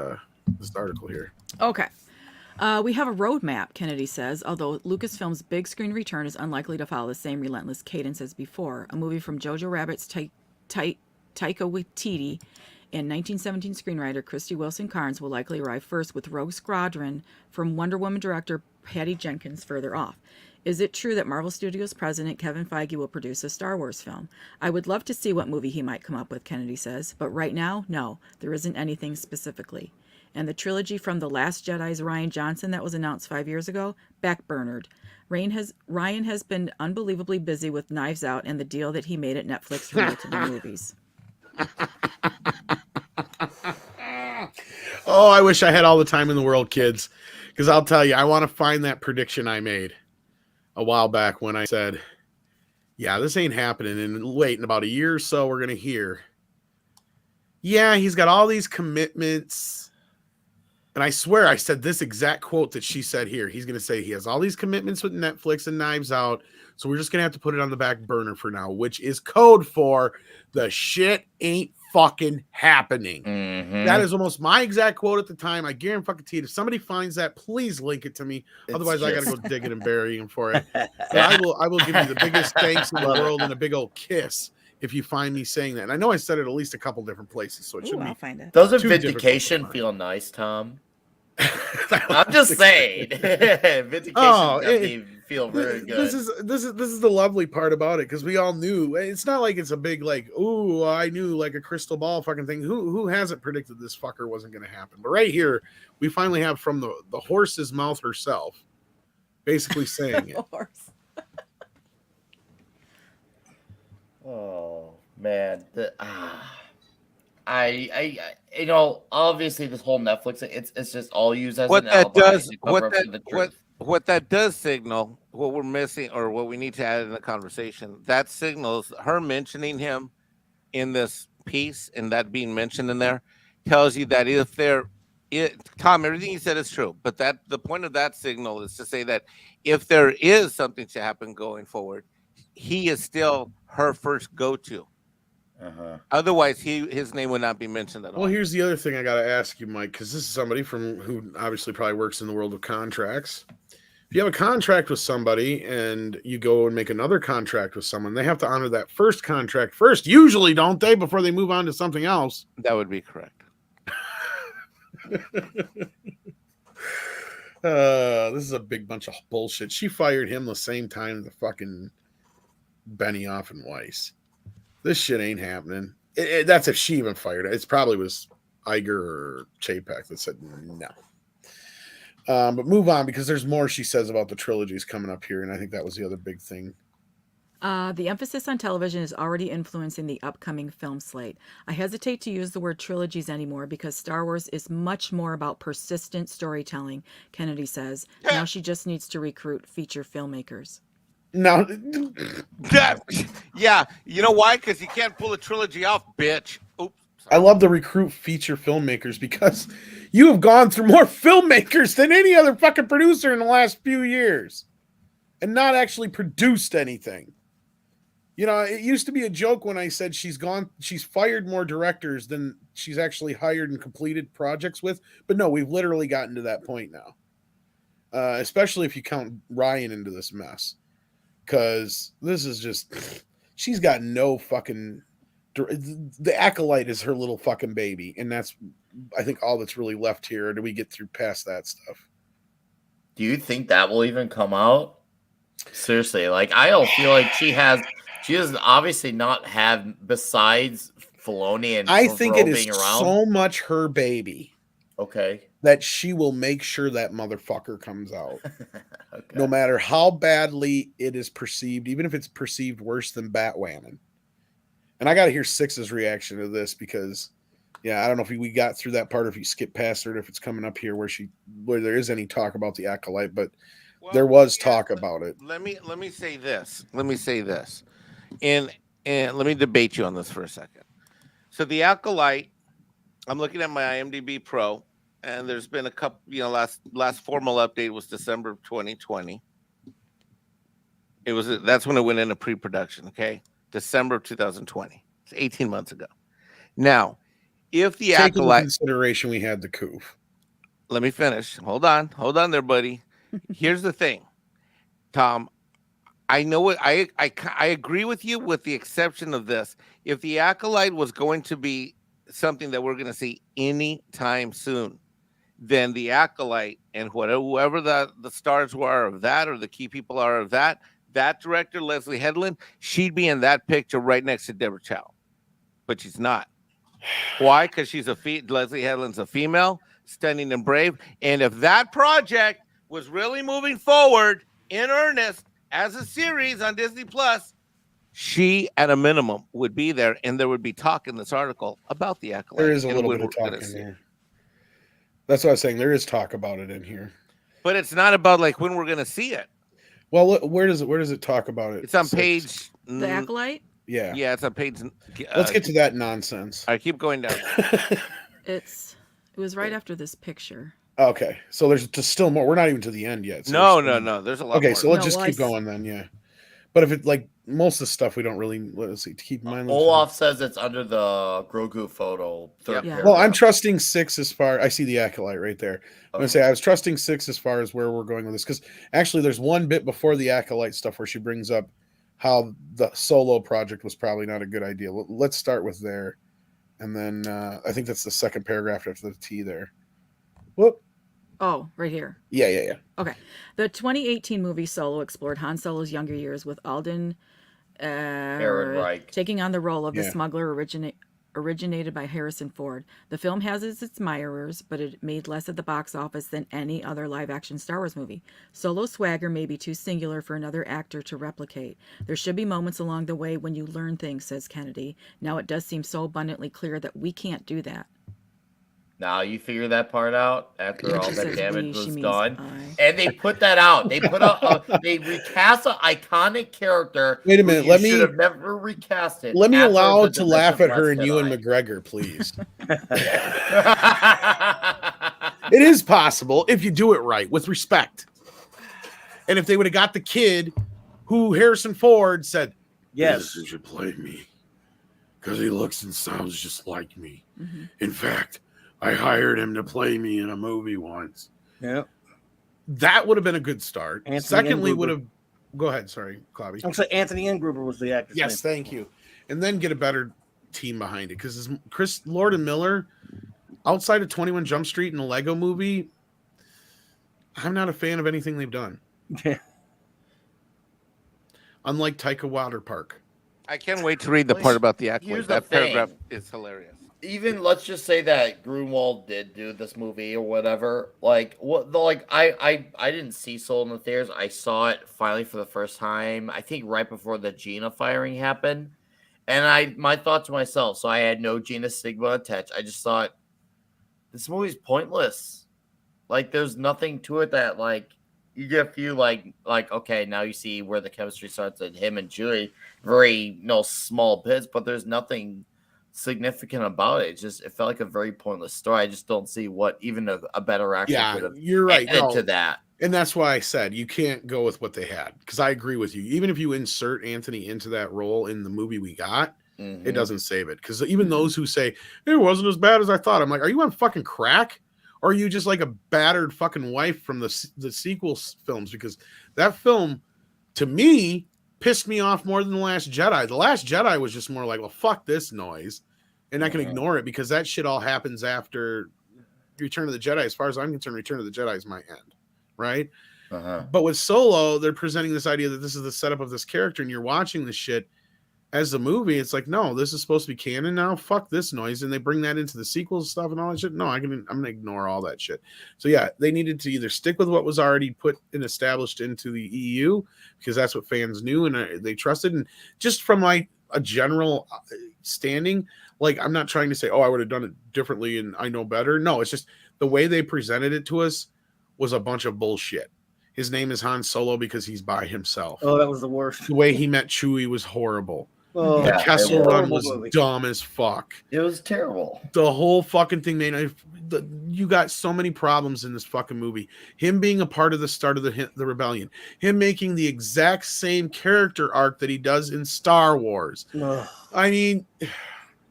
article here? Okay. We have a roadmap, Kennedy says, although Lucasfilm's big screen return is unlikely to follow the same relentless cadence as before. A movie from Jojo Rabbit's Taika Waititi and 1917 screenwriter Christy Wilson Cairns will likely arrive first, with Rogue Squadron from Wonder Woman director Patty Jenkins further off. Is it true that Marvel Studios president Kevin Feige will produce a Star Wars film? I would love to see what movie he might come up with, Kennedy says, but right now, no, there isn't anything specifically. And the trilogy from The Last Jedi's Rian Johnson that was announced 5 years ago, backburnered. Rian has been unbelievably busy with Knives Out and the deal that he made at Netflix related to the movies. Oh, I wish I had all the time in the world, kids, because I'll tell you, I want to find that prediction I made a while back when I said, yeah, this ain't happening. And wait, in about a year or so, we're going to hear, yeah, he's got all these commitments. And I swear I said this exact quote that she said here. He's going to say he has all these commitments with Netflix and Knives Out. So we're just going to have to put it on the back burner for now, which is code for the shit ain't fucking happening. Mm-hmm. That is almost my exact quote at the time. I guarantee it. If somebody finds that, please link it to me. Otherwise, I got to go dig it and bury him for it. But I will give you the biggest thanks in the world and a big old kiss if you find me saying that. And I know I said it at least a couple different places, so it should be. I'll find it. Doesn't vindication feel nice, Tom? I'm just saying. Vindication feel very good. This is the lovely part about it, because we all knew. It's not like it's a big like, ooh, I knew, like a crystal ball fucking thing. Who hasn't predicted this fucker wasn't going to happen? But right here, we finally have from the horse's mouth herself, basically saying it. Oh man, I you know, obviously this whole Netflix, it's just all used as What an that alibi does, to cover up for the truth. what that does signal, what we're missing or what we need to add in the conversation, that signals her mentioning him in this piece and that being mentioned in there tells you that if Tom, everything you said is true, but that the point of that signal is to say that if there is something to happen going forward, he is still her first go-to. Otherwise, his name would not be mentioned at all. Well, here's the other thing I got to ask you, Mike, because this is somebody who obviously probably works in the world of contracts. If you have a contract with somebody and you go and make another contract with someone, they have to honor that first contract first, usually, don't they, before they move on to something else? That would be correct. This is a big bunch of bullshit. She fired him the same time the fucking Benioff and Weiss. This shit ain't happening. That's if she even fired it. It probably was Iger or Chapek that said no. But move on, because there's more she says about the trilogies coming up here, and I think that was the other big thing. The emphasis on television is already influencing the upcoming film slate. I hesitate to use the word trilogies anymore because Star Wars is much more about persistent storytelling, Kennedy says. Now she just needs to recruit feature filmmakers. No. Yeah, you know why? Because you can't pull a trilogy off, bitch. Oops. I love to recruit feature filmmakers because you have gone through more filmmakers than any other fucking producer in the last few years and not actually produced anything. You know, it used to be a joke when I said she's fired more directors than she's actually hired and completed projects with. But no, we've literally gotten to that point now. Especially if you count Rian into this mess. Because this is just, she's got no fucking, the Acolyte is her little fucking baby. And that's, I think, all that's really left here. Or do we get through past that stuff? Do you think that will even come out? Seriously, like, I don't feel like she does obviously not have, besides Filoni and I think it is being around, so much her baby. Okay. That she will make sure that motherfucker comes out. Okay. No matter how badly it is perceived, even if it's perceived worse than Batwoman. And I got to hear Six's reaction to this because, yeah, I don't know if we got through that part, or if you skip past it, if it's coming up here where there is any talk about the Acolyte, but there was talk about it. Let me say this. And let me debate you on this for a second. So the Acolyte, I'm looking at my IMDb Pro, and there's been a couple, last formal update was December of 2020. That's when it went into pre-production, okay? December of 2020. It's 18 months ago. Now, if the Taking into Acolyte, consideration we had the coup. let me finish. Hold on there, buddy. Here's the thing, Tom. I know what I agree with you, with the exception of this. If the Acolyte was going to be something that we're going to see anytime soon, then the Acolyte and whoever the stars were of that, or the key people are of that director, Leslie Headland, she'd be in that picture right next to Deborah Chow. But she's not. Why? Because Leslie Headland's a female, stunning and brave. And if that project was really moving forward in earnest as a series on Disney Plus, she at a minimum would be there, and there would be talk in this article about the Acolyte. There is a little bit of talk in there. That's what I was saying. There is talk about it in here, but it's not about like when we're going to see it. Well, where does it talk about it? It's on page The Acolyte. Yeah, it's on page. Let's get to that nonsense. I keep going down. It was right after this picture. Okay, so there's just still more. We're not even to the end yet. So no. There's a lot. Okay, more. So let's just keep going then. Yeah, but if it like most of the stuff we don't really let's see. Keep in mind. Olaf says it's under the Grogu photo. Well, I'm trusting Six as far. I see the Acolyte right there. I'm gonna say I was trusting Six as far as where we're going with this, because actually there's one bit before the Acolyte stuff where she brings up how the Solo project was probably not a good idea. Let's start with there, and then I think that's the second paragraph after the T there. Whoop. Oh, right here. Yeah. Okay. The 2018 movie Solo explored Han Solo's younger years with Alden Ehrenreich taking on the role of the Yeah. smuggler originated by Harrison Ford. The film has its admirers, but it made less at the box office than any other live-action Star Wars movie. Solo's swagger may be too singular for another actor to replicate. There should be moments along the way when you learn things, says Kennedy. Now it does seem so abundantly clear that we can't do that. Now you figure that part out after When all she that says damage we, she was means done, I. and they put that out. They put out. They recast an iconic character. Wait a who minute, you let me- should have never recasted. Let me after allow the to laugh at her and Last Ewan Jedi. McGregor, please. It is possible if you do it right with respect. And if they would have got the kid who Harrison Ford said, Yes, you should play me because he looks and sounds just like me. Mm-hmm. In fact, I hired him to play me in a movie once. Yeah. That would have been a good start. Anthony Secondly, Ingruber. would have. Go ahead. Sorry, Clobby. I'm saying Anthony Ingruber was the actor. Yes, thank you. And then get a better team behind it because Chris Lord and Miller, outside of 21 Jump Street and the Lego Movie, I'm not a fan of anything they've done. Yeah. Unlike Taika Waterpark. I can't wait to read the part about the accolade. Here's the That thing. paragraph is hilarious. Even let's just say that Grunwald did do this movie or whatever. Like what? I didn't see Soul in the theaters. I saw it finally for the first time. I think right before the Gina firing happened, and my thought to myself. So I had no Gina stigma attached. I just thought this movie's pointless. Like there's nothing to it that like you get a few like okay, now you see where the chemistry starts at him and Julie. Very small bits, but there's nothing significant about it. It felt like a very pointless story. I just don't see what even a better actor could have You're right. added No. to that. And that's why I said you can't go with what they had because I agree with you. Even if you insert Anthony into that role in the movie we got, it doesn't save it. Because even those who say it wasn't as bad as I thought, I'm like, are you on fucking crack? Or are you just like a battered fucking wife from the sequel films? Because that film, to me, pissed me off more than The Last Jedi. The Last Jedi was just more like, well, fuck this noise. And I can ignore it because that shit all happens after Return of the Jedi. As far as I'm concerned, Return of the Jedi is my end. Right? But with Solo, they're presenting this idea that this is the setup of this character and you're watching this shit as a movie. It's like, no, this is supposed to be canon now. Fuck this noise. And they bring that into the sequels stuff and all that shit. No, I'm going to ignore all that shit. So yeah, they needed to either stick with what was already put and established into the EU because that's what fans knew and they trusted. And just from like a general standing, like I'm not trying to say, oh, I would have done it differently and I know better. No, it's just the way they presented it to us was a bunch of bullshit. His name is Han Solo because he's by himself. Oh, that was the worst. The way he met Chewie was horrible. Oh, The Kessel Run horrible was movie. dumb as fuck. It was terrible. The whole fucking thing, man. You got so many problems in this fucking movie. Him being a part of the start of the rebellion. Him making the exact same character arc that he does in Star Wars. Ugh. I mean,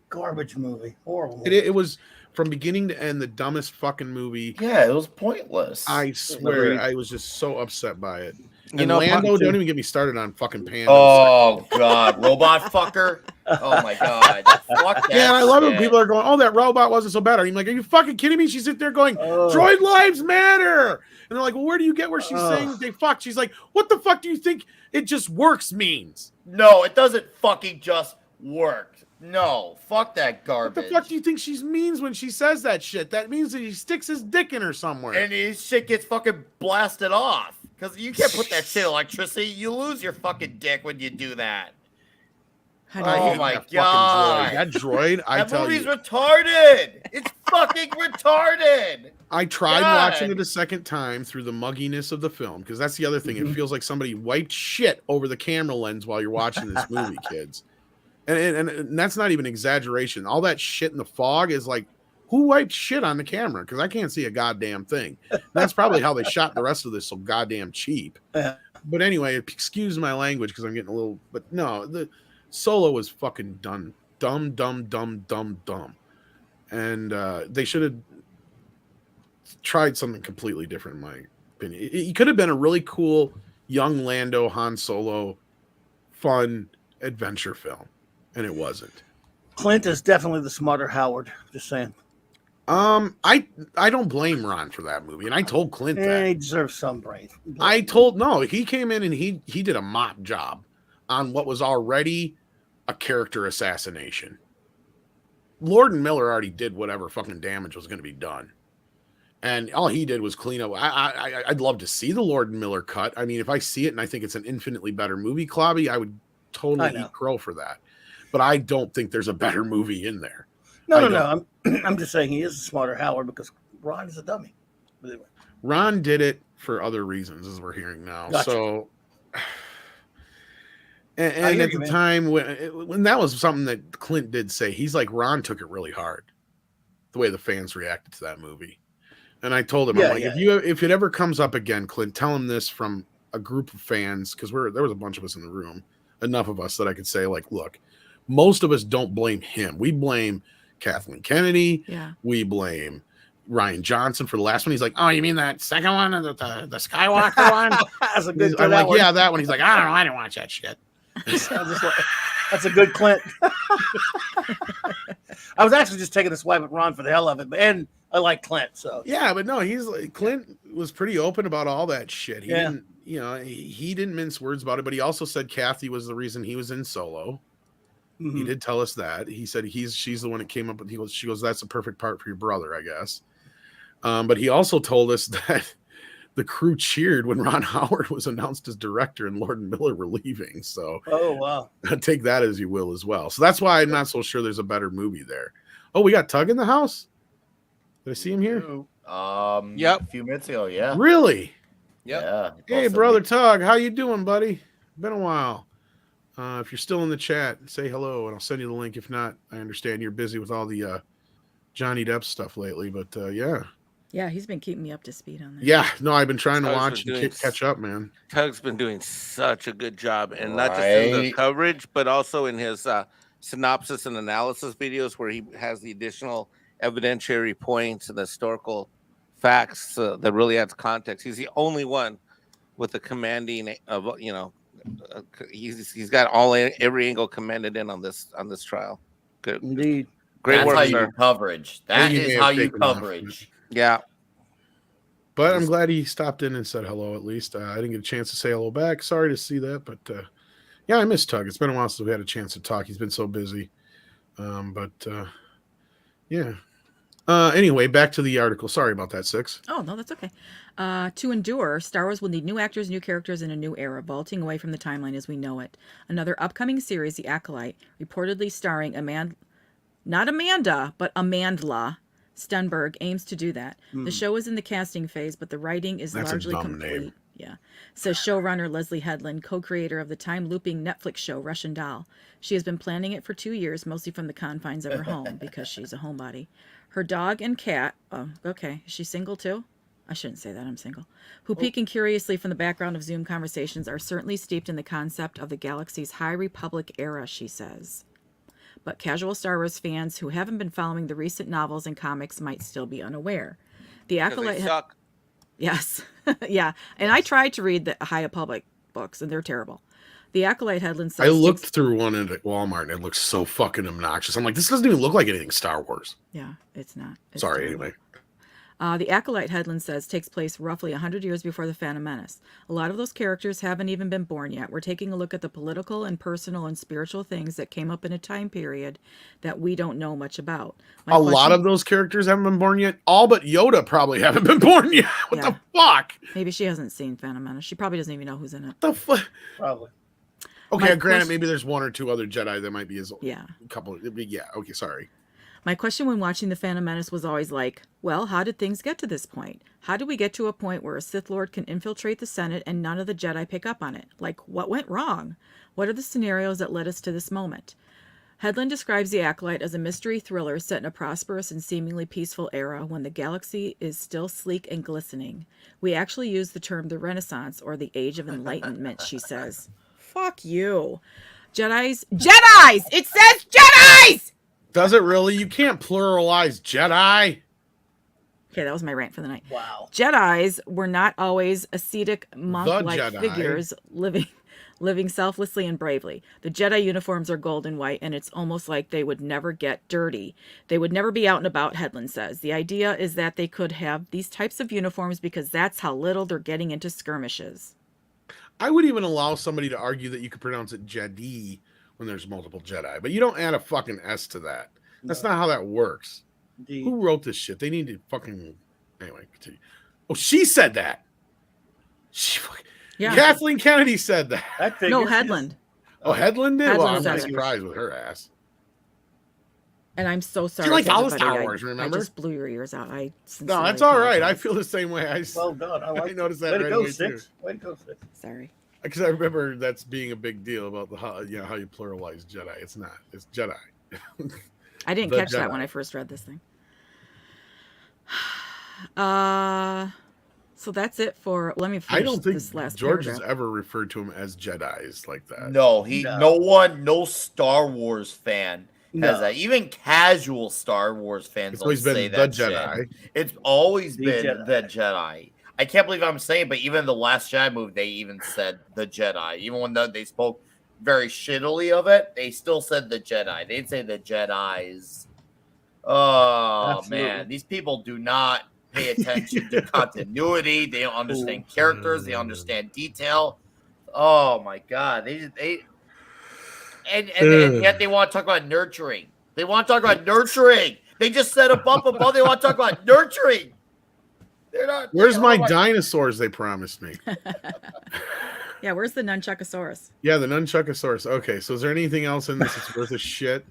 Garbage movie. Horrible. it was from beginning to end the dumbest fucking movie. Yeah, it was pointless. I swear, I was just so upset by it. You And know, Lando, don't even get me started on fucking Panda. Oh god, robot fucker. Oh my god. Fuck that. Yeah, and I love it when shit. people are going, oh, that robot wasn't so bad. I'm like, are you fucking kidding me? She's sitting there going, droid lives matter. And they're like, well, where do you get where she's saying they fucked? She's like, what the fuck do you think it just works means? No, it doesn't fucking just work. No, fuck that garbage. What the fuck do you think she means when she says that shit? That means that he sticks his dick in her somewhere. And his shit gets fucking blasted off. Because you can't put that shit in electricity. You lose your fucking dick when you do that. Oh my god. That droid, I that tell movie's you. retarded. It's fucking retarded. I tried God. watching it a second time through the mugginess of the film because that's the other thing. It feels like somebody wiped shit over the camera lens while you're watching this movie, kids. And that's not even exaggeration. All that shit in the fog is like, who wiped shit on the camera? Because I can't see a goddamn thing. And that's probably how they shot the rest of this so goddamn cheap. But anyway, excuse my language because I'm getting a little. But no, the Solo was fucking done. Dumb. And they should have tried something completely different, in my opinion. It could have been a really cool young Lando, Han Solo, fun adventure film. And it wasn't. Clint is definitely the smarter Howard. Just saying. I don't blame Ron for that movie, and I told Clint that. He deserves some praise. He came in and he did a mop job on what was already a character assassination. Lord and Miller already did whatever fucking damage was going to be done. And all he did was clean up. I'd love to see the Lord and Miller cut. I mean, if I see it and I think it's an infinitely better movie, Clobby, I would totally eat crow for that. But I don't think there's a better movie in there. No. I'm just saying he is a smarter Howard because Ron is a dummy. But anyway. Ron did it for other reasons, as we're hearing now. Gotcha. So, and at the time when that was something that Clint did say, he's like, Ron took it really hard, the way the fans reacted to that movie. And I told him, if it ever comes up again, Clint, tell him this from a group of fans, because there was a bunch of us in the room, enough of us that I could say, like, look, most of us don't blame him. We blame Kathleen Kennedy. Yeah. We blame Rian Johnson for the last one. He's like, oh, you mean that second one, the Skywalker one? That's a good. I'm like, yeah, that one. He's like, I don't know, I didn't watch that shit. That's a good Clint. I was actually just taking a swipe at Ron for the hell of it, and I like Clint. So yeah, but no, Clint was pretty open about all that shit. He didn't, he didn't mince words about it. But he also said Kathy was the reason he was in Solo. Mm-hmm. He did tell us that. He said she's the one that came up with. She goes, that's the perfect part for your brother, I guess. But he also told us that the crew cheered when Ron Howard was announced as director and Lord and Miller were leaving. So, oh wow, take that as you will as well. So that's why I'm not so sure there's a better movie there. Oh, we got Tug in the house. Did I see him here? Yep, a few minutes ago. Yeah, really? Yep. Yeah. Hey, brother Tug, how you doing, buddy? Been a while. If you're still in the chat, say hello, and I'll send you the link. If not, I understand you're busy with all the Johnny Depp stuff lately, but yeah. Yeah, he's been keeping me up to speed on that. Yeah, no, I've been trying to watch and catch up, man. Tug's been doing such a good job, and not just in the coverage, but also in his synopsis and analysis videos, where he has the additional evidentiary points and historical facts that really adds context. He's the only one with the commanding of he's got every angle commanded in on this trial. Good, indeed. Great That's work, how sir. you coverage. That is how you coverage. Yeah. But I'm glad he stopped in and said hello at least. I didn't get a chance to say hello back. Sorry to see that, but yeah, I miss Tug. It's been a while since we had a chance to talk. He's been so busy. Yeah. Anyway, back to the article. Sorry about that, Six. Oh, no, that's okay. To endure, Star Wars will need new actors, new characters, and a new era, vaulting away from the timeline as we know it. Another upcoming series, The Acolyte, reportedly starring not Amanda, but Amandla Stenberg, aims to do that. The show is in the casting phase, but the writing is largely complete. Name. Yeah, says showrunner Leslie Headland, co-creator of the time-looping Netflix show Russian Doll. She has been planning it for 2 years, mostly from the confines of her home, because she's a homebody. Her dog and cat, is she single too? I shouldn't say that, I'm single. Who peeking curiously from the background of Zoom conversations are certainly steeped in the concept of the galaxy's High Republic era, she says. But casual Star Wars fans who haven't been following the recent novels and comics might still be unaware. The Acolyte suck. Yes. Yeah. And I tried to read the High Republic books, and they're terrible. The Acolyte Headland says... I looked through one at Walmart, and it looks so fucking obnoxious. I'm like, this doesn't even look like anything Star Wars. Yeah, it's not. It's Sorry, terrible. Anyway. The Acolyte, Headland says, takes place roughly 100 years before the Phantom Menace. A lot of those characters haven't even been born yet. We're taking a look at the political and personal and spiritual things that came up in a time period that we don't know much about. A lot of those characters haven't been born yet. All but Yoda probably haven't been born yet. What the fuck? Maybe she hasn't seen Phantom Menace. She probably doesn't even know who's in it. The fuck? Probably. Okay, granted, maybe there's one or two other Jedi that might be his couple. Yeah, okay, sorry. My question when watching The Phantom Menace was always like, well, how did things get to this point? How did we get to a point where a Sith Lord can infiltrate the Senate and none of the Jedi pick up on it? Like, what went wrong? What are the scenarios that led us to this moment? Headland describes The Acolyte as a mystery thriller set in a prosperous and seemingly peaceful era when the galaxy is still sleek and glistening. We actually use the term the Renaissance or the Age of Enlightenment, she says. Fuck you. Jedis! It says Jedis! Does it really? You can't pluralize Jedi. Okay, that was my rant for the night. Wow. Jedis were not always ascetic monk-like figures living living selflessly and bravely. The Jedi uniforms are gold and white, and it's almost like they would never get dirty. They would never be out and about, Headland says. The idea is that they could have these types of uniforms because that's how little they're getting into skirmishes. I would even allow somebody to argue that you could pronounce it Jedi when there's multiple Jedi, but you don't add a fucking S to that. That's not how that works. Indeed. Who wrote this shit? They need to fucking... Anyway, continue. Oh, she said that. Yeah. Kathleen Kennedy said that. No, Headland. Oh, Headland did? Well, I'm said not it. surprised with her ass. And I'm so sorry. She liked to all the everybody. Star Wars, remember? I just blew your ears out. No, that's all right. I feel the same way. Well done. I noticed that Way to right go, away, Six. too. Way to go, Six. Sorry. Because I remember that's being a big deal about how you pluralize Jedi. It's not. It's Jedi. I didn't The catch that Jedi. when I first read this thing. So that's it for. Let me finish I don't think this last George paragraph. has ever referred to him as Jedis like that. No Star Wars fan has No. that. Even casual Star Wars fans It's don't always been say the that Jedi. shit. It's always The been Jedi. the Jedi. I can't believe I'm saying, but even the Last Jedi movie, they even said the Jedi. Even when they spoke very shittily of it, they still said the Jedi. They didn't say the Jedis. Oh Absolutely. man, these people do not pay attention to continuity. They don't understand characters. They understand detail. Oh my god, and yet they want to talk about nurturing. They want to talk about nurturing. They just set up above. They want to talk about nurturing. They're not. Where's my oh my- dinosaurs they promised me? Yeah, where's the Nunchuckosaurus? Yeah, the Nunchuckosaurus. Okay, so is there anything else in this that's worth a shit?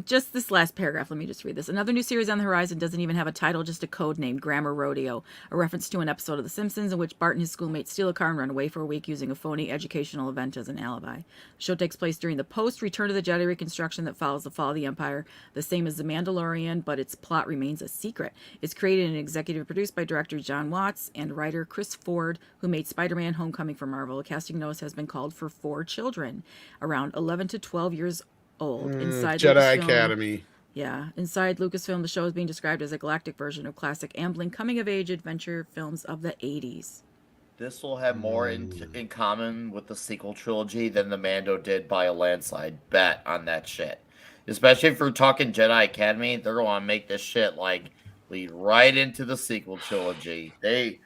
Just this last paragraph. Let me just read this. Another new series on the horizon doesn't even have a title, just a code named Grammar Rodeo, a reference to an episode of The Simpsons in which Bart and his schoolmates steal a car and run away for a week using a phony educational event as an alibi. The show takes place during the post-Return of the Jedi reconstruction that follows the fall of the Empire, the same as The Mandalorian, but its plot remains a secret. It's created and executive produced by director John Watts and writer Chris Ford, who made Spider-Man Homecoming for Marvel. A casting notice has been called for 4 children, around 11 to 12 years old. Inside Jedi Lucasfilm- Academy. Yeah, inside Lucasfilm, the show is being described as a galactic version of classic ambling coming-of-age adventure films of the 80s. This will have more in common with the sequel trilogy than the Mando did by a landslide. Bet on that shit. Especially if we're talking Jedi Academy, they're going to make this shit like lead right into the sequel trilogy. They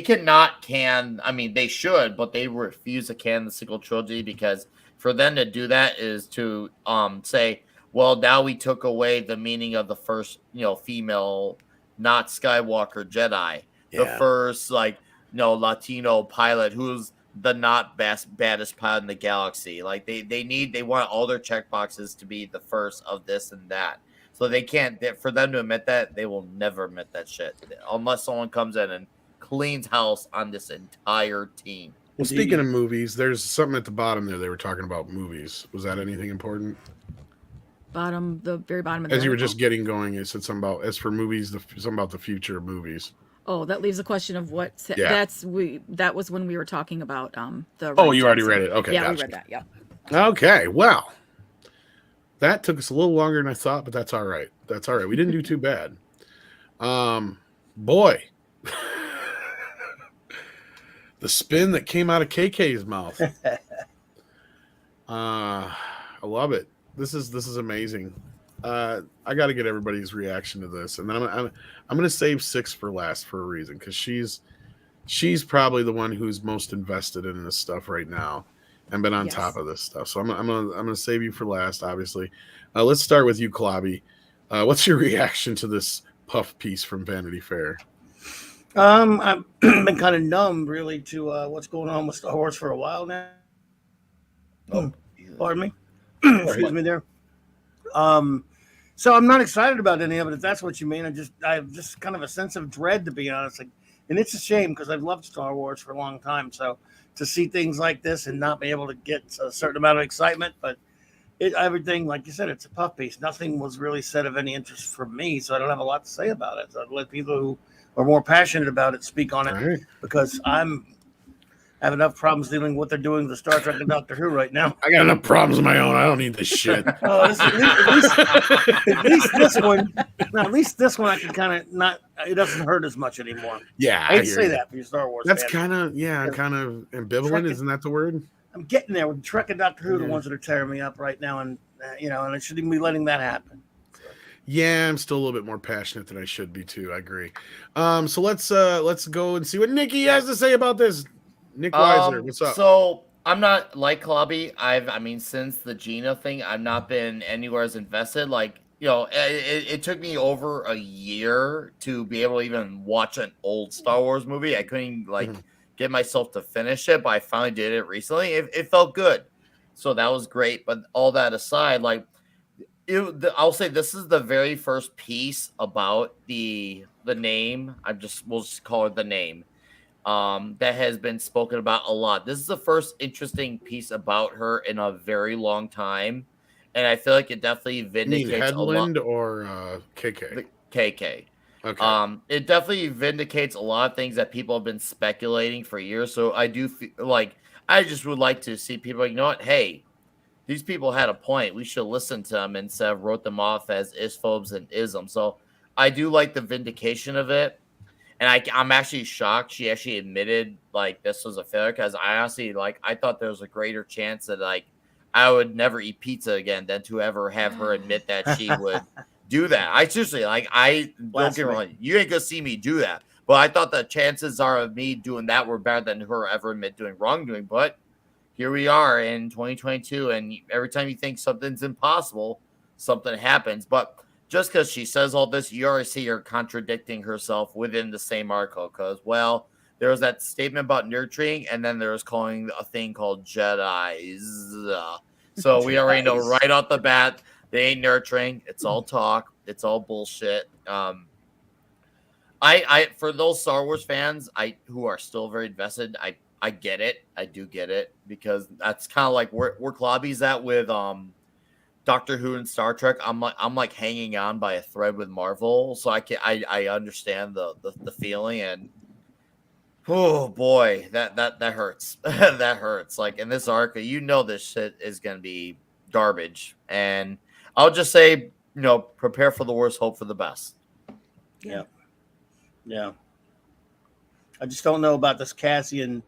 cannot can. I mean, they should, but they refuse to can the sequel trilogy because for them to do that is to say, well, now we took away the meaning of the first, female, not Skywalker Jedi, the Yeah. first Latino pilot who's the not baddest pilot in the galaxy. Like they want all their checkboxes to be the first of this and that. So they can't. For them to admit that, they will never admit that shit unless someone comes in and cleans house on this entire team. Well, speaking of movies, there's something at the bottom there. They were talking about movies. Was that anything important? The very bottom of the As you were article. just getting going, it said something about, as for movies, something about the future of movies. Oh, that leaves a question of what. Yeah. That was when we were talking about the. Oh, you rankings. already read it. Okay, Yeah, gotcha. we read that. Yeah. Okay, well, that took us a little longer than I thought, but that's all right. That's all right. We didn't do too bad. Boy, the spin that came out of KK's mouth. I love it. This is amazing. I got to get everybody's reaction to this, and then I'm going to save 6 for last for a reason, because she's probably the one who's most invested in this stuff right now and been on top of this stuff. So I'm gonna save you for last, obviously. Let's start with you, Klobby. What's your reaction to this puff piece from Vanity Fair? I've been kind of numb, really, to what's going on with Star Wars for a while now. Pardon me. Excuse me there. So I'm not excited about any of it, if that's what you mean. I have just kind of a sense of dread, to be honest. And it's a shame because I've loved Star Wars for a long time. So to see things like this and not be able to get a certain amount of excitement, but everything, like you said, it's a puff piece. Nothing was really said of any interest for me, so I don't have a lot to say about it. So I'd let people who are more passionate about it speak on it, because I have enough problems dealing with what they're doing with the Star Trek and Doctor Who right now. I got enough problems of my own. I don't need this shit. At least this one. No, at least this one I can kind of not. It doesn't hurt as much anymore. Yeah, I hate to hear say you. that for your Star Wars. That's fan. kind of ambivalent. Isn't that the word? I'm getting there with Trek and Doctor Who, the Yeah. ones that are tearing me up right now, and and I shouldn't be letting that happen. Yeah, I'm still a little bit more passionate than I should be too. I agree. So let's go and see what Nikki has to say about this. Nick Weiser, what's up? So I'm not like Clubby. I mean, since the Gina thing, I've not been anywhere as invested. Like, it took me over a year to be able to even watch an old Star Wars movie. I couldn't get myself to finish it, but I finally did it recently. It felt good, so that was great. But all that aside, like, I'll say this is the very first piece about the name. We'll just call it the name. That has been spoken about a lot. This is the first interesting piece about her in a very long time, and I feel like it definitely You mean vindicates a lot. Headland or KK? KK. Okay. It definitely vindicates a lot of things that people have been speculating for years. So I do feel like I just would like to see people, you know what? Hey, these people had a point. We should listen to them instead of wrote them off as isphobes and isms. So I do like the vindication of it. And I'm actually shocked she actually admitted like this was a failure, because I honestly I thought there was a greater chance that I would never eat pizza again than to ever have her admit that she would do that. I seriously I don't get me wrong, you ain't gonna see me do that, but I thought the chances are of me doing that were better than her ever admit doing wrongdoing. But here we are in 2022, and every time you think something's impossible, something happens. But just because she says all this, you already see her contradicting herself within the same article. Because, well, there was that statement about nurturing, and then there was calling a thing called Jedis. So we already know right off the bat they ain't nurturing. It's all talk. It's all bullshit. I for those Star Wars fans who are still very invested, I get it. I do get it, because that's kind of like where Klobby's at with Doctor Who and Star Trek. I'm like hanging on by a thread with Marvel, so I understand the feeling, and oh boy, that hurts. That hurts. Like in this arc, this shit is gonna be garbage, and I'll just say, prepare for the worst, hope for the best. Yeah. I just don't know about this Cassian.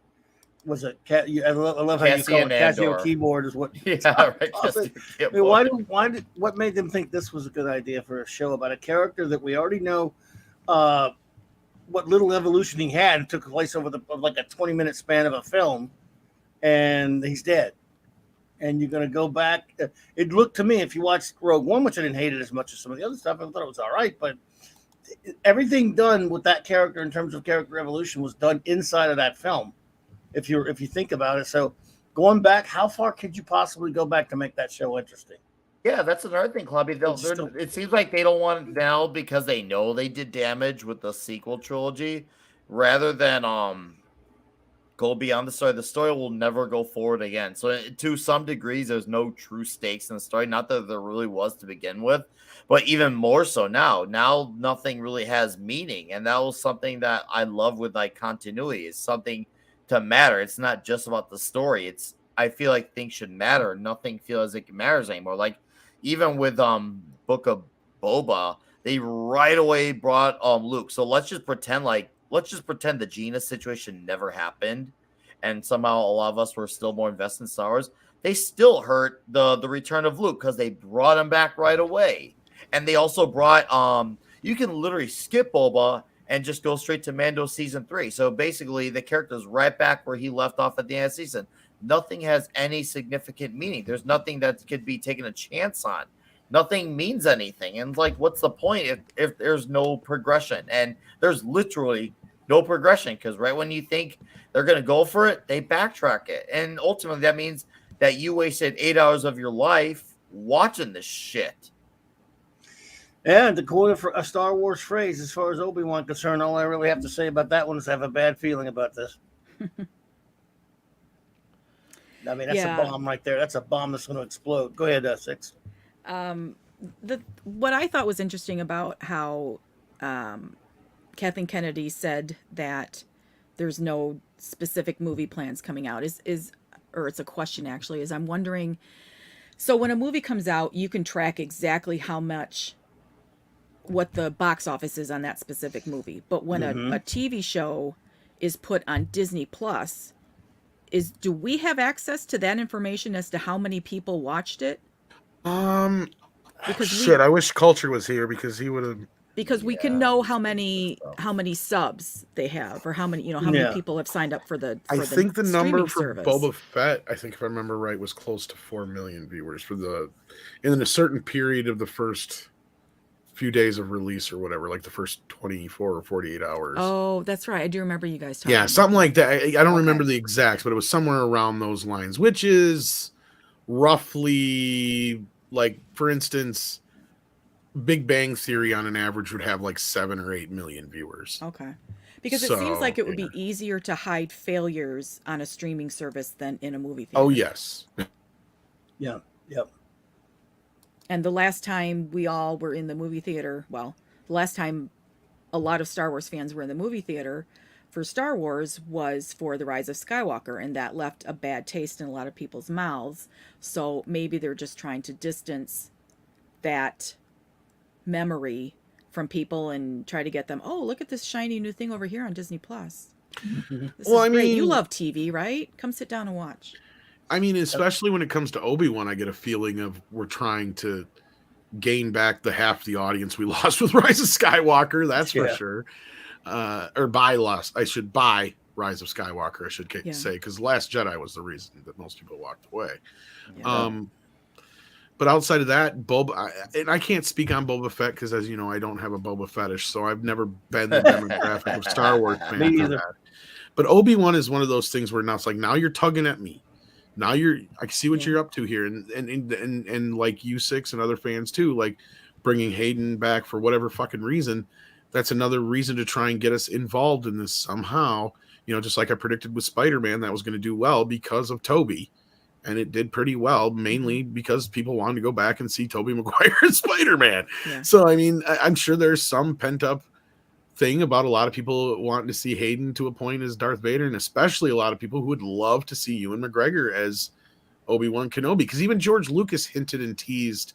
Was it Cat? I love how you call it Casio keyboard. Is what? Yeah, right. I mean, what made them think this was a good idea for a show about a character that we already know what little evolution he had, and took place over like a 20-minute span of a film, and he's dead. And you're going to go back. It looked to me, if you watched Rogue One, which I didn't hate it as much as some of the other stuff, I thought it was all right, but everything done with that character in terms of character evolution was done inside of that film. If you think about it, so going back, how far could you possibly go back to make that show interesting? Yeah, that's another thing, Clubby. It seems like they don't want it now because they know they did damage with the sequel trilogy, rather than go beyond the story. The story will never go forward again. So to some degrees, there's no true stakes in the story. Not that there really was to begin with, but even more so now. Now nothing really has meaning, and that was something that I love with continuity. It's something to matter. It's not just about the story. I feel like things should matter. Nothing feels like it matters anymore. Like even with Book of Boba, they right away brought Luke. So let's just pretend the Gina situation never happened, and somehow a lot of us were still more invested in Star Wars. They still hurt the return of Luke because they brought him back right away. And they also brought you can literally skip Boba and just go straight to Mando season 3. So basically, the character's right back where he left off at the end of the season. Nothing has any significant meaning. There's nothing that could be taken a chance on. Nothing means anything. And what's the point if there's no progression? And there's literally no progression, because right when you think they're going to go for it, they backtrack it. And ultimately, that means that you wasted 8 hours of your life watching this shit. And to quote for a Star Wars phrase, as far as Obi-Wan concerned, all I really have to say about that one is I have a bad feeling about this. I mean, that's a bomb right there. That's a bomb that's going to explode. Go ahead, Six. What I thought was interesting about how Kathleen Kennedy said that there's no specific movie plans coming out or it's a question actually, is I'm wondering, so when a movie comes out, you can track exactly what the box office is on that specific movie. But when a TV show is put on Disney Plus, do we have access to that information as to how many people watched it? Because I wish Culture was here because he would have. Because we can know how many subs they have, or how many how many people have signed up for the. I think the number for service. Boba Fett, I think if I remember right, was close to 4 million viewers in a certain period of the first few days of release or whatever, like the first 24 or 48 hours. Oh, that's right. I do remember you guys talking. Yeah, something like that. I don't remember the exacts, but it was somewhere around those lines, which is roughly like, for instance, Big Bang Theory on an average would have like 7 or 8 million viewers. Okay. Because it seems like it would be easier to hide failures on a streaming service than in a movie theater. Oh, yes. Yeah. Yep. And the last time we all were in the movie theater, the last time a lot of Star Wars fans were in the movie theater for Star Wars was for The Rise of Skywalker, and that left a bad taste in a lot of people's mouths. So maybe they're just trying to distance that memory from people and try to get them, oh, look at this shiny new thing over here on Disney Plus. Well, I mean, you love TV, right? Come sit down and watch. I mean, especially when it comes to Obi-Wan, I get a feeling of we're trying to gain back the half the audience we lost with Rise of Skywalker. That's for sure. Or buy Rise of Skywalker, I should say, because Last Jedi was the reason that most people walked away. Yeah. But outside of that, and I can't speak on Boba Fett because, as you know, I don't have a Boba fetish, so I've never been the demographic of Star Wars fans. But Obi-Wan is one of those things where now it's like, now you're tugging at me. Now I see what you're up to here, and like you six and other fans too, like bringing Hayden back for whatever fucking reason. That's another reason to try and get us involved in this somehow. Just like I predicted with Spider-Man, that was going to do well because of Tobey. And it did pretty well, mainly because people wanted to go back and see Tobey Maguire and Spider-Man. Yeah. So, I mean, I'm sure there's some pent-up thing about a lot of people wanting to see Hayden to a point as Darth Vader, and especially a lot of people who would love to see Ewan McGregor as Obi-Wan Kenobi. Because even George Lucas hinted and teased,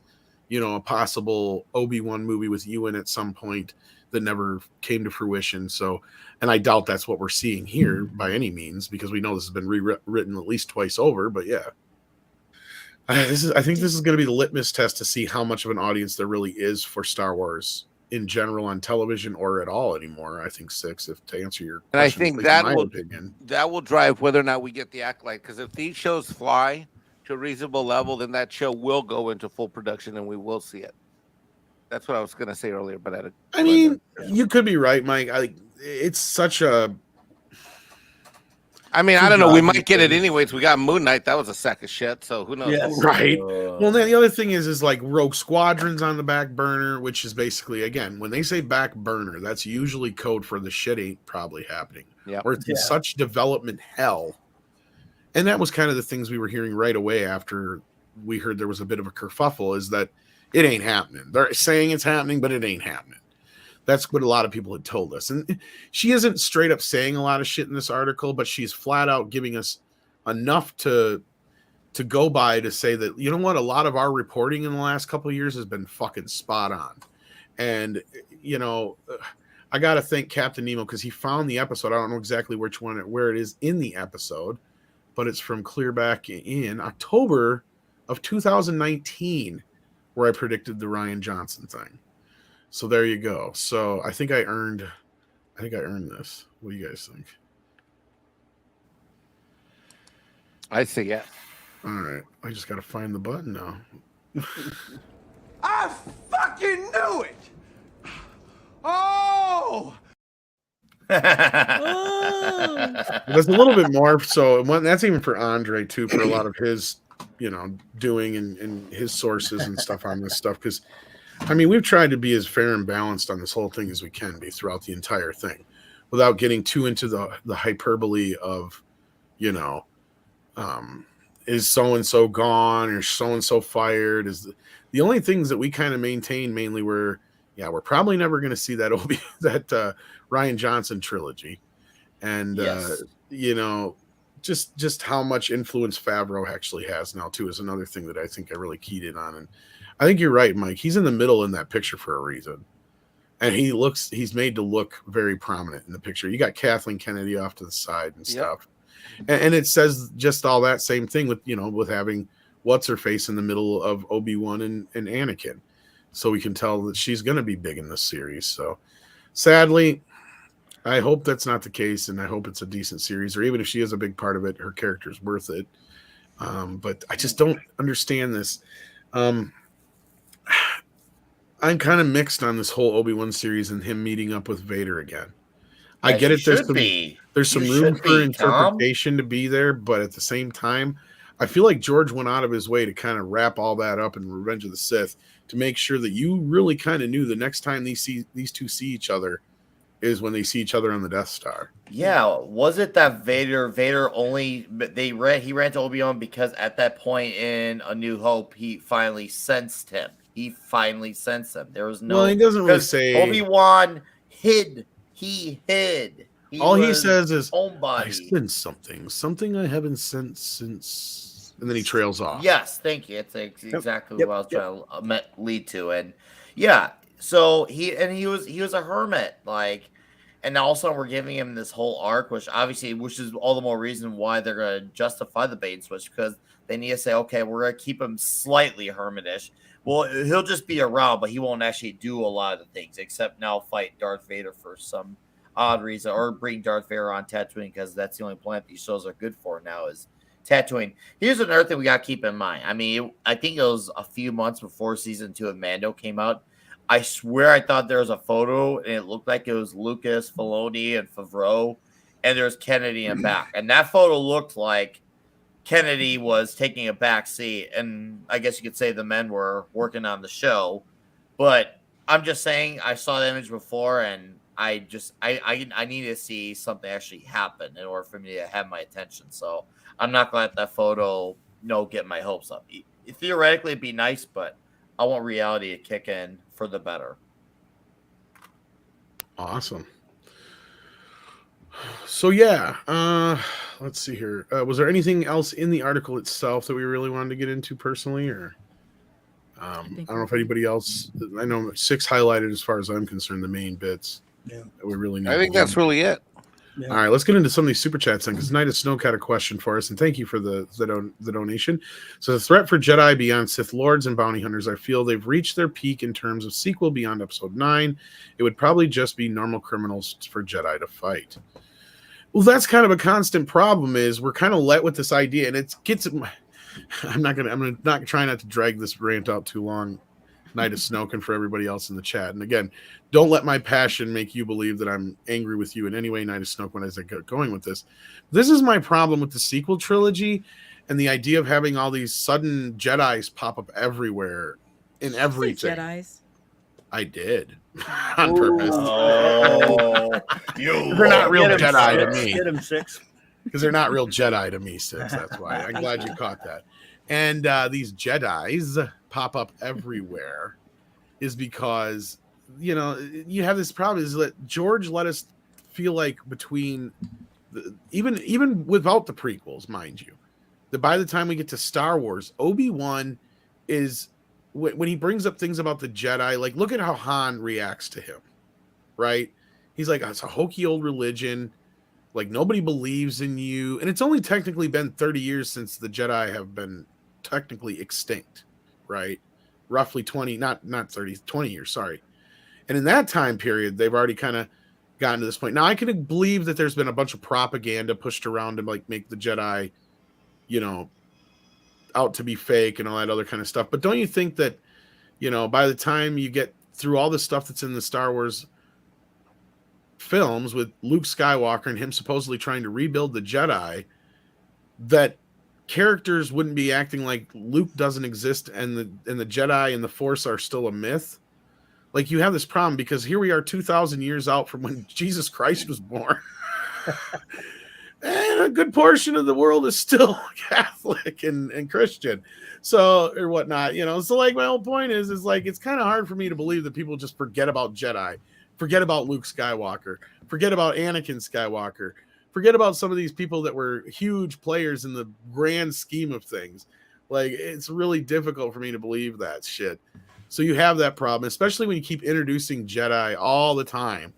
a possible Obi-Wan movie with Ewan at some point that never came to fruition. So, and I doubt that's what we're seeing here by any means, because we know this has been rewritten at least twice over. But yeah, I think this is going to be the litmus test to see how much of an audience there really is for Star Wars in general on television or at all anymore. I think to answer your question, and I think that will drive whether or not we get the Acolyte. Because if these shows fly to a reasonable level, then that show will go into full production and we will see it. That's what I was going to say earlier, but you could be right, Mike. It's such a. I don't know. We might get it anyways. We got Moon Knight. That was a sack of shit. So who knows? Yes. Right. Well, then the other thing is like Rogue Squadron's on the back burner, which is basically, again, when they say back burner, that's usually code for the shit ain't probably happening. Yeah. Or it's in such development hell. And that was kind of the things we were hearing right away after we heard there was a bit of a kerfuffle, is that it ain't happening. They're saying it's happening, but it ain't happening. That's what a lot of people had told us. And she isn't straight up saying a lot of shit in this article, but she's flat out giving us enough to go by to say that, you know what, a lot of our reporting in the last couple of years has been fucking spot on. And, I got to thank Captain Nemo because he found the episode. I don't know exactly where it is in the episode, but it's from clear back in October of 2019. Where I predicted the Rian Johnson thing. So there you go. So I think I earned this. What do you guys think? I say yeah. All right. I just got to find the button now. I fucking knew it. Oh. There's a little bit more. So that's even for Andre too, for a lot of his doing and his sources and stuff on this stuff. Because, we've tried to be as fair and balanced on this whole thing as we can be throughout the entire thing without getting too into the hyperbole of, is so-and-so gone or so-and-so fired? Is the only things that we kind of maintain mainly were, we're probably never going to see that Rian Johnson trilogy. And, just how much influence Favreau actually has now too is another thing that I think I really keyed in on. And I think you're right, Mike. He's in the middle in that picture for a reason. And he's made to look very prominent in the picture. You got Kathleen Kennedy off to the side and stuff. And it says just all that same thing with, with having what's her face in the middle of Obi-Wan and Anakin. So we can tell that she's going to be big in this series. So sadly, I hope that's not the case. And I hope it's a decent series, or even if she is a big part of it, her character's worth it. But I just don't understand this. I'm kind of mixed on this whole Obi-Wan series and him meeting up with Vader again. I get it. There's some room for interpretation to be there, but at the same time, I feel like George went out of his way to kind of wrap all that up in Revenge of the Sith to make sure that you really kind of knew the next time these two see each other is when they see each other on the Death Star. Yeah, was it that Vader only he ran to Obi-Wan because at that point in A New Hope he finally sensed him. There was no. Well, he doesn't really say. Obi-Wan hid. He hid. All he says is, homebody. I sense something I haven't sensed since, and then he trails off. Yes, thank you. It's exactly what I was trying to lead to, and yeah. So he was a hermit, like, and all of a sudden we're giving him this whole arc, which is all the more reason why they're gonna justify the bait and switch, because they need to say, okay, we're gonna keep him slightly hermitish. Well, he'll just be around, but he won't actually do a lot of the things except now fight Darth Vader for some odd reason, or bring Darth Vader on Tatooine, because that's the only planet these shows are good for now is Tatooine. Here's another thing we got to keep in mind. I mean, I think it was a few months before season 2 of Mando came out. I swear I thought there was a photo, and it looked like it was Lucas, Filoni, and Favreau, and there was Kennedy in back. And that photo looked like Kennedy was taking a back seat, and I guess you could say the men were working on the show. But I'm just saying, I saw the image before, and I need to see something actually happen in order for me to have my attention. So I'm not going to let that photo, get my hopes up. Theoretically, it'd be nice, but I want reality to kick in for the better. Awesome. So yeah, let's see here. Was there anything else in the article itself that we really wanted to get into personally, or I don't know if anybody else? I know 6 highlighted as far as I'm concerned the main bits. Yeah, that we really need. I think that's really it. Yeah. All right, let's get into some of these super chats then, because Night of Snoke had a question for us, and thank you for the donation. So, the threat for Jedi beyond Sith Lords and bounty hunters, I feel they've reached their peak in terms of sequel beyond Episode 9. It would probably just be normal criminals for Jedi to fight. Well, that's kind of a constant problem. Is we're kind of let with this idea, and it gets. I'm not try not to drag this rant out too long. Night of Snoke, and for everybody else in the chat. And again, don't let my passion make you believe that I'm angry with you in any way, Night of Snoke, when I get going with this. This is my problem with the sequel trilogy and the idea of having all these sudden Jedis pop up everywhere in everything. Jedis. I did on purpose. Oh, they're not real Jedi to me. Get him 6. Because they're not real Jedi to me, 6. That's why. I'm glad you caught that. And these Jedis pop up everywhere is because, you have this problem is that George let us feel like between even without the prequels, mind you, that by the time we get to Star Wars, Obi-Wan is when he brings up things about the Jedi, like look at how Han reacts to him, right? He's like, it's a hokey old religion. Like nobody believes in you. And it's only technically been 30 years since the Jedi have been technically extinct, right? Roughly 20, not 30, 20 years, sorry. And in that time period, they've already kind of gotten to this point. Now, I can believe that there's been a bunch of propaganda pushed around to like make the Jedi, out to be fake and all that other kind of stuff. But don't you think that, by the time you get through all the stuff that's in the Star Wars films with Luke Skywalker and him supposedly trying to rebuild the Jedi, that characters wouldn't be acting like Luke doesn't exist and the Jedi and the Force are still a myth? Like you have this problem because here we are 2,000 years out from when Jesus Christ was born. And a good portion of the world is still Catholic and Christian. So, or whatnot, So like my whole point is like, it's kind of hard for me to believe that people just forget about Jedi, forget about Luke Skywalker, forget about Anakin Skywalker, forget about some of these people that were huge players in the grand scheme of things. Like, it's really difficult for me to believe that shit. So you have that problem, especially when you keep introducing Jedi all the time.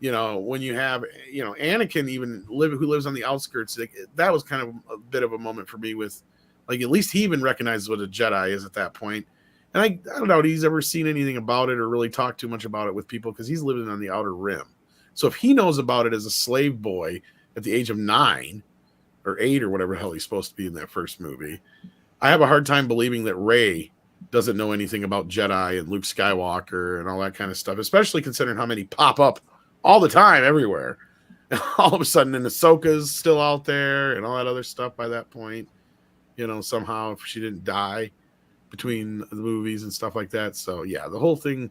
You know, when you have, you know, Anakin who lives on the outskirts, that was kind of a bit of a moment for me with, like, at least he even recognizes what a Jedi is at that point. And I don't know if he's ever seen anything about it or really talked too much about it with people because he's living on the outer rim. So if he knows about it as a slave boy at the age of 9 or 8 or whatever the hell he's supposed to be in that first movie, I have a hard time believing that Rey doesn't know anything about Jedi and Luke Skywalker and all that kind of stuff, especially considering how many pop up all the time everywhere. All of a sudden, and Ahsoka's still out there and all that other stuff by that point. You know, somehow if she didn't die between the movies and stuff like that. So yeah, the whole thing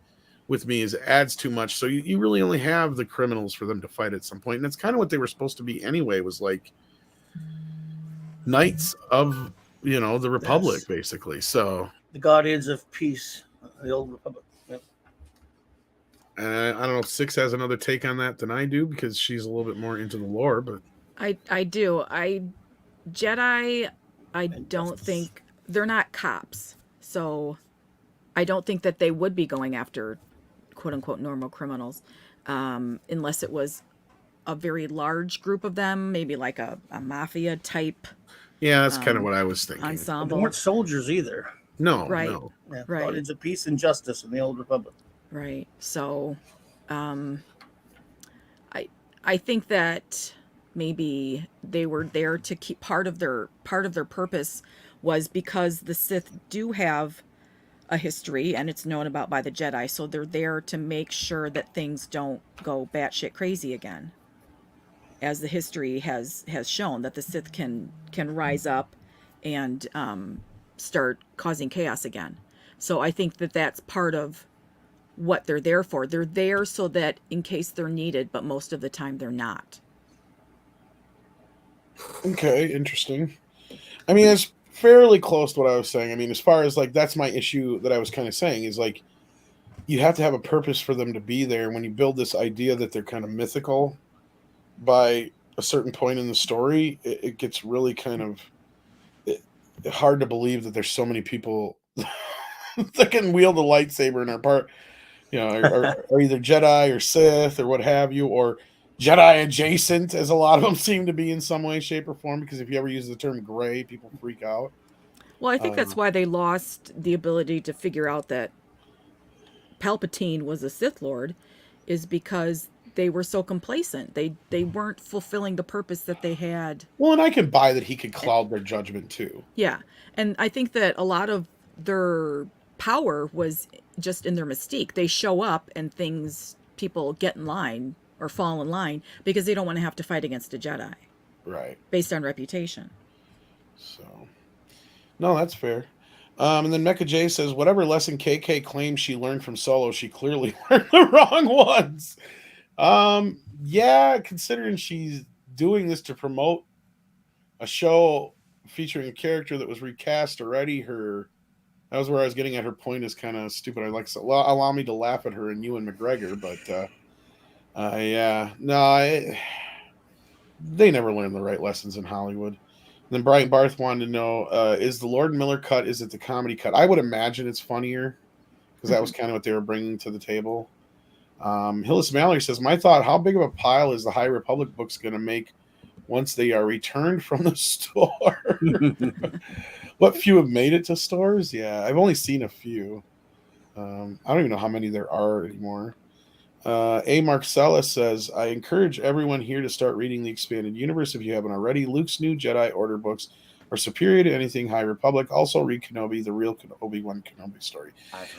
with me is it adds too much. So you really only have the criminals for them to fight at some point. And that's kind of what they were supposed to be anyway, was like knights of, you know, the Republic, basically. So the Guardians of Peace, the old Republic. Yep. I don't know if Six has another take on that than I do because she's a little bit more into the lore, but I do. Jedi, I don't think they're not cops. So I don't think that they would be going after quote unquote normal criminals, unless it was a very large group of them, maybe like a mafia type. Yeah, that's kind of what I was thinking. Ensemble. They weren't soldiers either. No, right. No. Yeah, right. Guardians of Peace and Justice in the old Republic. Right. So, I think that maybe they were there to keep part of their purpose was because the Sith do have a history and it's known about by the Jedi. So they're there to make sure that things don't go batshit crazy again. As the history has shown that the Sith can rise up and start causing chaos again. So I think that that's part of what they're there for. They're there so that in case they're needed, but most of the time they're not. Okay, interesting. I mean, it's fairly close to what I was saying. I mean, as far as like, that's my issue that I was kind of saying is like, you have to have a purpose for them to be there. When you build this idea that they're kind of mythical by a certain point in the story, it gets really kind of hard to believe that there's so many people that can wield a lightsaber and are part, you know, are either Jedi or Sith or what have you, or Jedi adjacent, as a lot of them seem to be in some way, shape, or form. Because if you ever use the term gray, people freak out. Well, I think that's why they lost the ability to figure out that Palpatine was a Sith Lord, is because they were so complacent. They weren't fulfilling the purpose that they had. Well, and I can buy that he could cloud their judgment too. Yeah. And I think that a lot of their power was just in their mystique. They show up and people get in line or fall in line because they don't want to have to fight against a Jedi. Right. Based on reputation. So, no, that's fair. And then Mecha J says, whatever lesson KK claims she learned from Solo, she clearly learned the wrong ones. Yeah, considering she's doing this to promote a show featuring a character that was recast already, that was where I was getting at. Her point is kind of stupid. I'd like to allow me to laugh at her and Ewan McGregor, but yeah, no, they never learned the right lessons in Hollywood. And then Brian Barth wanted to know, is the Lord Miller cut, is it the comedy cut? I would imagine it's funnier because that was kind of what they were bringing to the table. Hillis Mallory says, my thought, how big of a pile is the High Republic books going to make once they are returned from the store? What few have made it to stores? Yeah, I've only seen a few. I don't even know how many there are anymore. A. Marcella says, I encourage everyone here to start reading the Expanded Universe if you haven't already. Luke's new Jedi Order books are superior to anything High Republic. Also read Kenobi, the real Obi-Wan Kenobi story.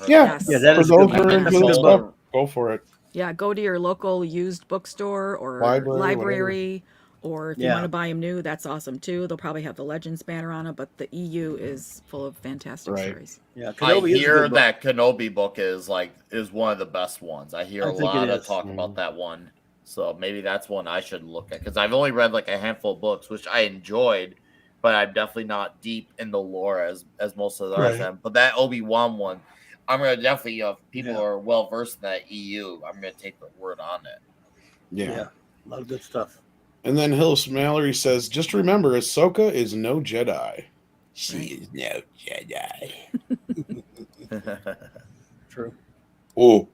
Yeah, that is for good. those who are into this stuff, go for it. Yeah, go to your local used bookstore or library or if you want to buy them new, that's awesome too. They'll probably have the Legends banner on it, but the EU is full of fantastic stories. Yeah, Kenobi I hear that Kenobi book is one of the best ones. I hear a lot of talk about that one. So maybe that's one I should look at because I've only read like a handful of books, which I enjoyed, but I'm definitely not deep in the lore as most of the others am. But that Obi-Wan one, I'm gonna definitely if people are well versed in that EU, I'm gonna take the word on it. Yeah. A lot of good stuff. And then Hillis Mallory says, just remember, Ahsoka is no Jedi. She is no Jedi. True. Oh.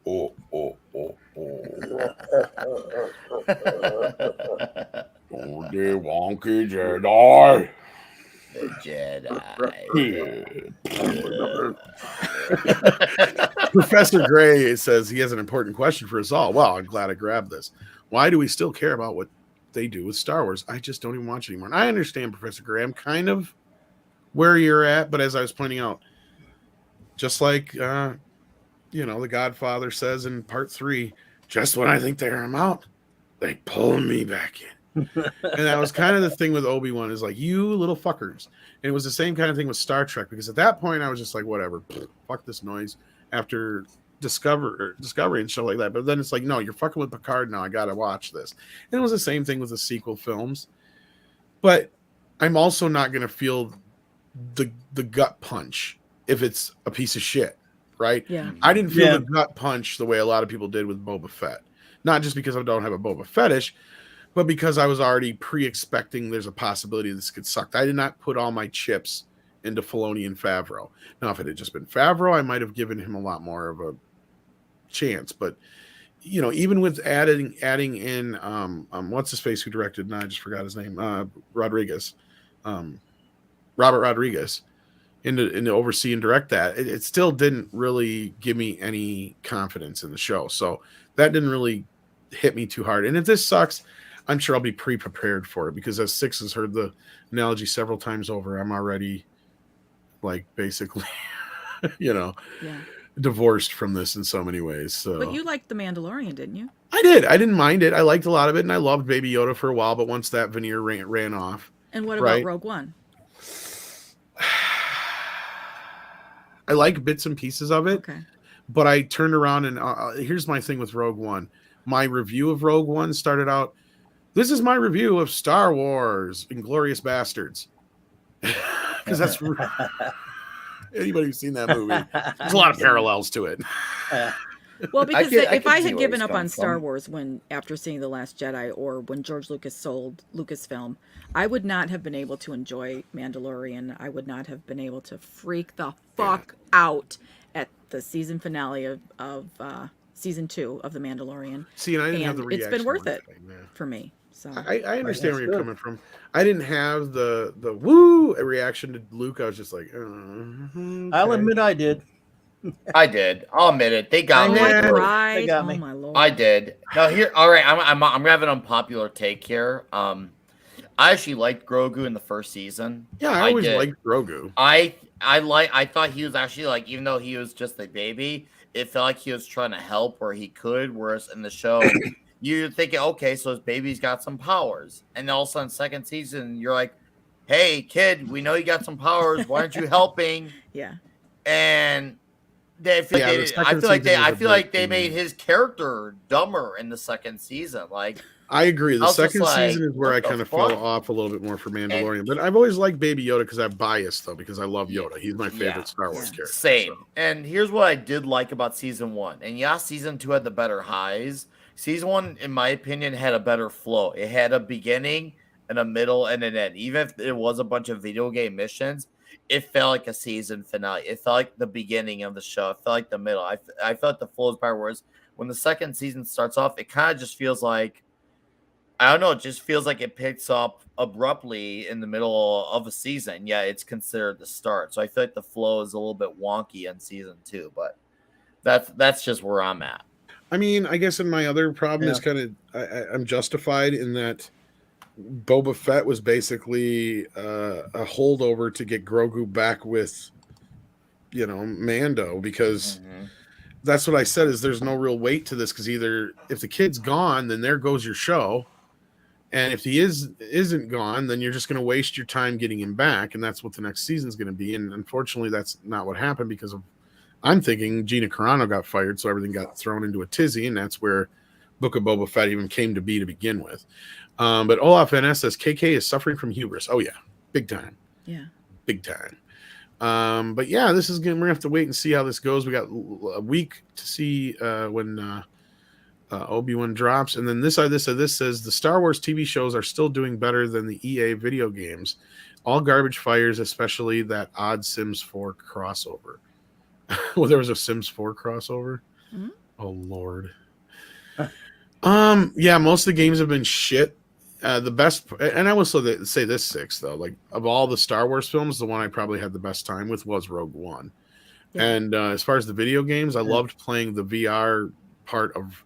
The wonky Jedi. The Jedi. Professor Gray says he has an important question for us all. Well, I'm glad I grabbed this. Why do we still care about what they do with Star Wars? I just don't even watch it anymore. And I understand, Professor Gray. I'm kind of where you're at, but as I was pointing out, just like The Godfather says in part 3, just when I think they're out, they pull me back in. And that was kind of the thing with Obi-Wan, is like, you little fuckers. And it was the same kind of thing with Star Trek, because at that point I was just like, whatever, fuck this noise after Discovery and shit like that. But then it's like, no, you're fucking with Picard now, I gotta watch this. And it was the same thing with the sequel films. But I'm also not gonna feel the gut punch if it's a piece of shit, right? Yeah. I didn't feel the gut punch the way a lot of people did with Boba Fett. Not just because I don't have a Boba fetish, but because I was already pre-expecting there's a possibility this could suck. I did not put all my chips into Filoni and Favreau. Now, if it had just been Favreau, I might have given him a lot more of a chance. But even with adding in what's his face who directed? No, I just forgot his name. Rodriguez, Robert Rodriguez, into oversee and direct that. It still didn't really give me any confidence in the show. So that didn't really hit me too hard. And if this sucks, I'm sure I'll be pre-prepared for it, because as Six has heard the analogy several times over, I'm already basically, divorced from this in so many ways. So, but you liked The Mandalorian, didn't you? I did. I didn't mind it. I liked a lot of it, and I loved Baby Yoda for a while. But once that veneer ran off, and what about Rogue One? I like bits and pieces of it. Okay. But I turned around and here's my thing with Rogue One. My review of Rogue One started out, this is my review of Star Wars Inglourious Bastards. Because that's anybody who's seen that movie, there's a lot of parallels to it. Well, because if I had given up on Star Wars after seeing The Last Jedi, or when George Lucas sold Lucasfilm, I would not have been able to enjoy Mandalorian. I would not have been able to freak the fuck out at the season finale of season 2 of The Mandalorian. See, and I didn't have the reaction. It's been worth it for me. So I understand where you're coming from. I didn't have the woo reaction to Luke. I was just like, okay. I'll admit I did. I did. I'll admit it. They got me. They got me. Oh my Lord. I did. Now here, all right. I'm gonna have an unpopular take here. I actually liked Grogu in the first season. Yeah, I always liked Grogu. I thought he was actually even though he was just a baby, it felt like he was trying to help where he could. Whereas in the show, you're thinking, okay, so his baby's got some powers, and all of a sudden, second season, you're like, hey, kid, we know you got some powers. Why aren't you helping? Yeah. And I feel like they made his character dumber in the second season. I agree. The second season is where I kind of fell off a little bit more for Mandalorian. But I've always liked Baby Yoda because I'm biased, though, because I love Yoda. He's my favorite Star Wars character. Same. So. And here's what I did like about season 1. And yeah, season 2 had the better highs. Season 1, in my opinion, had a better flow. It had a beginning and a middle and an end. Even if it was a bunch of video game missions, it felt like a season finale. It felt like the beginning of the show. It felt like the middle. I felt like the flow is better. Whereas when the second season starts off, it kind of just feels like, I don't know, it just feels like it picks up abruptly in the middle of a season. Yeah, it's considered the start. So I feel like the flow is a little bit wonky in season 2, but that's just where I'm at. I mean, I guess in my other problem is kind of I'm justified in that Boba Fett was basically a holdover to get Grogu back with, Mando, because that's what I said is there's no real weight to this, because either if the kid's gone, then there goes your show. And if he isn't gone, then you're just going to waste your time getting him back. And that's what the next season's going to be. And unfortunately, that's not what happened, because I'm thinking Gina Carano got fired, so everything got thrown into a tizzy. And that's where Book of Boba Fett even came to be to begin with. But Olaf NS says KK is suffering from hubris. Oh, yeah. Big time. Yeah. Big time. But yeah, we're going to have to wait and see how this goes. We got a week to see when Obi-Wan drops. And then this says the Star Wars TV shows are still doing better than the EA video games. All garbage fires, especially that odd Sims 4 crossover. Well, there was a Sims 4 crossover. Mm-hmm. Oh, Lord. Yeah, most of the games have been shit. The best, and I will say this 6 though, like of all the Star Wars films, the one I probably had the best time with was Rogue One. Yeah. And as far as the video games, I loved playing the VR part of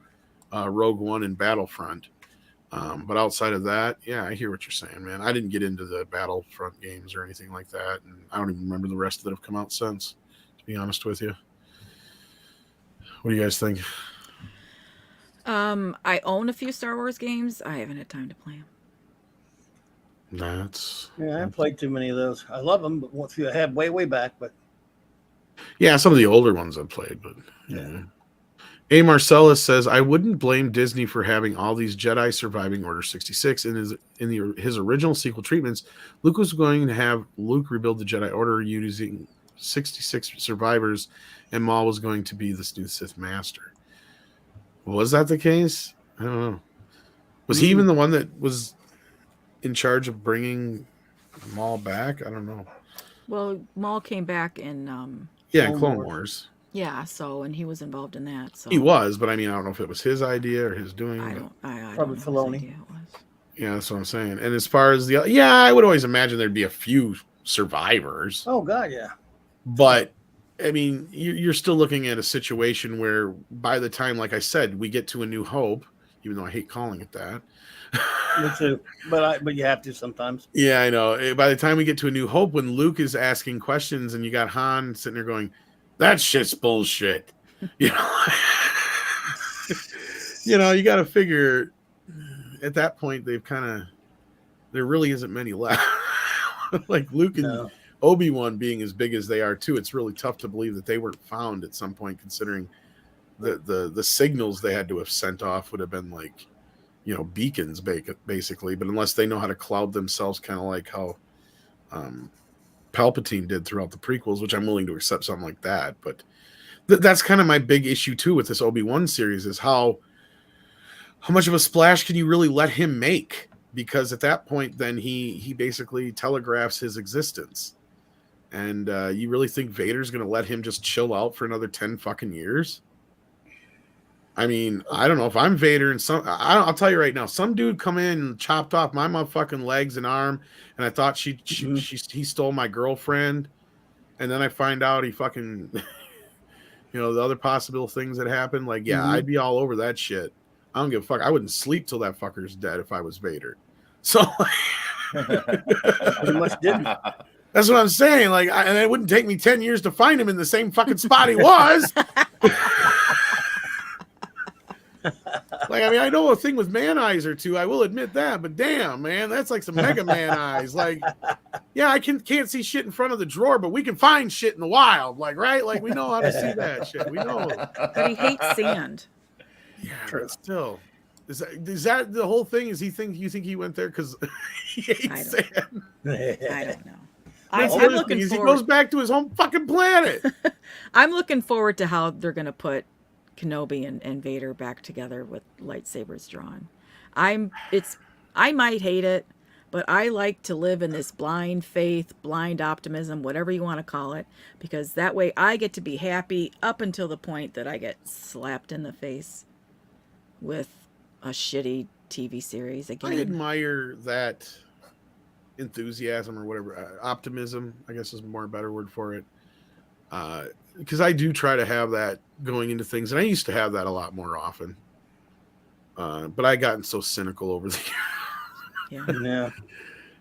Rogue One and Battlefront. But outside of that, yeah, I hear what you're saying, man. I didn't get into the Battlefront games or anything like that, and I don't even remember the rest that have come out since, to be honest with you. What do you guys think? I own a few Star Wars games. I haven't had time to play them. I haven't played too many of those. I love them, but once you have way back, but Yeah, some of the older ones I've played, but yeah. A. Marcellus says, I wouldn't blame Disney for having all these Jedi surviving Order 66. In his original sequel treatments, Luke was going to have Luke rebuild the Jedi Order using 66 survivors, and Maul was going to be this new Sith Master. Was that the case? I don't know. Was he even the one that was in charge of bringing Maul back? I don't know. Well, Maul came back in Clone Wars. Yeah, so and he was involved in that. So He was, but I mean, I don't know if it was his idea or his doing. I don't probably know Filoni. whose idea it was. Yeah, that's what I'm saying. And as far as I would always imagine there'd be a few survivors. oh god, yeah. But I mean, you're still looking at a situation where by the time, like I said, we get to A New Hope, even though I hate calling it that. Me too. But you have to sometimes. Yeah, I know. By the time we get to A New Hope, when Luke is asking questions and you got Han sitting there going, that shit's bullshit. You know, you got to figure at that point, there really isn't many left. Like Luke and Obi-Wan being as big as they are too, it's really tough to believe that they weren't found at some point, considering the signals they had to have sent off would have been like, beacons basically, but unless they know how to cloud themselves, kind of like how Palpatine did throughout the prequels, which I'm willing to accept something like that. But that's kind of my big issue too with this Obi-Wan series, is how much of a splash can you really let him make? Because at that point, then he basically telegraphs his existence. And you really think Vader's going to let him just chill out for another 10 fucking years? I mean, I don't know if I'm Vader and I'll tell you right now, some dude come in and chopped off my motherfucking legs and arm, and I thought he stole my girlfriend, and then I find out he fucking, the other possible things that happened. Like, I'd be all over that shit. I don't give a fuck. I wouldn't sleep till that fucker's dead if I was Vader. So, Pretty much didn't. That's what I'm saying. Like, and it wouldn't take me 10 years to find him in the same fucking spot he was. Like, I mean, I know a thing with man eyes or two, I will admit that, but damn, man, that's like some Mega Man eyes. Like, yeah, I can't see shit in front of the drawer, but we can find shit in the wild, like, right? Like, we know how to see that shit. We know. But he hates sand. Yeah, but still. Is that the whole thing? You think he went there because he hates sand? I don't know. I'm looking forward. He goes back to his home fucking planet. I'm looking forward to how they're going to put Kenobi and Vader back together with lightsabers drawn. I might hate it, but I like to live in this blind faith, blind optimism, whatever you want to call it, because that way I get to be happy up until the point that I get slapped in the face with a shitty TV series again. I admire that enthusiasm or whatever, optimism, I guess is more a better word for it. Because I do try to have that going into things, and I used to have that a lot more often. But I gotten so cynical over the years. Yeah.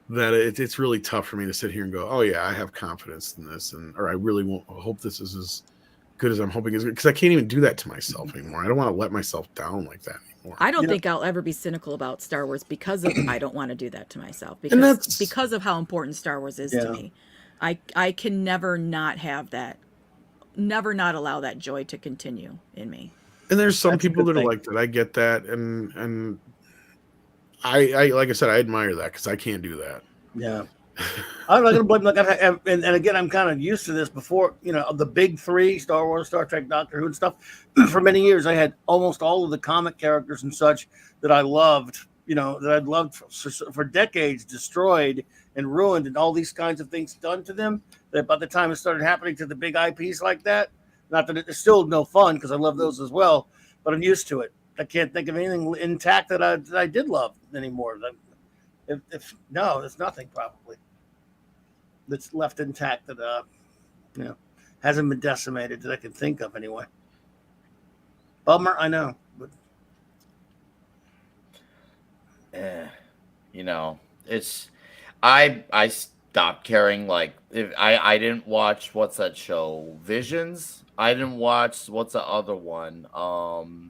That it's really tough for me to sit here and go, oh yeah, I have confidence in this, or I really won't hope this is as good as I'm hoping is, because I can't even do that to myself anymore. I don't want to let myself down like that anymore. I don't think I'll ever be cynical about Star Wars because of I don't want to do that to myself, because of how important Star Wars is to me. I can never not have that, never not allow that joy to continue in me. And there's some people that are like that. I get that, and I like I said, I admire that because I can't do that. Yeah. I'm not going to blame. Like, and again, I'm kind of used to this before. The big three: Star Wars, Star Trek, Doctor Who, and stuff. For many years, I had almost all of the comic characters and such that I loved. That I'd loved for decades, destroyed and ruined, and all these kinds of things done to them. That by the time it started happening to the big IPs like that, not that it's still no fun because I love those as well, but I'm used to it. I can't think of anything intact that I did love anymore. If no, there's nothing probably that's left intact that hasn't been decimated that I can think of anyway. Bummer, I know, but it's I stopped caring. Like, if I didn't watch, what's that show, Visions? I didn't watch, what's the other one?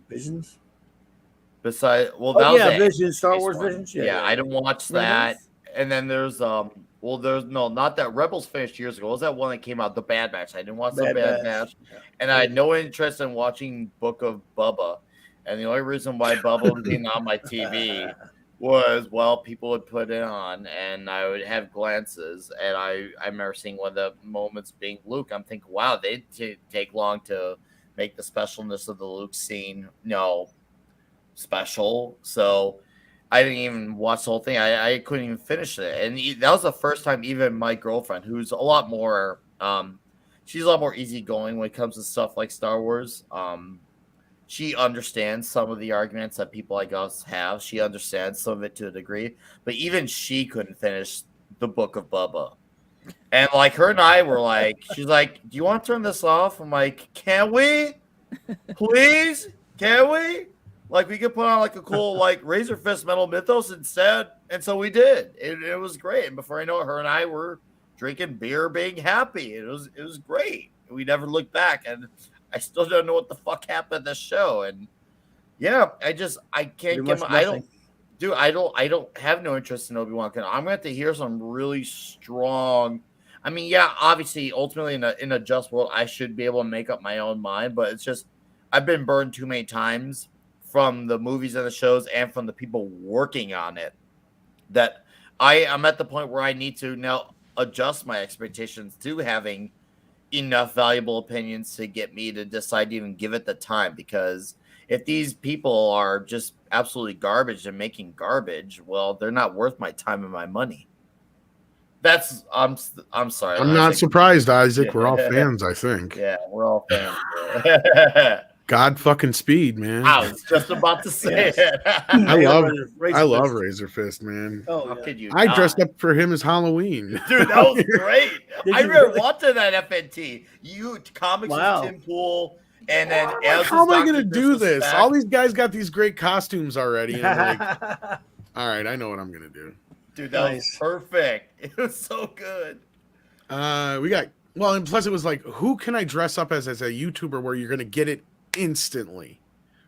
Visions. Besides, well, that was Visions, Star Wars one. Visions. Yeah, I didn't watch that. And then there's there's not that Rebels finished years ago. What was that one that came out? The Bad Batch. I didn't watch the Bad Batch. And I had no interest in watching Book of Bubba. And the only reason why Bubba was being on my TV was, people would put it on and I would have glances. And I remember seeing one of the moments being Luke. I'm thinking, wow, they take long to make the specialness of the Luke scene, special. So I didn't even watch the whole thing. I couldn't even finish it. And that was the first time even my girlfriend, who's a lot more, she's a lot more easygoing when it comes to stuff like Star Wars. She understands some of the arguments that people like us have. She understands some of it to a degree. But even she couldn't finish the Book of Bubba. And like her and I were like, she's like, do you want to turn this off? I'm like, can we? Please? Can we? Like, we could put on like a cool like Razor Fist Metal Mythos instead. And so we did. It was great. And before I know it, her and I were drinking beer, being happy. It was great. We never looked back. And I still don't know what the fuck happened at this show. And yeah, I can't get I don't have no interest in Obi-Wan. I'm gonna have to hear some really strong. I mean, yeah, obviously, ultimately in a just world, I should be able to make up my own mind, but it's just I've been burned too many times from the movies and the shows and from the people working on it that I'm at the point where I need to now adjust my expectations to having enough valuable opinions to get me to decide to even give it the time. Because if these people are just absolutely garbage and making garbage, well, they're not worth my time and my money. I'm sorry. I'm not surprised, Isaac. We're all fans, I think. Yeah, we're all fans. God fucking speed, man. I was just about to say it. I love Razor Fist, man. How could you I not? dressed up for him as Halloween. Dude, that was great. I remember watching that FNT. You comics with Tim Pool, and then how am I gonna do this? All these guys got these great costumes already. And I'm like, all right, I know what I'm gonna do. Dude, that was perfect. It was so good. And plus it was like, who can I dress up as a YouTuber where you're gonna get it instantly,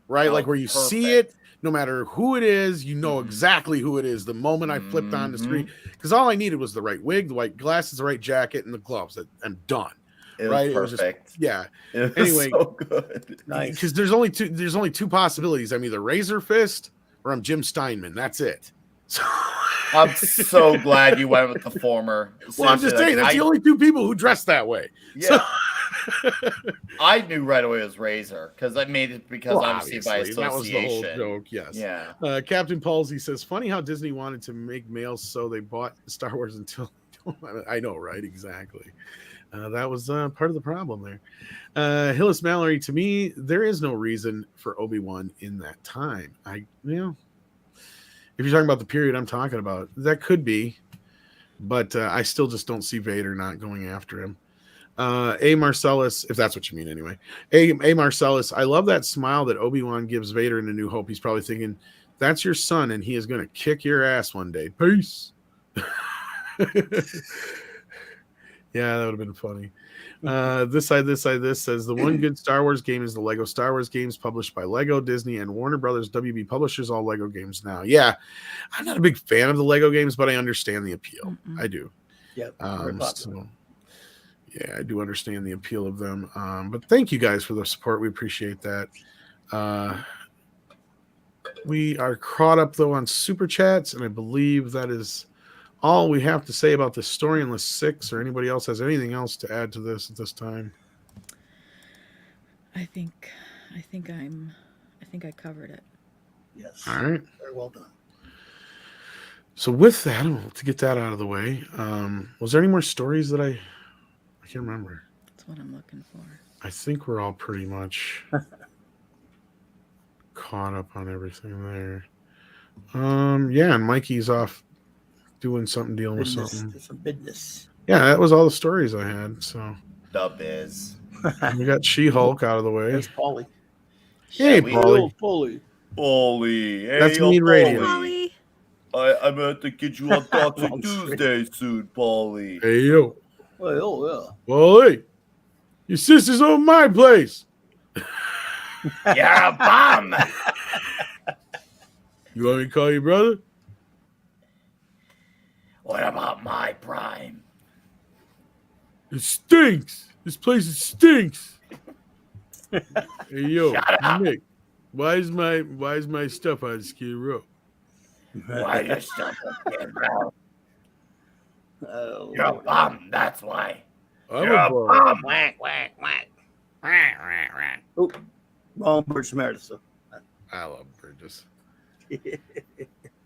right? Like where you see it, no matter who it is, you know exactly who it is the moment I flipped on the screen. Because all I needed was the right wig, the white glasses, the right jacket, and the gloves. I'm done. It was perfect. It was anyway, so good. Nice. Because there's only two possibilities. I'm either Razor Fist or I'm Jim Steinman. That's it. So I'm so glad you went with the former. Well, I'm just saying that's the only two people who dress that way. Yeah. So. I knew right away it was Razor because I made it obviously by association. That was the whole joke, yes. Yeah. Captain Palsy says, funny how Disney wanted to make males so they bought Star Wars until I know, right? Exactly. That was part of the problem there. Hillis Mallory, to me, there is no reason for Obi-Wan in that time. If you're talking about the period I'm talking about, that could be, but I still just don't see Vader not going after him. A. Marcellus, if that's what you mean anyway. A. Marcellus, I love that smile that Obi-Wan gives Vader in A New Hope. He's probably thinking, that's your son, and he is going to kick your ass one day. Peace. Yeah, that would have been funny. This side says the one good Star Wars game is the Lego Star Wars games published by Lego, Disney, and Warner Brothers. WB publishes all Lego games now. Yeah, I'm not a big fan of the Lego games, but I understand the appeal. I do. Yep. Yeah, I do understand the appeal of them. But thank you guys for the support. We appreciate that. We are caught up, though, on Super Chats, and I believe that is all we have to say about this story, unless Six or anybody else has anything else to add to this at this time. I think I covered it. Yes. All right. Very well done. So with that, to get that out of the way, was there any more stories that I can't remember? That's what I'm looking for. I think we're all pretty much caught up on everything there. Yeah, and Mikey's off doing something, dealing with something. Some business. Yeah, that was all the stories I had. So The biz. we got She-Hulk out of the way. There's Paulie. Hey, we- Paulie. Paulie. Hey, That's yo, Mead Radio. Paulie. I'm going to get you on Toxic Tuesday soon, Paulie. Hey, yo. Well, Paulie. Your sister's on my place. You're a bum. You want me to call you brother? What about my prime? It stinks. This place stinks. Hey, yo, Shut up. Nick. Why is my stuff on Skid Row? Why your stuff on Skid Row? Oh, You're a bum, that's why. I'm You're a a bum. bum. Whack, whack, whack. Whack, whack, whack. Oh, wrong Burgess Meredith. I love Burgess.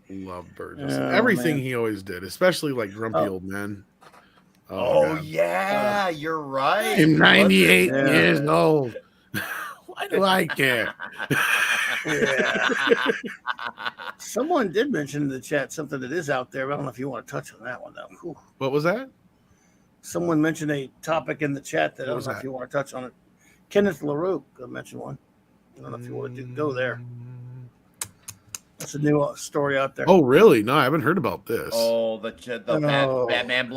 Love Burgess. Oh, Everything man. he always did, especially like Grumpy Oh. Old Men. Oh, God. yeah, you're right. I'm 98 Yeah. years old. Why do I care? Someone did mention in the chat something that is out there. I don't know if you want to touch on that one, though. Whew. What was that? Someone mentioned a topic in the chat that I What don't was know that? if you want to touch on it. Kenneth LaRue mentioned one. I don't know if you want to go there. That's a new story out there. Oh, really? No, I haven't heard about this. Oh, the No. Batman.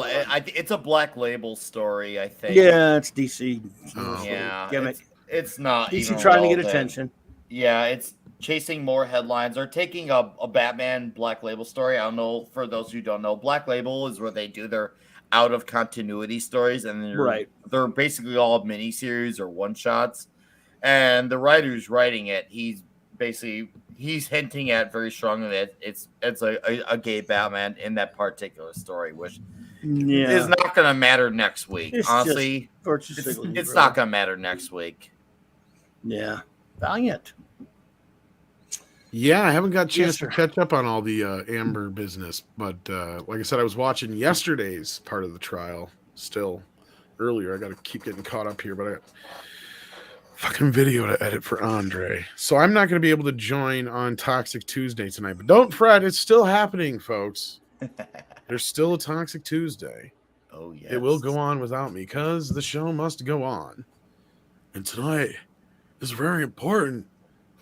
It's a Black Label story, I think. Yeah, it's DC. Oh. Yeah. Gimmick. It's not DC even trying to get relevant. attention. Yeah, it's chasing more headlines or taking a Batman Black Label story. I don't know, for those who don't know, Black Label is where they do their out of continuity stories, and they're basically all miniseries or one shots. And the writer who's writing it, he's hinting at very strongly that it's a gay Batman in that particular story, which Yeah. is not going to matter next week. It's Honestly, just virtue signaling, it's really. not going to matter next week. Yeah. Valiant. Yeah, I haven't got a chance Yes, to sir. catch up on all the Amber business, but like I said, I was watching yesterday's part of the trial still earlier. I got to keep getting caught up here, but I got fucking video to edit for Andre. So I'm not going to be able to join on Toxic Tuesday tonight, but don't fret, it's still happening, folks. There's still a Toxic Tuesday. Oh, yes. It will go on without me because the show must go on. And tonight is very important.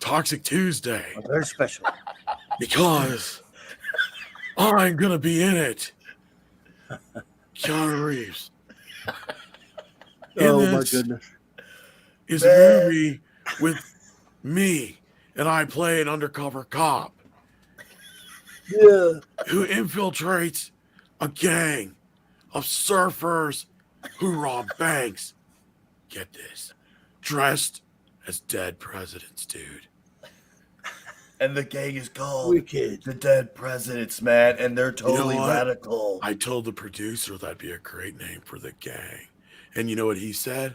Toxic Tuesday. Very special. Because I'm going to be in it. Keanu Reeves. Oh, In my this goodness. is a movie with me, and I play an undercover cop Yeah. who infiltrates a gang of surfers who rob banks. Get this. Dressed as dead presidents, dude. And the gang is called Wicked. the Dead Presidents, man, and they're totally what? radical. I told the producer that'd be a great name for the gang. And you know what he said?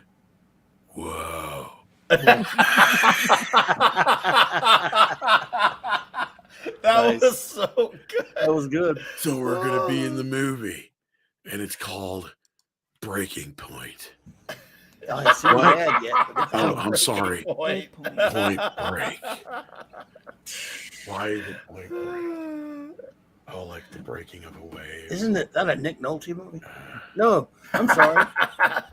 Whoa. That was so good. That was good. So we're going to be in the movie, and it's called Breaking Point. I haven't seen the ad yet. But it's Oh, I'm sorry. Point. Point Break. Why is it Point Break? Oh, like the breaking of a wave. Isn't that a Nick Nolte movie? No, I'm sorry.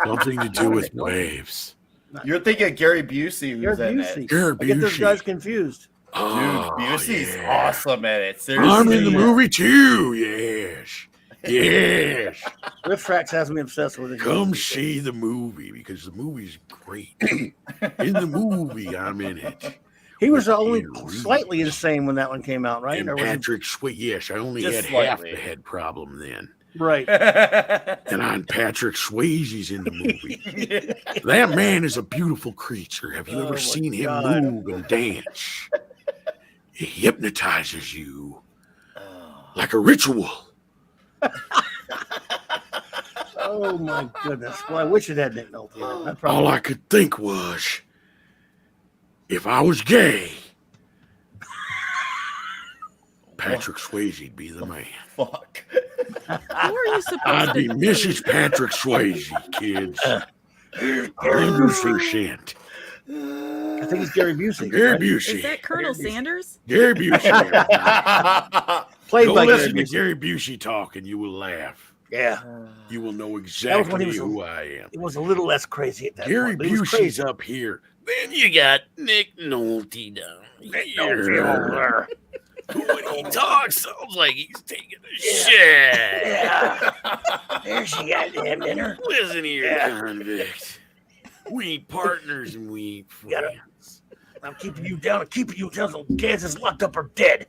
Something to do with waves. You're thinking Gary Busey who's Gary in Busey. it. Gary I get those Busey. guys confused. Dude, Oh, Busey's yeah. awesome at it. Seriously. I'm in the movie too. Yes. Yes. Riff Tracks has me obsessed with it. Come see the movie because the movie's great. In the movie, I'm in it. He was only Keanu Reeves. slightly insane when that one came out, right? And Or was it- Patrick Swayze. Yes, I only Just had half slightly. the head problem then. Right. And I'm Patrick Swayze's in the movie. That man is a beautiful creature. Have you Oh, ever my seen him God. move and dance? He hypnotizes you like a ritual. Oh my goodness! Well, I wish it had Nick Nolte in it. That probably- All I could think was, if I was gay, Patrick Swayze'd be the man. Fuck. Who are you supposed I'd to be Mrs. Patrick Swayze, kids. 100%. I think it's Gary Busey. Gary right? Busey. Is that Colonel Sanders? Gary Busey. Played Go by listen Gary to Gary Busey talk, and you will laugh. Yeah. You will know That was when exactly he was who I am. It was a little less crazy at that Gary point. but he was Busey's crazy. up here. Then you got Nick Nolte down here. When he talks, sounds like he's taking a shit. Yeah. There she got damn dinner. Listen here, Yeah. convict. We ain't partners and we ain't friends. I'm keeping you down. I'm keeping you down so Kansas locked up or dead.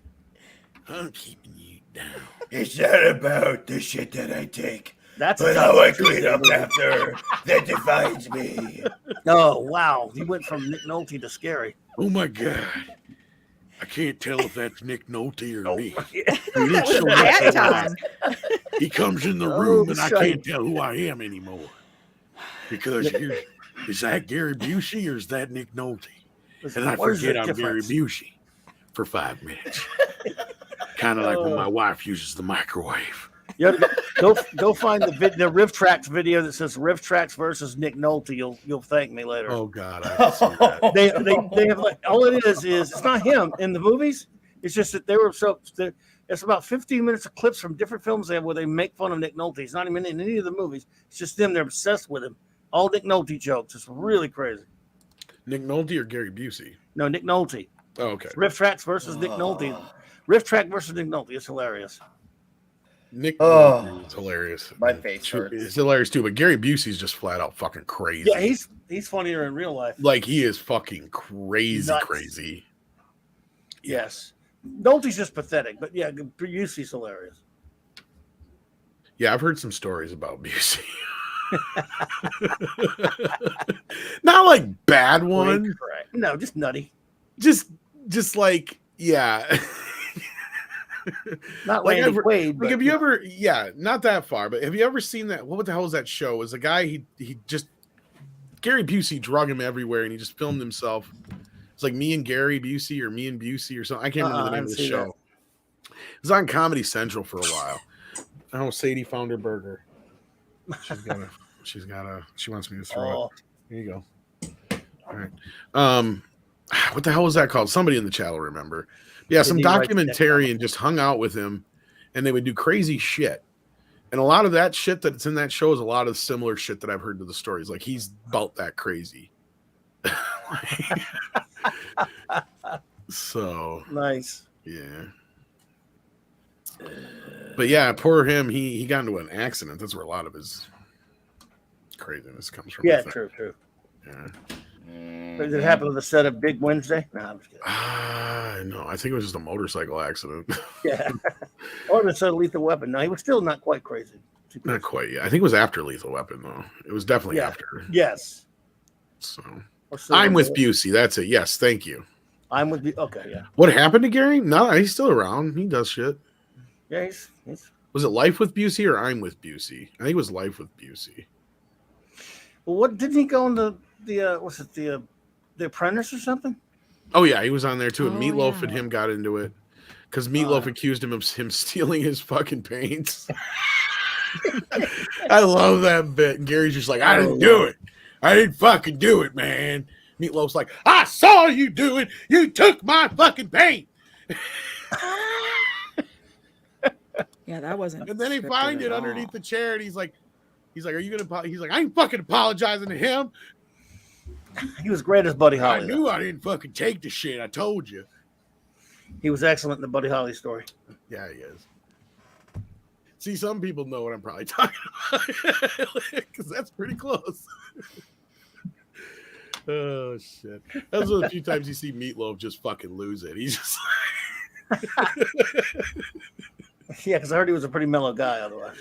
I'm keeping you down. It's not about the shit that I take, That's but a how I tough clean up after that defines me. Oh, wow. You went from Nick Nolte to scary. Oh my God. I can't tell if that's Nick Nolte or me. He That was looks so that much time. alike. He comes in the Oh, room and I son. can't tell who I am anymore. Because is that Gary Busey or is that Nick Nolte? And I What is forget the I'm Gary difference? Busey for 5 minutes. Kind of like when my wife uses the microwave. You ought to go find the Riff Tracks video that says Riff Tracks versus Nick Nolte. You'll thank me later. Oh God, I can see that. They have like all it is it's not him in the movies. It's just that they were it's about 15 minutes of clips from different films they have where they make fun of Nick Nolte. He's not even in any of the movies. It's just them. They're obsessed with him. All Nick Nolte jokes. It's really crazy. Nick Nolte or Gary Busey? No, Nick Nolte. Oh, okay. Riff Tracks versus Nick Nolte. Riff Track versus Nick Nolte. It's hilarious. Nick Oh. Nolte is hilarious. My face hurts. It's hilarious too, but Gary Busey's just flat out fucking crazy. Yeah, he's funnier in real life. Like he is fucking crazy, Nuts. crazy. Yes. Nolte's just pathetic, but yeah, Busey's hilarious. Yeah, I've heard some stories about Busey. Not like bad ones. Correct. No, just nutty. Just like, yeah. Not Like, Randy I've- Quaid. Like, but, have you ever, not that far, but have you ever seen that? What the hell was that show? It was a guy, he just, Gary Busey drug him everywhere and he just filmed himself. It's like Me and Gary Busey or Me and Busey or something. I can't remember the name of the show. It was on Comedy Central for a while. Oh, Sadie found her burger. She wants me to throw it. Here you go. All right. What the hell was that called? Somebody in the chat will remember. Yeah, some documentarian just hung out with him and they would do crazy shit. And a lot of that shit that's in that show is a lot of similar shit that I've heard to the stories. Like he's about that crazy. So nice. Yeah. But yeah, poor him. He got into an accident. That's where a lot of his craziness comes from. Yeah, true. Yeah. Did it happen on the set of Big Wednesday? No, I'm just kidding. No, I think it was just a motorcycle accident. Yeah. Or the set of Lethal Weapon. No, he was still not quite crazy. Not quite. Yeah, I think it was after Lethal Weapon though. It was definitely after. Yes. So Or I'm with Bullet. Busey. That's it. Yes, thank you. I'm with you. Okay, yeah. What happened to Gary? No, he's still around. He does shit. Yeah, he's Was it Life with Busey or I'm with Busey? I think it was Life with Busey. Well, what didn't he go on the what's it the Apprentice or something? Oh yeah, he was on there too. And Oh, Meatloaf yeah. and him got into it because Meatloaf accused him of him stealing his fucking paints. I love that bit. And Gary's just like, I didn't do it. I didn't fucking do it, man. Meatloaf's like, I saw you do it. You took my fucking paint. Yeah, that wasn't. And then he scripted find at it all. underneath the chair, and he's like, are you gonna? He's like, I ain't fucking apologizing to him. He was great as Buddy I Holly. knew I didn't fucking take the shit. I told you. He was excellent in the Buddy Holly story. Yeah, he is. See, some people know what I'm probably talking about because that's pretty close. Oh shit! That's one of the few times you see Meatloaf just fucking lose it. He's just Yeah, because I heard he was a pretty mellow guy otherwise.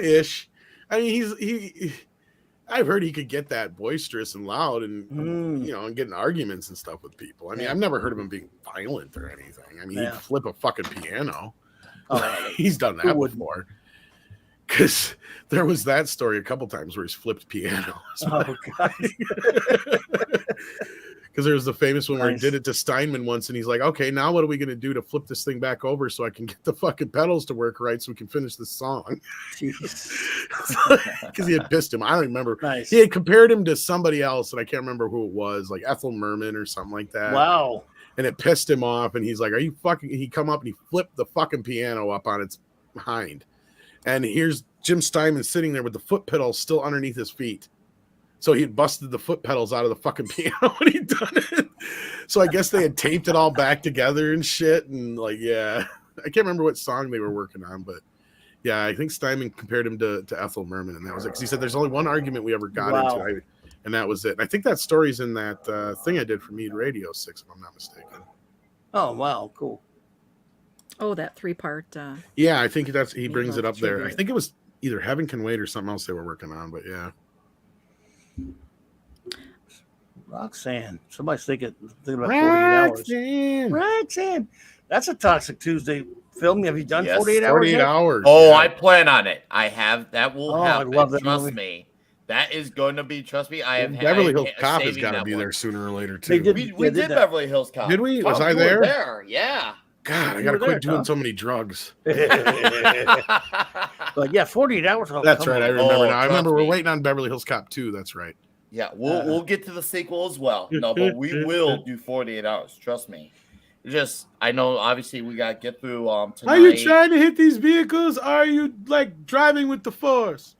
ish. I mean, I've heard he could get that boisterous and loud and and get in arguments and stuff with people. I mean, I've never heard of him being violent or anything. I mean, he'd flip a fucking piano. He's done that before. Because there was that story a couple times where he's flipped pianos. Oh god! Because Because there's the famous one where he Nice. did it to Steinman once, and he's like, okay, now what are we going to do to flip this thing back over so I can get the fucking pedals to work right so we can finish this song? Because he had pissed him. I don't remember. Nice. He had compared him to somebody else, and I can't remember who it was, like Ethel Merman or something like that. Wow. And it pissed him off, and he's like, are you fucking... He come up and he flipped the fucking piano up on its hind. And here's Jim Steinman sitting there with the foot pedals still underneath his feet. So he had busted the foot pedals out of the fucking piano when he'd done it. So I guess they had taped it all back together and shit. And like, yeah, I can't remember what song they were working on, but yeah, I think Steinman compared him to Ethel Merman, and that was it. Because he said there's only one argument we ever got into, and that was it. And I think that story's in that thing I did for MEAD Radio 6, if I'm not mistaken. Oh wow, cool. Oh, that 3-part. Yeah, I think he brings it up there. trivia. I think it was either Heaven Can Wait or something else they were working on, but yeah. Roxanne. Somebody's thinking about 48 hours. Roxanne. That's a Toxic Tuesday film. Have you done 48 hours? 48 yet? hours. Oh, yeah. I plan on it. I have. That will happen. I love that Trust movie. me. That is going to be. Trust me. I have. Beverly Hills I- Cop has saving got to that be one. there sooner or later They too. did- We did did that. Beverly Hills Cop. Did we? Was Oh, I you were there? There, yeah. God, I You gotta were quit there, doing Tom. so many drugs. But yeah, 48 hours. That's right. I remember now. I remember trust we're me. waiting on Beverly Hills Cop 2. That's right. Yeah, we'll get to the sequel as well. No, but we will do 48 hours. Trust me. Just I know. Obviously, we got to get through tonight. Are you trying to hit these vehicles? Or are you like driving with the Force?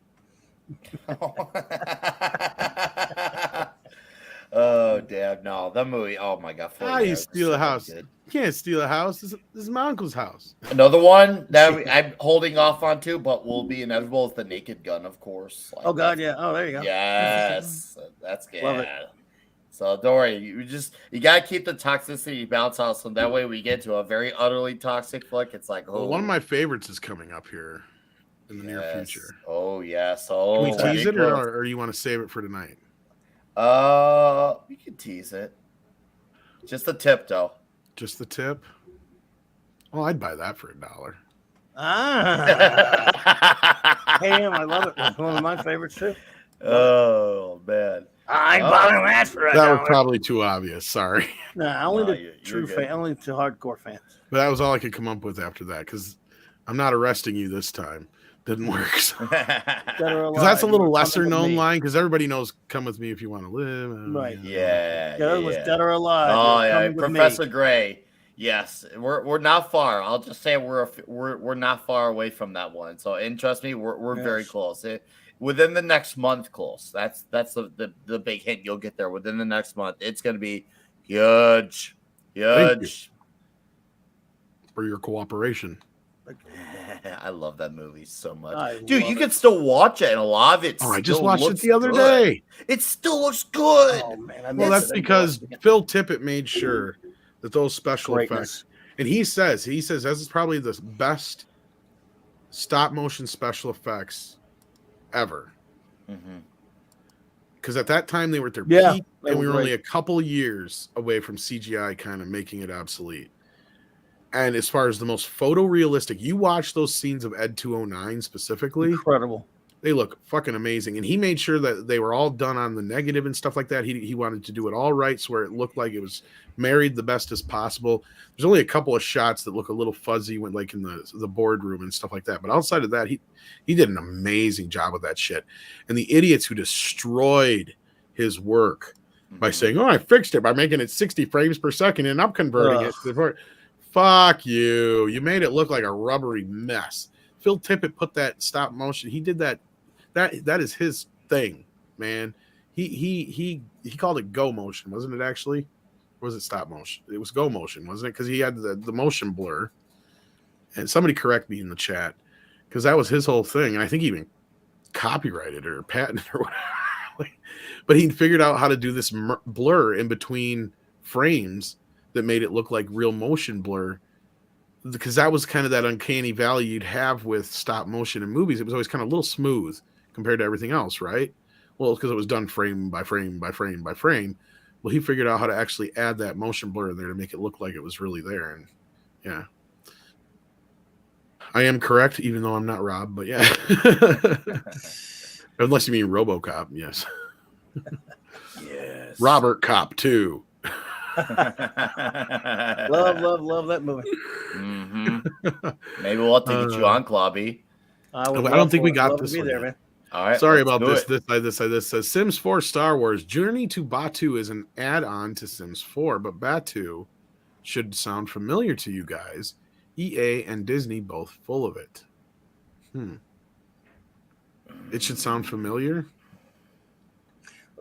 Oh damn! No, that movie. Oh my god! 48 How you hours is steal so a house? good. You can't steal a house. This is my uncle's house. Another one that I'm holding off on too, but will be inevitable is the Naked Gun, of course. Like, Oh God, yeah. Oh, there you go. yes, that's good. Love it. So don't worry, you gotta keep the toxicity balance out, so that way we get to a very utterly toxic flick. It's like, oh, Well, one of my favorites is coming up here in the near yes. future. Oh yes. Can Oh, we tease it, close. or you want to save it for tonight? We can tease it. Just the tip, though. Just the tip. Well, I'd buy that for $1. Ah. Ham, I love it. It's one of my favorites too. Oh man. I bought that for That was $1. probably too obvious. Sorry, Nah, only No, to you're true good. fan, only to hardcore fans. but that was all I could come up with after that because I'm not arresting you this time. Didn't work. So. Dead or Because that's a Alive, little Come lesser With known Me. line because everybody knows "Come with me if you want to live." Right. Yeah. Yeah, that was Dead or Alive. Oh yeah, Come With Me. Professor Gray. Yes, we're not far. I'll just say we're not far away from that one. So, and trust me, we're very Yes. close. Within the next month, close. That's the big hint you'll get there. Within the next month, it's going to be huge, Thank huge. For your cooperation. I love that movie so much, I dude. love You it. can still watch it, and a lot of it. Oh, I just still watched it looks the other good. day. It still looks good. Oh man, I Well, missed that's it. because Phil Tippett made sure that those special Greatness. effects, and he says this is probably the best stop motion special effects ever. Mhm. Because at that time they were at their Yeah, peak, they and were we were only a great. couple years away from CGI kind of making it obsolete. And as far as the most photorealistic, you watch those scenes of Ed 209 specifically, Incredible. they look fucking amazing. And he made sure that they were all done on the negative and stuff like that. He wanted to do it all right, so where it looked like it was married the best as possible. There's only a couple of shots that look a little fuzzy when like in the boardroom and stuff like that. But outside of that, he did an amazing job with that shit. And the idiots who destroyed his work by saying, "Oh, I fixed it by making it 60 frames per second and I'm converting it to fuck you. You made it look like a rubbery mess." Phil Tippett put that stop motion. He did that. That is his thing, man. He called it go motion, wasn't it actually? Or was it stop motion? It was go motion, wasn't it? Because he had the motion blur. And somebody correct me in the chat, because that was his whole thing. And I think he even copyrighted or patented or whatever. But he figured out how to do this blur in between frames that made it look like real motion blur, because that was kind of that uncanny valley you'd have with stop motion in movies. It was always kind of a little smooth compared to everything else, right? Well, it's because it was done frame by frame by frame by frame. Well, he figured out how to actually add that motion blur in there to make it look like it was really there. And yeah, I am correct, even though I'm not Rob, but yeah. Unless you mean RoboCop, yes. Yes. Robert Cop 2. Love that movie. Maybe we'll have to get you on, Klobby. I don't think we got this one there, yet. man. All right. Sorry let's about do this. it. This says Sims 4 Star Wars Journey to Batuu is an add-on to Sims 4, but Batuu should sound familiar to you guys. EA and Disney both full of it. It should sound familiar.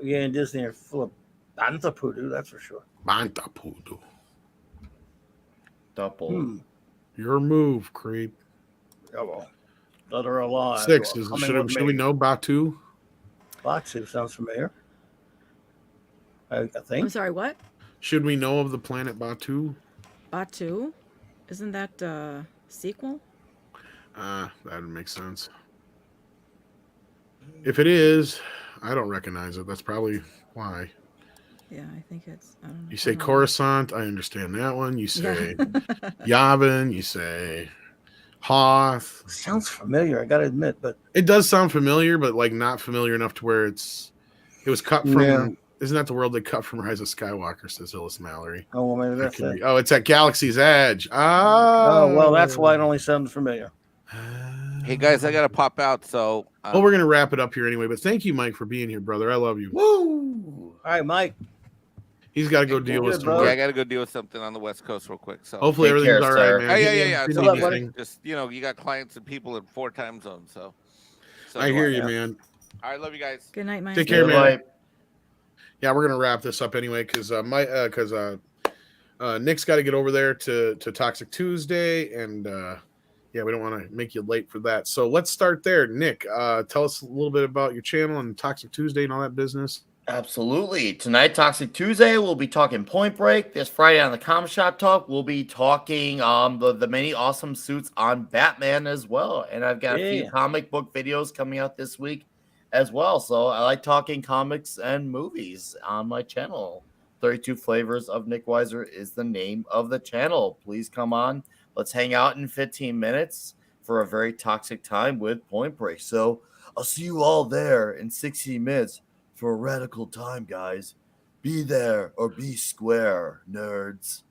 Yeah, and Disney are full of Bantapudu, that's for sure. Bantapudu. Double. Your move, creep. Oh, well. Let her alive. 6. Should we know Batuu? Batuu sounds familiar. I think. I'm sorry, what? Should we know of the planet Batuu? Batuu? Isn't that a sequel? That would make sense. If it is, I don't recognize it. That's probably why. Yeah, I think it's. I don't know. You say Coruscant, I understand that one. You say Yavin, you say Hoth. Sounds familiar, I gotta admit, but it does sound familiar, but like not familiar enough to where it was cut from. Yeah. Isn't that the world they cut from Rise of Skywalker? Says Hillis Mallory. Oh, well, maybe that's it. Oh, it's at Galaxy's Edge. Oh, well, that's why it only sounds familiar. Hey guys, I gotta pop out. So well, we're gonna wrap it up here anyway. But thank you, Mike, for being here, brother. I love you. Woo! All right, Mike. He's got to go deal with some yeah, work. I gotta go deal with something on the West Coast real quick. So Hopefully everything's all right, man. Oh, yeah. Good So, luck, buddy. just you got clients and people in 4 time zones. So I hear you, man. All right, love you guys. Good night, Mike. Take care, man. Yeah, we're gonna wrap this up anyway because Nick's got to get over there to Toxic Tuesday, and we don't want to make you late for that. So let's start there. Nick, tell us a little bit about your channel and Toxic Tuesday and all that business. Absolutely. Tonight, Toxic Tuesday, we'll be talking Point Break. This Friday on the Comic Shop Talk, we'll be talking the many awesome suits on Batman as well. And I've got a few comic book videos coming out this week as well. So I like talking comics and movies on my channel. 32 Flavors of Nick Weiser is the name of the channel. Please come on. Let's hang out in 15 minutes for a very toxic time with Point Break. So I'll see you all there in 60 minutes. For a radical time, guys. Be there or be square, nerds.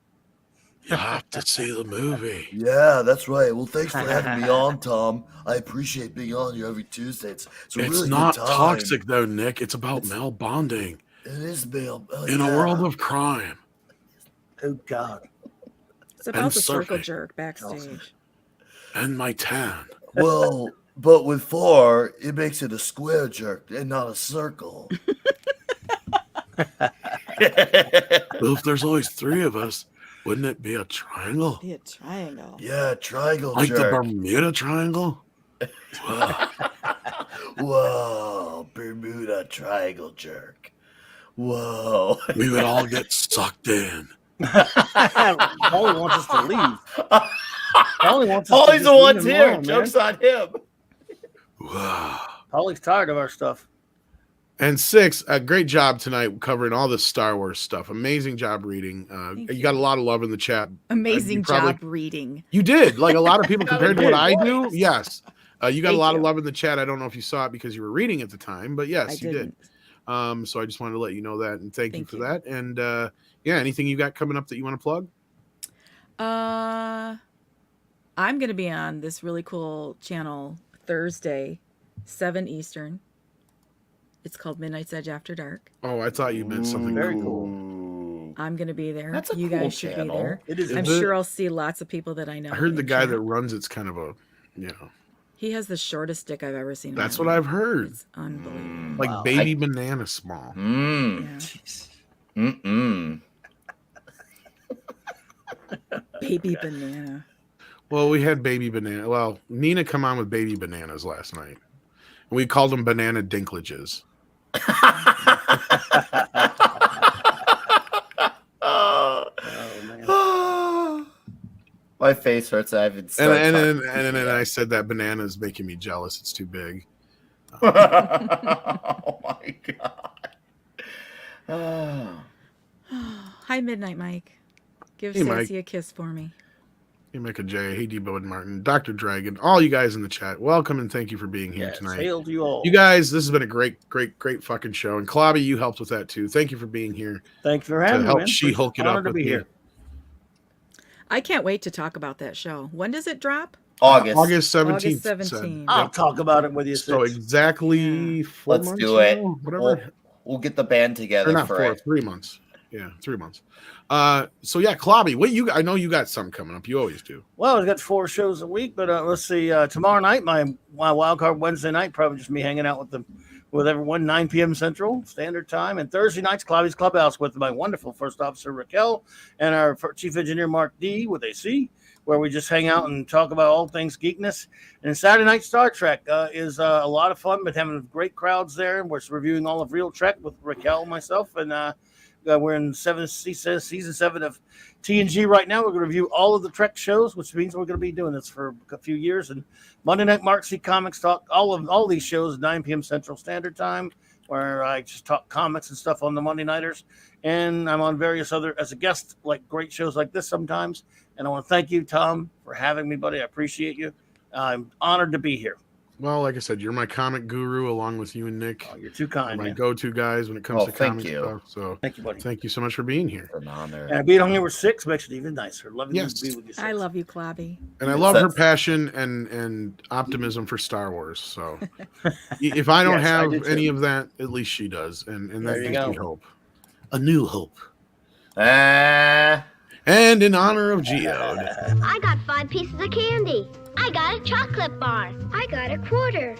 You have to see the movie. Yeah, that's right. Well, thanks for having me on, Tom. I appreciate being on here every Tuesday. It's really not good time. toxic, though, Nick. It's about male bonding. It is male. In a world of crime. Oh, God. It's about And the circle surfing. jerk backstage. And my tan. Well, but with 4, it makes it a square jerk and not a circle. Well, if there's always 3 of us, wouldn't it be a triangle? Be a triangle. Yeah, triangle Like the jerk. Bermuda Triangle? Whoa, Bermuda Triangle jerk. Whoa. We would all get sucked in. Paulie wants us to leave. Paulie's Paulie's the one here. Joke's on him. Paulie's tired of our stuff. And 6, a great job tonight covering all this Star Wars stuff. Amazing job reading. You got a lot of love in the chat. Amazing job reading. You did. Like a lot of people compared to what I do. Voice. Yes. You got Thank a lot you. of love in the chat. I don't know if you saw it because you were reading at the time, but yes, I you didn't. did. So I just wanted to let you know that and thank you for that. And anything you got coming up that you want to plug? I'm going to be on this really cool channel Thursday, 7 Eastern. It's called Midnight's Edge After Dark. Oh, I thought you meant something Very cool. I'm going to be there. That's a you cool guys should channel. be there. It is. I'm sure I'll see lots of people that I know. I heard the in guy chat. that runs it's kind of a, He has the shortest dick I've ever seen. in my that's what life. I've heard. It's unbelievable. Like baby banana small. Baby banana. Well, we had baby banana. Well, Nina come on with baby bananas last night. And we called them banana dinklages. My face hurts. I haven't And then I said that banana is making me jealous. It's too big. Oh my god. Hi, Midnight Mike. Give Hey, Mike. Sassy a kiss for me. Hey, Micah J. Hey, Debo and Martin. Dr. Dragon. All you guys in the chat. Welcome and thank you for being here tonight. Hail to you all. You guys, this has been a great fucking show. And Klobby, you helped with that too. Thank you for being here. Thank you for having me. Help Man. She-Hulk it Honored up to with be me. here. I can't wait to talk about that show. When does it drop? August 17th. August 17th. I'll talk about it with you. So exactly 4 Let's months do it. now, whatever. We'll get the band together Or not for 4, it. 3 months. Yeah, 3 months. So yeah, Klobby, I know you got something coming up. You always do. Well, I've got 4 shows a week, but let's see. Tomorrow night, my wild card Wednesday night, probably just me hanging out with everyone, 9 p.m. Central Standard Time. And Thursday night's Klobby's Clubhouse with my wonderful First Officer Raquel and our Chief Engineer Mark D with AC, where we just hang out and talk about all things geekness. And Saturday night Star Trek is a lot of fun, but having great crowds there. We're reviewing all of Real Trek with Raquel and myself, and we're in season 7 of TNG right now. We're going to review all of the Trek shows, which means we're going to be doing this for a few years. And Monday Night Mark C Comics Talk, all these shows, 9 p.m. Central Standard Time, where I just talk comics and stuff on the Monday Nighters. And I'm on various other, as a guest, like great shows like this sometimes. And I want to thank you, Tom, for having me, buddy. I appreciate you. I'm honored to be here. Well, like I said, you're my comic guru along with you and Nick. Oh, you're too kind. My man. go-to guys when it comes to thank comic you. stuff. So Thank you, buddy. Thank you so much for being here. An honor. And being on here with 6 makes it even nicer. Love Yes. to be with you. 6. I love you, Klobby. And I love her passion and optimism for Star Wars. So if I don't Yes, I have do too. any of that, at least she does. And There that you gives me go. hope. A new hope. Ah. And in honor of Geode. I got 5 pieces of candy. I got a chocolate bar. I got a quarter.